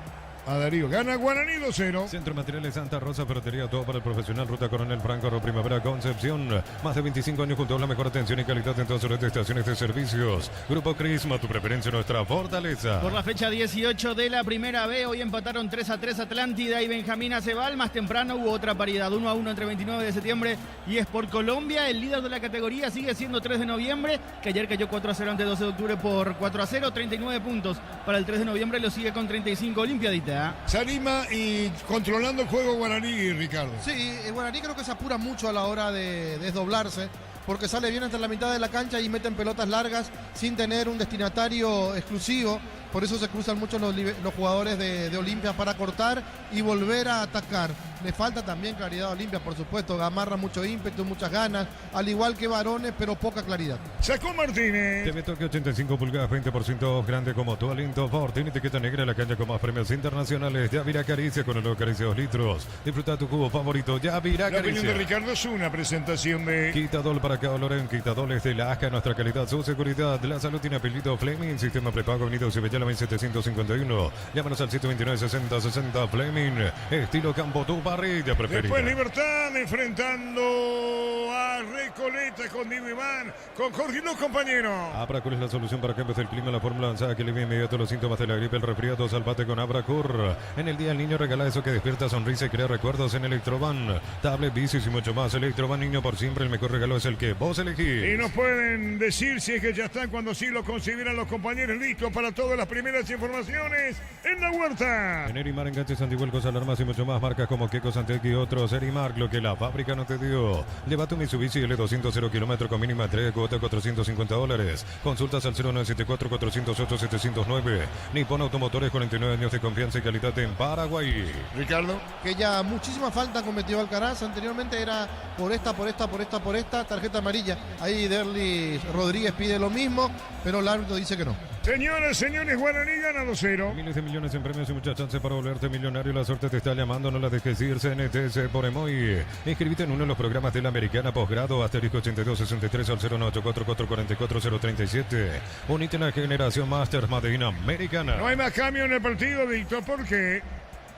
A Darío. Gana Guaraní 2-0. Centro de Materiales Santa Rosa, ferretería, todo para el profesional. Ruta Coronel Franco, Primavera, Concepción. Más de 25 años junto a la mejor atención y calidad en todas las estaciones de servicios. Grupo Crisma, tu preferencia, nuestra fortaleza. Por la fecha 18 de la Primera B, hoy empataron 3-3 Atlántida y Benjamín Acebal. Más temprano hubo otra paridad, 1-1 entre 29 de septiembre y Sport Colombia. El líder de la categoría sigue siendo 3 de noviembre, que ayer cayó 4-0 ante 12 de octubre por 4-0. 39 puntos para el 3 de noviembre, lo sigue con 35 Olimpiadita. Se anima y controlando el juego Guaraní, Ricardo. Sí, Guaraní creo que se apura mucho a la hora de desdoblarse, porque sale bien hasta la mitad de la cancha y meten pelotas largas sin tener un destinatario exclusivo. Por eso se cruzan mucho los jugadores de Olimpia para cortar y volver a atacar. Le falta también claridad a Olimpia, por supuesto. Gamarra mucho ímpetu, muchas ganas, al igual que Varones, pero poca claridad. Sacó Martínez. TV Toque 85 pulgadas, 20% grande como tu aliento. Ford, tiene etiqueta negra en la cancha con más premios internacionales. Yavira Caricia con el nuevo Caricia 2 litros. Disfruta tu cubo favorito, Yavira La opinión de Caricia. Ricardo es una presentación de... Quitadol para cada olor en Quitadoles de la ASCA, nuestra calidad, su seguridad. La salud tiene apellido Fleming, sistema prepago Avenida Cibellala 1751. Llámanos al 729-6060 Fleming. Estilo Campo, tu parrilla preferida. Después Libertad enfrentando a Recoleta con Diego Iván, con Jorge y los compañeros. Abracur es la solución para que empiece el clima, la fórmula avanzada que alivia inmediato los síntomas de la gripe, el resfriado, salvate con Abracur. En el día del niño regala eso que despierta sonrisa y crea recuerdos en Electroban. Tablet, bicis y mucho más. Electroban, niño por siempre, el mejor regalo es el que vos elegís. Y nos pueden decir si es que ya están, cuando sí lo consideran los compañeros, listos para todas las primeras informaciones en la huerta. En Erimar, enganches, antivuelcos, alarmas y mucho más. Marcas como Keko, Santec y otros. Erimar, lo que la fábrica no te dio. Lleva tu Mitsubishi L200 0 km con mínima entrega, cuota $450. Consultas al 0974-408-709. Nippon Automotores, 49 años de confianza y calidad en Paraguay. Ricardo. Que ya muchísima falta cometió Alcaraz. Anteriormente era por esta, tarjeta amarilla. Ahí Derlis Rodríguez pide lo mismo, pero el árbitro dice que no. Señoras, señores, Guaraní gana 2-0. Miles de millones en premios y muchas chances para volverte millonario. La suerte te está llamando, no la dejes ir. CNTS por Emoy. Inscríbete en uno de los programas de la Americana Posgrado, asterisco 8263 al 0984-444-037. Unite a la generación Masters Made in Americana. No hay más cambio en el partido, Víctor, ¿por qué?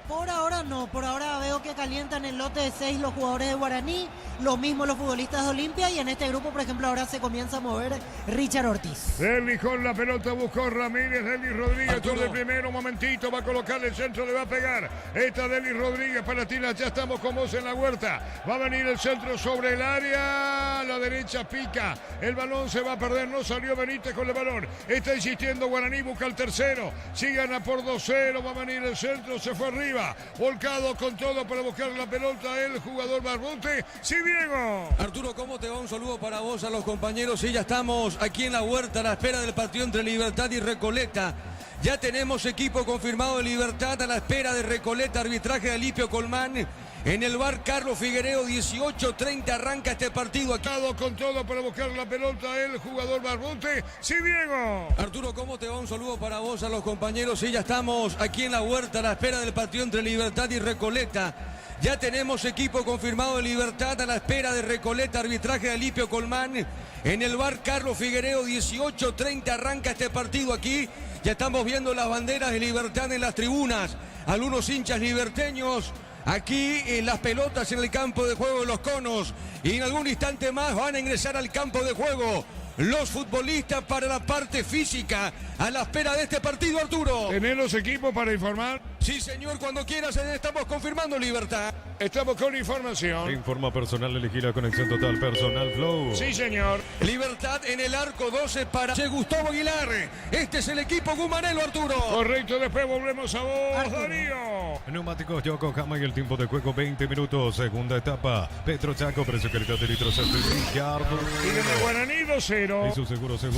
Por ahora no, por ahora veo que calientan el lote de 6 los jugadores de Guaraní, lo mismo los futbolistas de Olimpia, y en este grupo, por ejemplo, ahora se comienza a mover Richard Ortiz. Derlis con la pelota, buscó Ramírez, Derlis Rodríguez, todo de primero, un momentito, va a colocar el centro, le va a pegar. Esta Derlis Rodríguez, Palatina, ya estamos con vos en la huerta. Va a venir el centro sobre el área, la derecha pica, el balón se va a perder, no salió Benítez con el balón. Está insistiendo Guaraní, busca el tercero, si gana por 2-0, va a venir el centro, se fue arriba. Volcado con todo para buscar la pelota el jugador Barbote. Sí, Diego. Arturo, ¿cómo te va? Un saludo para vos, a los compañeros. Sí, ya estamos aquí en la huerta a la espera del partido entre Libertad y Recoleta. Ya tenemos equipo confirmado de Libertad a la espera de Recoleta. Arbitraje de Alipio Colmán. En el bar Carlos Figuereo, 18:30 arranca este partido. Aquí con todo para buscar la pelota el jugador Barbote. Sí, Diego. Arturo, ¿cómo te va? Un saludo para vos, a los compañeros. Sí, ya estamos aquí en la huerta a la espera del partido entre Libertad y Recoleta. Ya tenemos equipo confirmado de Libertad a la espera de Recoleta. Arbitraje de Alipio Colmán. En el bar Carlos Figuereo, 18:30 arranca este partido aquí. Ya estamos viendo las banderas de Libertad en las tribunas. Algunos hinchas liberteños aquí en las pelotas en el campo de juego de los conos. Y en algún instante más van a ingresar al campo de juego los futbolistas para la parte física a la espera de este partido, Arturo. ¿Tenés los equipos para informar? Sí, señor, cuando quieras, estamos confirmando Libertad. Estamos con información. Informa personal, elegí la conexión total personal Flow. Sí, señor. Libertad en el arco, 12 para Gustavo Aguilar. Este es el equipo Gumanelo, Arturo. Correcto, después volvemos a vos, Darío. Neumáticos Yokohama y el tiempo de juego 20 minutos. Segunda etapa. Petro Chaco, precio calidad de litros. Ricardo. Y de Guaraní 2-0. Y su seguro Chaco.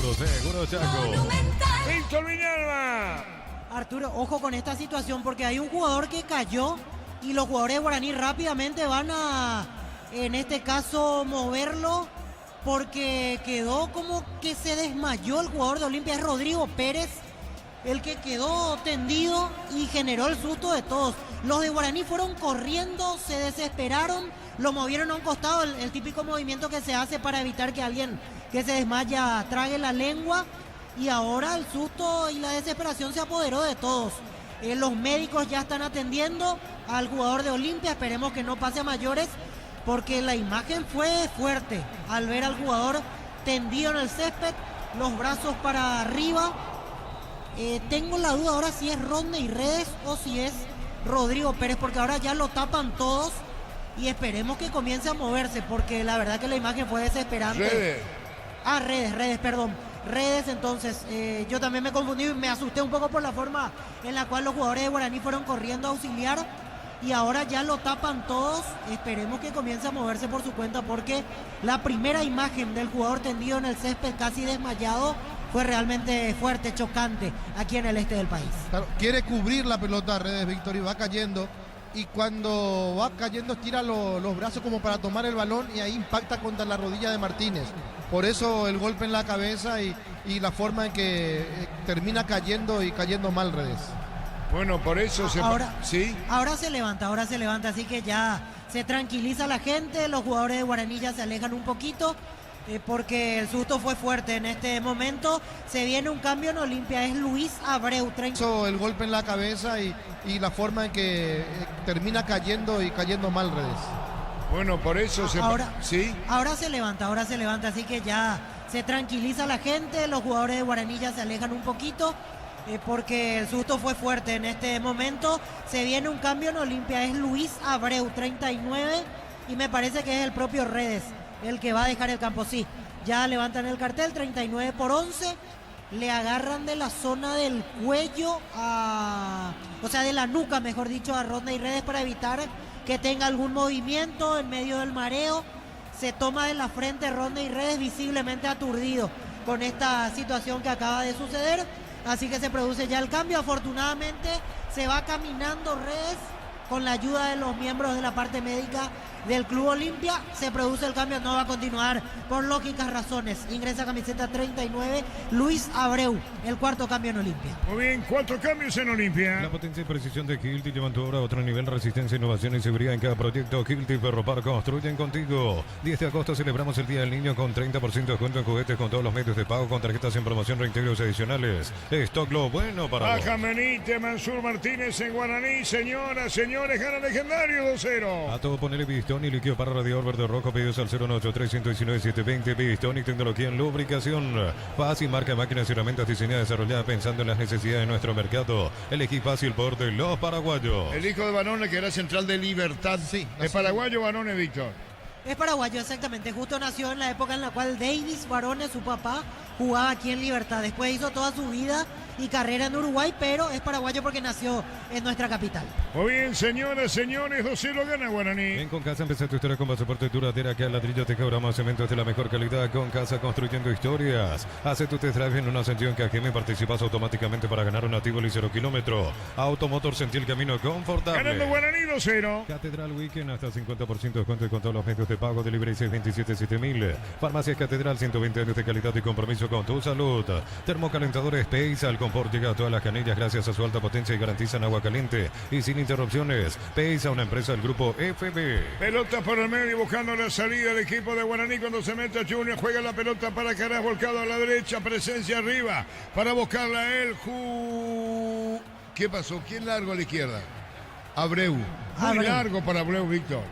Víctor Viñalba. Arturo, ojo con esta situación porque hay un jugador que cayó y los jugadores de Guaraní rápidamente van a, en este caso, moverlo porque quedó como que se desmayó el jugador de Olimpia. Es Rodrigo Pérez el que quedó tendido y generó el susto de todos. Los de Guaraní fueron corriendo, se desesperaron, lo movieron a un costado, el típico movimiento que se hace para evitar que alguien que se desmaya trague la lengua. Y ahora el susto y la desesperación se apoderó de todos. Los médicos ya están atendiendo al jugador de Olimpia. Esperemos que no pase a mayores porque la imagen fue fuerte al ver al jugador tendido en el césped, los brazos para arriba. Tengo la duda ahora si es Rodney Redes o si es Rodrigo Pérez, porque ahora ya lo tapan todos y esperemos que comience a moverse porque la verdad que la imagen fue desesperante. Redes, entonces yo también me confundí y me asusté un poco por la forma en la cual los jugadores de Guaraní fueron corriendo a auxiliar y ahora ya lo tapan todos. Esperemos que comience a moverse por su cuenta porque la primera imagen del jugador tendido en el césped casi desmayado fue realmente fuerte, chocante aquí en el este del país. Claro, quiere cubrir la pelota Redes, Víctor, y va cayendo. Y cuando va cayendo estira los brazos como para tomar el balón y ahí impacta contra la rodilla de Martínez. Por eso el golpe en la cabeza y la forma en que termina cayendo y cayendo mal Redes. Bueno, por eso ¿sí? Ahora se levanta, así que ya se tranquiliza la gente, los jugadores de Guaraní ya se alejan un poquito, porque el susto fue fuerte. En este momento se viene un cambio en Olimpia, es Luis Abreu. Hizo el golpe en la cabeza y la forma en que termina cayendo y cayendo mal Redes. Bueno, por eso ¿sí? Ahora se levanta, así que ya se tranquiliza la gente, los jugadores de Guaraní ya se alejan un poquito, porque el susto fue fuerte. En este momento se viene un cambio en Olimpia, es Luis Abreu, 39, y me parece que es el propio Redes el que va a dejar el campo. Sí, ya levantan el cartel, 39 por 11, le agarran de la zona del cuello, o sea, de la nuca, mejor dicho, a Rodney Redes para evitar que tenga algún movimiento en medio del mareo. Se toma de la frente Rodney Redes, visiblemente aturdido con esta situación que acaba de suceder, así que se produce ya el cambio. Afortunadamente se va caminando Redes con la ayuda de los miembros de la parte médica del Club Olimpia. Se produce el cambio, no va a continuar por lógicas razones. Ingresa camiseta 39, Luis Abreu, el cuarto cambio en Olimpia. Muy bien, 4 cambios en Olimpia. La potencia y precisión de Hilti levantó ahora a otro nivel, resistencia, innovación y seguridad en cada proyecto. Hilti Ferropar, construyen contigo. 10 de agosto celebramos el Día del Niño con 30% de descuento en juguetes con todos los medios de pago, con tarjetas en promoción, reintegros adicionales. Stock lo bueno para Baja Benítez, Mansur Martínez en Guaraní. Señoras, señores, gana Legendario 2-0. A todo ponerle Bistón y líquido para radiador verde rojo. Pedidos al 093-119-720. Bistón y tecnología en lubricación. Fácil, marca de máquinas y herramientas diseñada y desarrollada pensando en las necesidades de nuestro mercado. Elegí fácil por de los paraguayos. El hijo de Barone, que era central de Libertad. Sí. ¿Es paraguayo Barone, Víctor? Es paraguayo, exactamente. Justo nació en la época en la cual Davis Barone, su papá, jugaba aquí en Libertad. Después hizo toda su vida y carrera en Uruguay, pero es paraguayo porque nació en nuestra capital. Muy bien, señoras, señores, 2-0 gana Guaraní. En Concasa empecé tu historia con pasaporte duradera, que al ladrillo te cabramos cementos de la mejor calidad. Concasa, construyendo historias. Hace tu test drive en una Ascensión Cajeme y participas automáticamente para ganar un Tivoli 0 kilómetro. Automotor, sentí el camino confortable. Ganando Guaraní 2-0. Catedral Weekend, hasta 50% de descuento con todos los medios de pago. Delivery 627-7000. Farmacias Catedral, 120 años de calidad y compromiso con tu salud. Termocalentadores Space, al confort llega a todas las canillas gracias a su alta potencia y garantizan agua caliente y sin interrupciones. Pace, a una empresa del grupo FB. Pelota por el medio buscando la salida del equipo de Guaraní cuando se mete a Junior. Juega la pelota para Caras, volcado a la derecha. Presencia arriba para buscarla a él. ¿Qué pasó? ¿Quién largo a la izquierda? Abreu. Muy largo para Abreu, Víctor.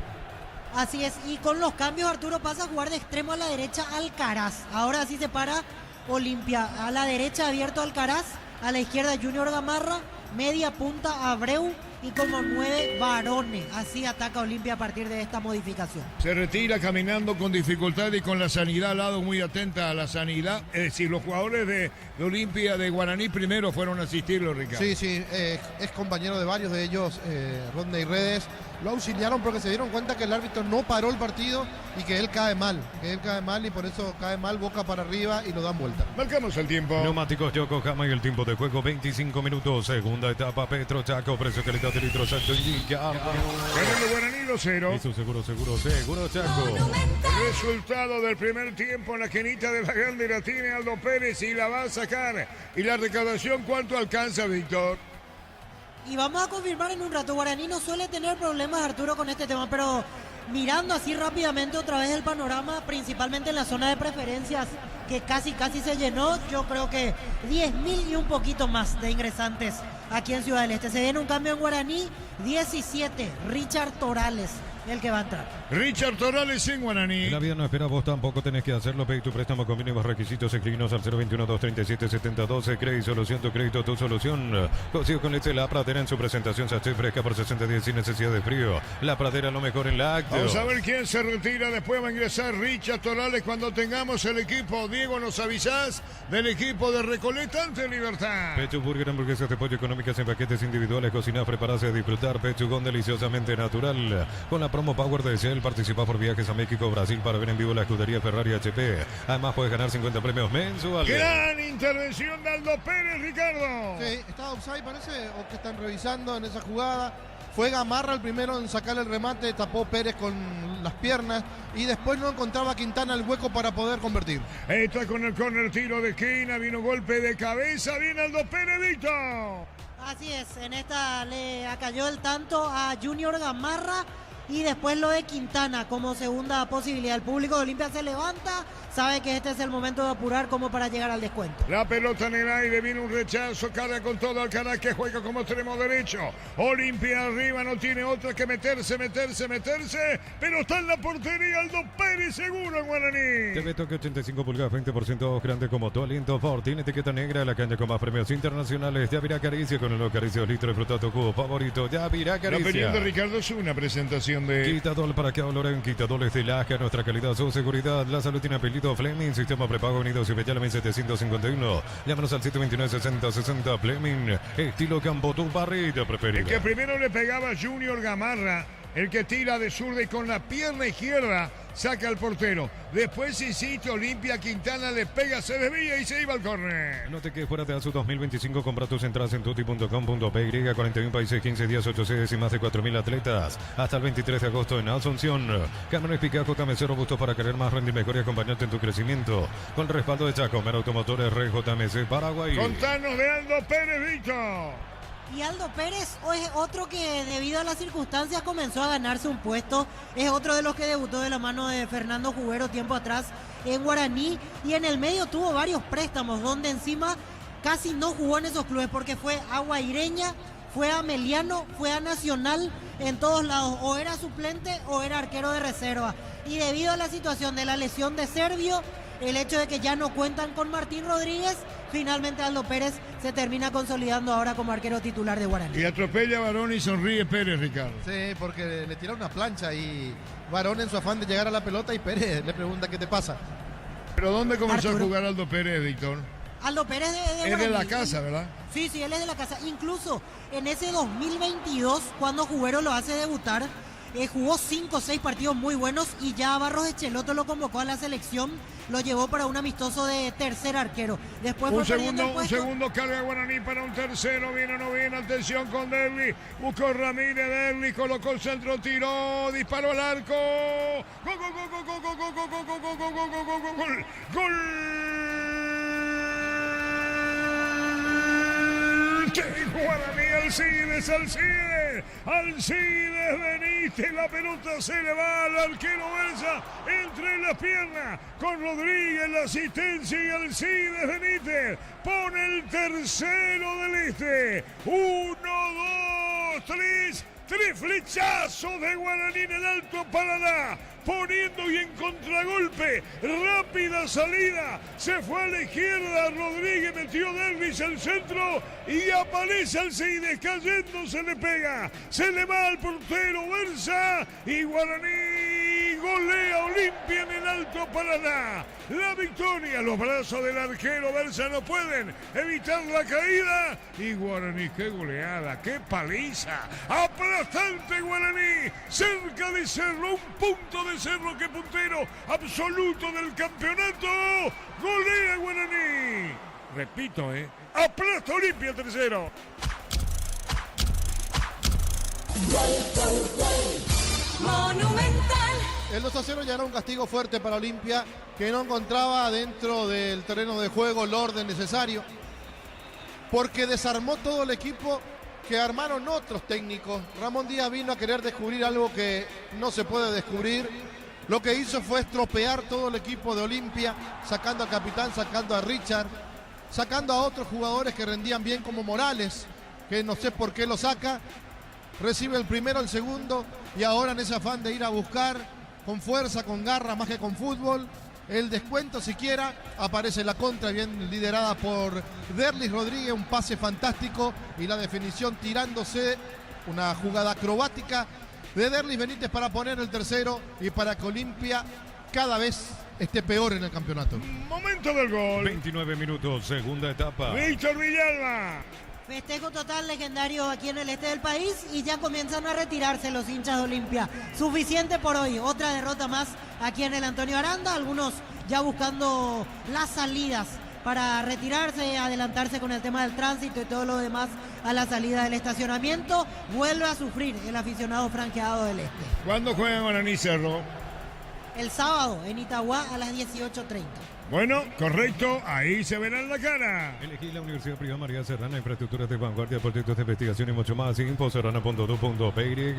Así es, y con los cambios Arturo pasa a jugar de extremo a la derecha Alcaraz. Ahora sí se para Olimpia. A la derecha abierto Alcaraz, a la izquierda Junior Gamarra, media punta Abreu y como 9 Barone. Así ataca Olimpia a partir de esta modificación. Se retira caminando con dificultad y con la sanidad al lado, muy atenta a la sanidad. Es decir, los jugadores de Olimpia de Guaraní primero fueron a asistirlo, Ricardo. Sí, es compañero de varios de ellos, Rodney Redes. Lo auxiliaron porque se dieron cuenta que el árbitro no paró el partido y que él cae mal. Y por eso cae mal, boca para arriba y lo dan vuelta. Marcamos el tiempo. Neumáticos Yokohama y el tiempo de juego 25 minutos. Segunda etapa Petro Chaco, precio calidad de litro exacto indica. Ganando Guaraní 2-0. Eso seguro Chaco. El resultado del primer tiempo en la esquinita de la grande la tiene Aldo Pérez y la va a sacar. Y la recaudación, ¿cuánto alcanza, Víctor? Y vamos a confirmar en un rato. Guaraní no suele tener problemas, Arturo, con este tema, pero mirando así rápidamente otra vez el panorama, principalmente en la zona de preferencias, que casi se llenó, yo creo que 10.000 y un poquito más de ingresantes aquí en Ciudad del Este. Se viene un cambio en Guaraní, 17, Richard Torales, el que va a entrar. Richard Torales en Guaraní. La vida no espera, vos tampoco tenés que hacerlo. Pedí tu préstamo con mínimos requisitos. Escribinos al 021-237-7012. Crédito Solución, tu crédito, tu solución. Consigo con leche La Pradera en su presentación. Sachet fresca por 60 días sin necesidad de frío. La Pradera, lo mejor en la acto. Vamos a ver quién se retira. Después va a ingresar Richard Torales cuando tengamos el equipo. Diego, nos avisás del equipo de Recoleta ante Libertad. Pechu Burger, hamburguesas de pollo económicas en paquetes individuales. Cocinadas, preparadas a disfrutar. Pechugón deliciosamente natural. Con la promo Power de Shell, participa por viajes a México, Brasil para ver en vivo la escudería Ferrari HP. Además puedes ganar 50 premios mensuales. Gran intervención de Aldo Pérez, Ricardo. Sí, estaba offside parece, o que están revisando en esa jugada. Fue Gamarra el primero en sacar el remate, tapó Pérez con las piernas y después no encontraba a Quintana el hueco para poder convertir. Está con el córner, tiro de esquina, vino golpe de cabeza, viene Aldo Pérez, Víctor. Así es, en esta le cayó el tanto a Junior Gamarra Y después lo de Quintana como segunda posibilidad. El público de Olimpia se levanta, sabe que este es el momento de apurar como para llegar al descuento. La pelota en el aire, viene un rechazo, carga con todo Alcaraz que juega como extremo derecho. Olimpia arriba, no tiene otra que meterse, pero está en la portería Aldo Pérez seguro en Guaraní. TV Toque 85 pulgadas, 20% grande como tu aliento Ford. Tiene etiqueta negra, la cancha con más premios internacionales. Yavirá Caricia con el nuevo Caricia litro de fruta tu cubo favorito. Yavirá Caricia. La opinión de Ricardo es una presentación de Quitadol para que oloren, quitadores de Laja, nuestra calidad, su seguridad. La salud tiene apellido Fleming, sistema prepago unidos y Bellala 1751. Llámanos al 729-6060 Fleming, estilo Campo, tu barrita preferida. El que primero le pegaba Junior Gamarra, el que tira de zurda y con la pierna izquierda saca al portero. Después insiste Olimpia, Quintana le pega, se desvía y se iba al córner. No te quedes fuera de ASU 2025, compra tus entradas en tuti.com.py, 41 países, 15 días, 8 sedes y más de 4.000 atletas. Hasta el 23 de agosto en Asunción. Camiones Picajo, Camecero, bustos para querer más, rendir mejor y acompañarte en tu crecimiento. Con respaldo de Chacomer Automotores, RJMC, Paraguay. Contanos de Aldo Pérez, Víctor. Y Aldo Pérez es otro que debido a las circunstancias comenzó a ganarse un puesto. Es otro de los que debutó de la mano de Fernando Jubero tiempo atrás en Guaraní. Y en el medio tuvo varios préstamos donde encima casi no jugó en esos clubes porque fue a Guaireña, fue a Meliano, fue a Nacional, en todos lados. O era suplente o era arquero de reserva. Y debido a la situación de la lesión de Servio, el hecho de que ya no cuentan con Martín Rodríguez, finalmente Aldo Pérez se termina consolidando ahora como arquero titular de Guaraní. Y atropella a Barón y sonríe Pérez, Ricardo. Sí, porque le tira una plancha y Barón en su afán de llegar a la pelota y Pérez le pregunta qué te pasa. ¿Pero dónde comenzó Arturo. a jugar Aldo Pérez, Víctor? Aldo Pérez de Es de la Guaraní. casa, ¿verdad? Sí, él es de la casa. Incluso en ese 2022, cuando Jubero lo hace debutar, jugó 5 o 6 partidos muy buenos y ya Barros Echeloto lo convocó a la selección, lo llevó para un amistoso de tercer arquero. Después Un fue perdiendo el puesto. segundo, carga Guaraní para un tercero, viene o no viene, atención con Derli, buscó Ramírez, Derli, colocó el centro, tiró, disparó al arco, gol, gol, gol, gol, gol, gol, gol, gol, gol, gol, gol, gol, gol, gol, gol, gol. Guaraní, Alcides, Benítez, la pelota se le va al arquero Versa, entre las piernas, con Rodríguez, la asistencia y Alcides Benítez, pone el tercero del este, 1, 2, 3, flechazo de Guaraní en el Alto Paraná, poniendo y en contragolpe, rápida salida, se fue a la izquierda, Rodríguez metió Derlis al centro y aparece Alcides cayendo, se le pega, se le va al portero Versa y Guaraní golea Olimpia en el Alto Paraná. La victoria, los brazos del arquero Versa no pueden evitar la caída y Guaraní, qué goleada, qué paliza, aplastante Guaraní, cerca de Cerro, un punto de Cerro que puntero absoluto del campeonato, golea Guaraní. Repito, aplasta Olimpia tercero. Monumental. El 2-0 ya era un castigo fuerte para Olimpia, que no encontraba dentro del terreno de juego el orden necesario, porque desarmó todo el equipo que armaron otros técnicos. Ramón Díaz vino a querer descubrir algo que no se puede descubrir. Lo que hizo fue estropear todo el equipo de Olimpia, sacando al capitán, sacando a Richard, sacando a otros jugadores que rendían bien como Morales, que no sé por qué lo saca. Recibe el primero, el segundo, y ahora en ese afán de ir a buscar con fuerza, con garra, más que con fútbol, el descuento siquiera, aparece la contra bien liderada por Derlis Rodríguez, un pase fantástico y la definición tirándose, una jugada acrobática de Derlis Benítez para poner el tercero y para que Olimpia cada vez esté peor en el campeonato. Momento del gol. 29 minutos, segunda etapa. Víctor Villalba. Festejo total legendario aquí en el este del país y ya comienzan a retirarse los hinchas de Olimpia. Suficiente por hoy, otra derrota más aquí en el Antonio Aranda, algunos ya buscando las salidas para retirarse, adelantarse con el tema del tránsito y todo lo demás a la salida del estacionamiento. Vuelve a sufrir el aficionado franqueado del este. ¿Cuándo juega Guaraní Cerro? El sábado en Itagua a las 18:30. Bueno, correcto, ahí se verá en la cara. Elegí la Universidad Privada María Serrana, infraestructuras de vanguardia, proyectos de investigación y mucho más. Infoserrana.edu.py.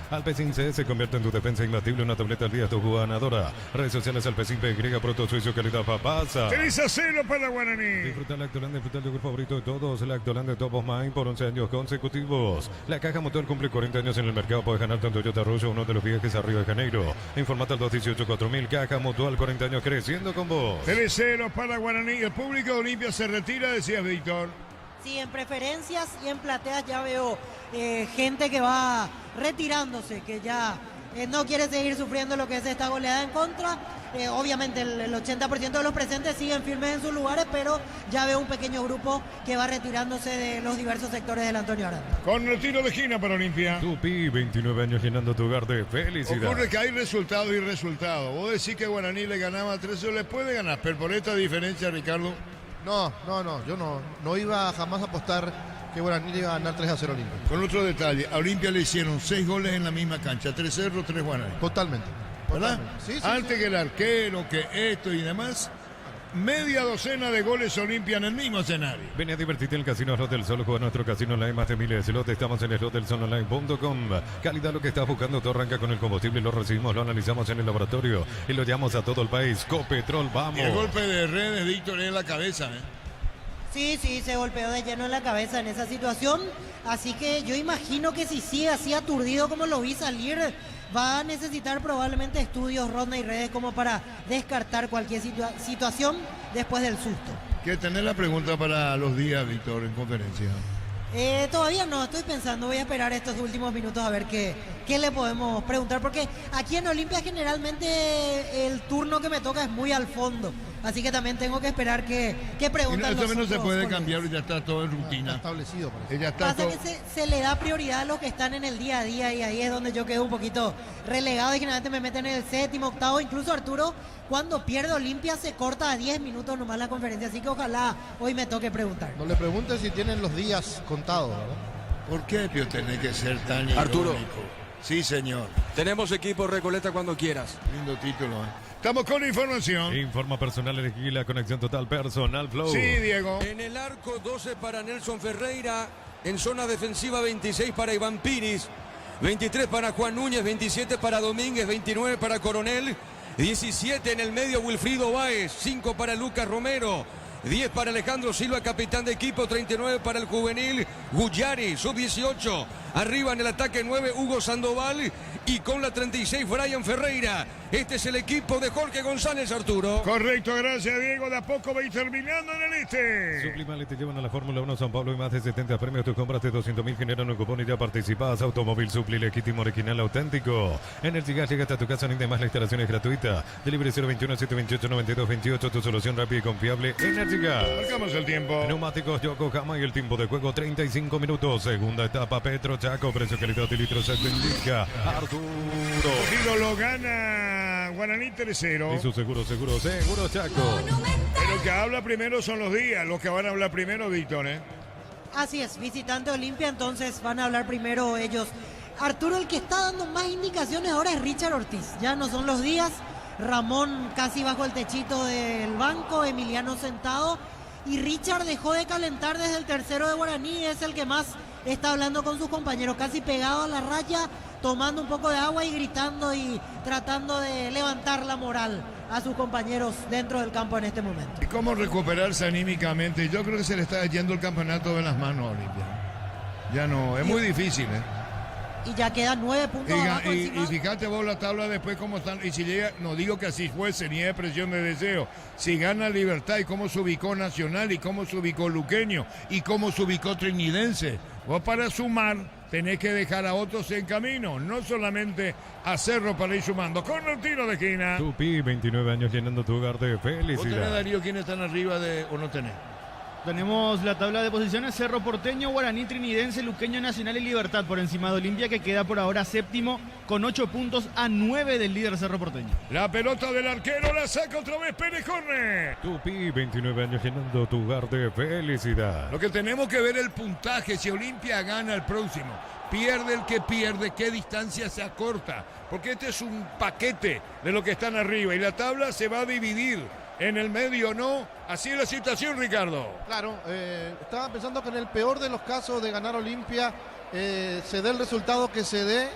Alpecin C se convierte en tu defensa imbatible, una tableta al día, tu ganadora. Redes sociales Alpecin PY, Proto Suizo, calidad papasa. 3-0 para Guaraní. Disfruta Lactoland, disfruta el yogur favorito de todos. Lactoland de Top of Mind por 11 años consecutivos. La caja motor cumple 40 años en el mercado. Puedes ganarte un Toyota Rush, uno de los viajes a Río de Janeiro. Informate al 218-4000. Caja Mutual, 40 años creciendo con vos. 3-0 para Guaraní. El público de Olimpia se retira, decías, Víctor. Sí, en preferencias y en plateas ya veo gente que va retirándose, que ya no quiere seguir sufriendo lo que es esta goleada en contra. Obviamente el 80% de los presentes siguen firmes en sus lugares, pero ya veo un pequeño grupo que va retirándose de los diversos sectores del Antonio Aranda. Con el tiro de esquina para Olimpia. Tupi, 29 años llenando tu hogar de felicidad. Ocurre que hay resultados y resultados. Vos decís que Guaraní le ganaba 3-0, le puede ganar, pero por esta diferencia, Ricardo. No, yo no iba jamás a apostar que Guaraní le iba a ganar 3-0 Olimpia. Con otro detalle, a Olimpia le hicieron 6 goles en la misma cancha, 3-0, 3 Guaraní. Totalmente. ¿Verdad? Sí, Antes que el arquero, que esto y demás, media docena de goles Olimpia en el mismo escenario. Ven a divertirte en el Casino Slot del Sol. Juega nuestro casino online, más de miles de slots. Estamos en slotdelsonline.com. Calidad lo que estás buscando. Todo arranca con el combustible. Lo recibimos, lo analizamos en el laboratorio y lo llevamos a todo el país. Copetrol, vamos. Y el golpe de redes, Víctor, en la cabeza. Sí, se golpeó de lleno en la cabeza en esa situación. Así que yo imagino que si sigue así aturdido como lo vi salir, va a necesitar probablemente estudios, ronda y redes como para descartar cualquier situación después del susto. ¿Qué tenés la pregunta para los días, Víctor, en conferencia? Todavía no, estoy pensando, voy a esperar estos últimos minutos a ver qué le podemos preguntar, porque aquí en Olimpia generalmente el turno que me toca es muy al fondo, así que también tengo que esperar qué preguntan. Eso menos se puede colegas. cambiar, ya está todo en rutina. Está establecido, parece. Ya está Pasa todo. que se le da prioridad a los que están en el día a día y ahí es donde yo quedo un poquito relegado y generalmente me meten en el séptimo, octavo, incluso Arturo, cuando pierde Olimpia se corta a 10 minutos nomás la conferencia, así que ojalá hoy me toque preguntar. No le pregunten si tienen los días contados, ¿verdad? ¿Por qué, Pio, tenés que ser tan Arturo. irónico? Sí, señor. Tenemos equipo Recoleta cuando quieras. Lindo título, Estamos con información. Informa personal, elegí la conexión total personal Flow. Sí, Diego. En el arco 12 para Nelson Ferreira. En zona defensiva 26 para Iván Piris. 23 para Juan Núñez. 27 para Domínguez. 29 para Coronel. 17 en el medio Wilfrido Báez. 5 para Lucas Romero. 10 para Alejandro Silva, capitán de equipo. 39 para el juvenil Guyari, sub-18. Arriba en el ataque 9, Hugo Sandoval. Y con la 36, Brian Ferreira. Este es el equipo de Jorge González, Arturo. Correcto, gracias, Diego. De a poco va a ir terminando en el este. Sublimale te llevan a la Fórmula 1 San Pablo y más de 70 premios. Tus compras de 200.000 generan un cupón y ya participas. Automóvil Supli, legítimo, original, auténtico. Energy Gas llega hasta tu casa, ni demás, la instalación es gratuita. Delivery 021-728-9228, tu solución rápida y confiable. Energy Gas. Marcamos el tiempo. Neumáticos Yokohama y el tiempo de juego 35 minutos. Segunda etapa Petro Chaco, precio, calidad y litros se te indica. Arturo. Partido lo gana Guaraní 3-0. Y su seguro Chaco. Pero que habla primero son los días. Los que van a hablar primero, Víctor, Así es, visitante Olimpia, entonces van a hablar primero ellos. Arturo, el que está dando más indicaciones ahora es Richard Ortiz. Ya no son los días. Ramón casi bajo el techito del banco, Emiliano sentado. Y Richard dejó de calentar desde el tercero de Guaraní. Es el que más está hablando con sus compañeros, casi pegado a la raya, tomando un poco de agua y gritando y tratando de levantar la moral a sus compañeros dentro del campo en este momento. ¿Y cómo recuperarse anímicamente? Yo creo que se le está yendo el campeonato de las manos a Olimpia. Ya no, es muy difícil, Y ya quedan 9 puntos abajo Y encima. fíjate vos la tabla después cómo están. Y si llega, no digo que así fuese, ni es presión de deseo. Si gana Libertad y cómo se ubicó Nacional y cómo se ubicó Luqueño y cómo se ubicó Trinidense. Vos para sumar tenés que dejar a otros en camino, no solamente a Cerro para ir sumando. Con el tiro de esquina. Tupi, 29 años llenando tu hogar de ¿Vos tenés, felicidad. Darío, quiénes están arriba o no tenés? Tenemos la tabla de posiciones: Cerro Porteño, Guaraní, Trinidense, Luqueño, Nacional y Libertad por encima de Olimpia, que queda por ahora séptimo con 8 puntos a 9 del líder Cerro Porteño. La pelota del arquero la saca otra vez Pérez Corne. Tupi, 29 años llenando tu hogar de felicidad. Lo que tenemos que ver el puntaje, si Olimpia gana el próximo, pierde el que pierde, qué distancia se acorta, porque este es un paquete de lo que están arriba y la tabla se va a dividir en el medio no. Así es la situación, Ricardo. Claro, estaba pensando que en el peor de los casos de ganar Olimpia, se dé el resultado que se dé,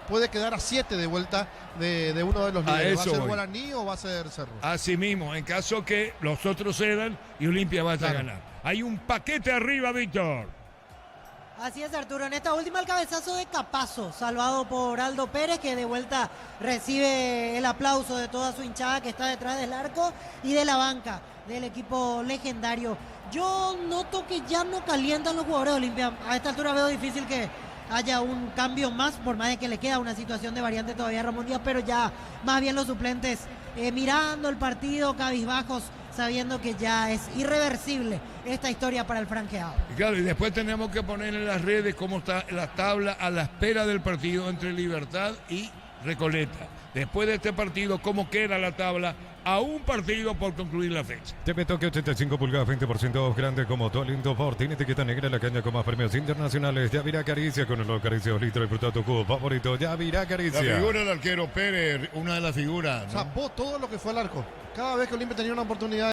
puede quedar a 7 de vuelta de uno de los líderes. ¿Va a ser Guaraní o va a ser Cerro? Así mismo, en caso que los otros cedan y Olimpia vaya a ganar. Hay un paquete arriba, Víctor. Así es, Arturo. En esta última, el cabezazo de Capazo, salvado por Aldo Pérez, que de vuelta recibe el aplauso de toda su hinchada que está detrás del arco y de la banca del equipo legendario. Yo noto que ya no calientan los jugadores de Olimpia. A esta altura veo difícil que haya un cambio más, por más de que le queda una situación de variante todavía a Ramón Díaz, pero ya más bien los suplentes mirando el partido, cabizbajos, sabiendo que ya es irreversible esta historia para el franqueado. Y claro, y después tenemos que poner en las redes cómo está la tabla a la espera del partido entre Libertad y Recoleta. Después de este partido, cómo queda la tabla a un partido por concluir la fecha. TV Toque 85 pulgadas, 20% off, grande como todo lindo por. Tiene etiqueta negra, la caña con más premios internacionales. Yavirá Caricia con el Acaricia 2 litros. Disfruta tu cubo favorito. Yavirá Caricia. La figura del arquero Pérez, una de las figuras, ¿no? Zapó todo lo que fue al arco. Cada vez que Olimpia tenía una oportunidad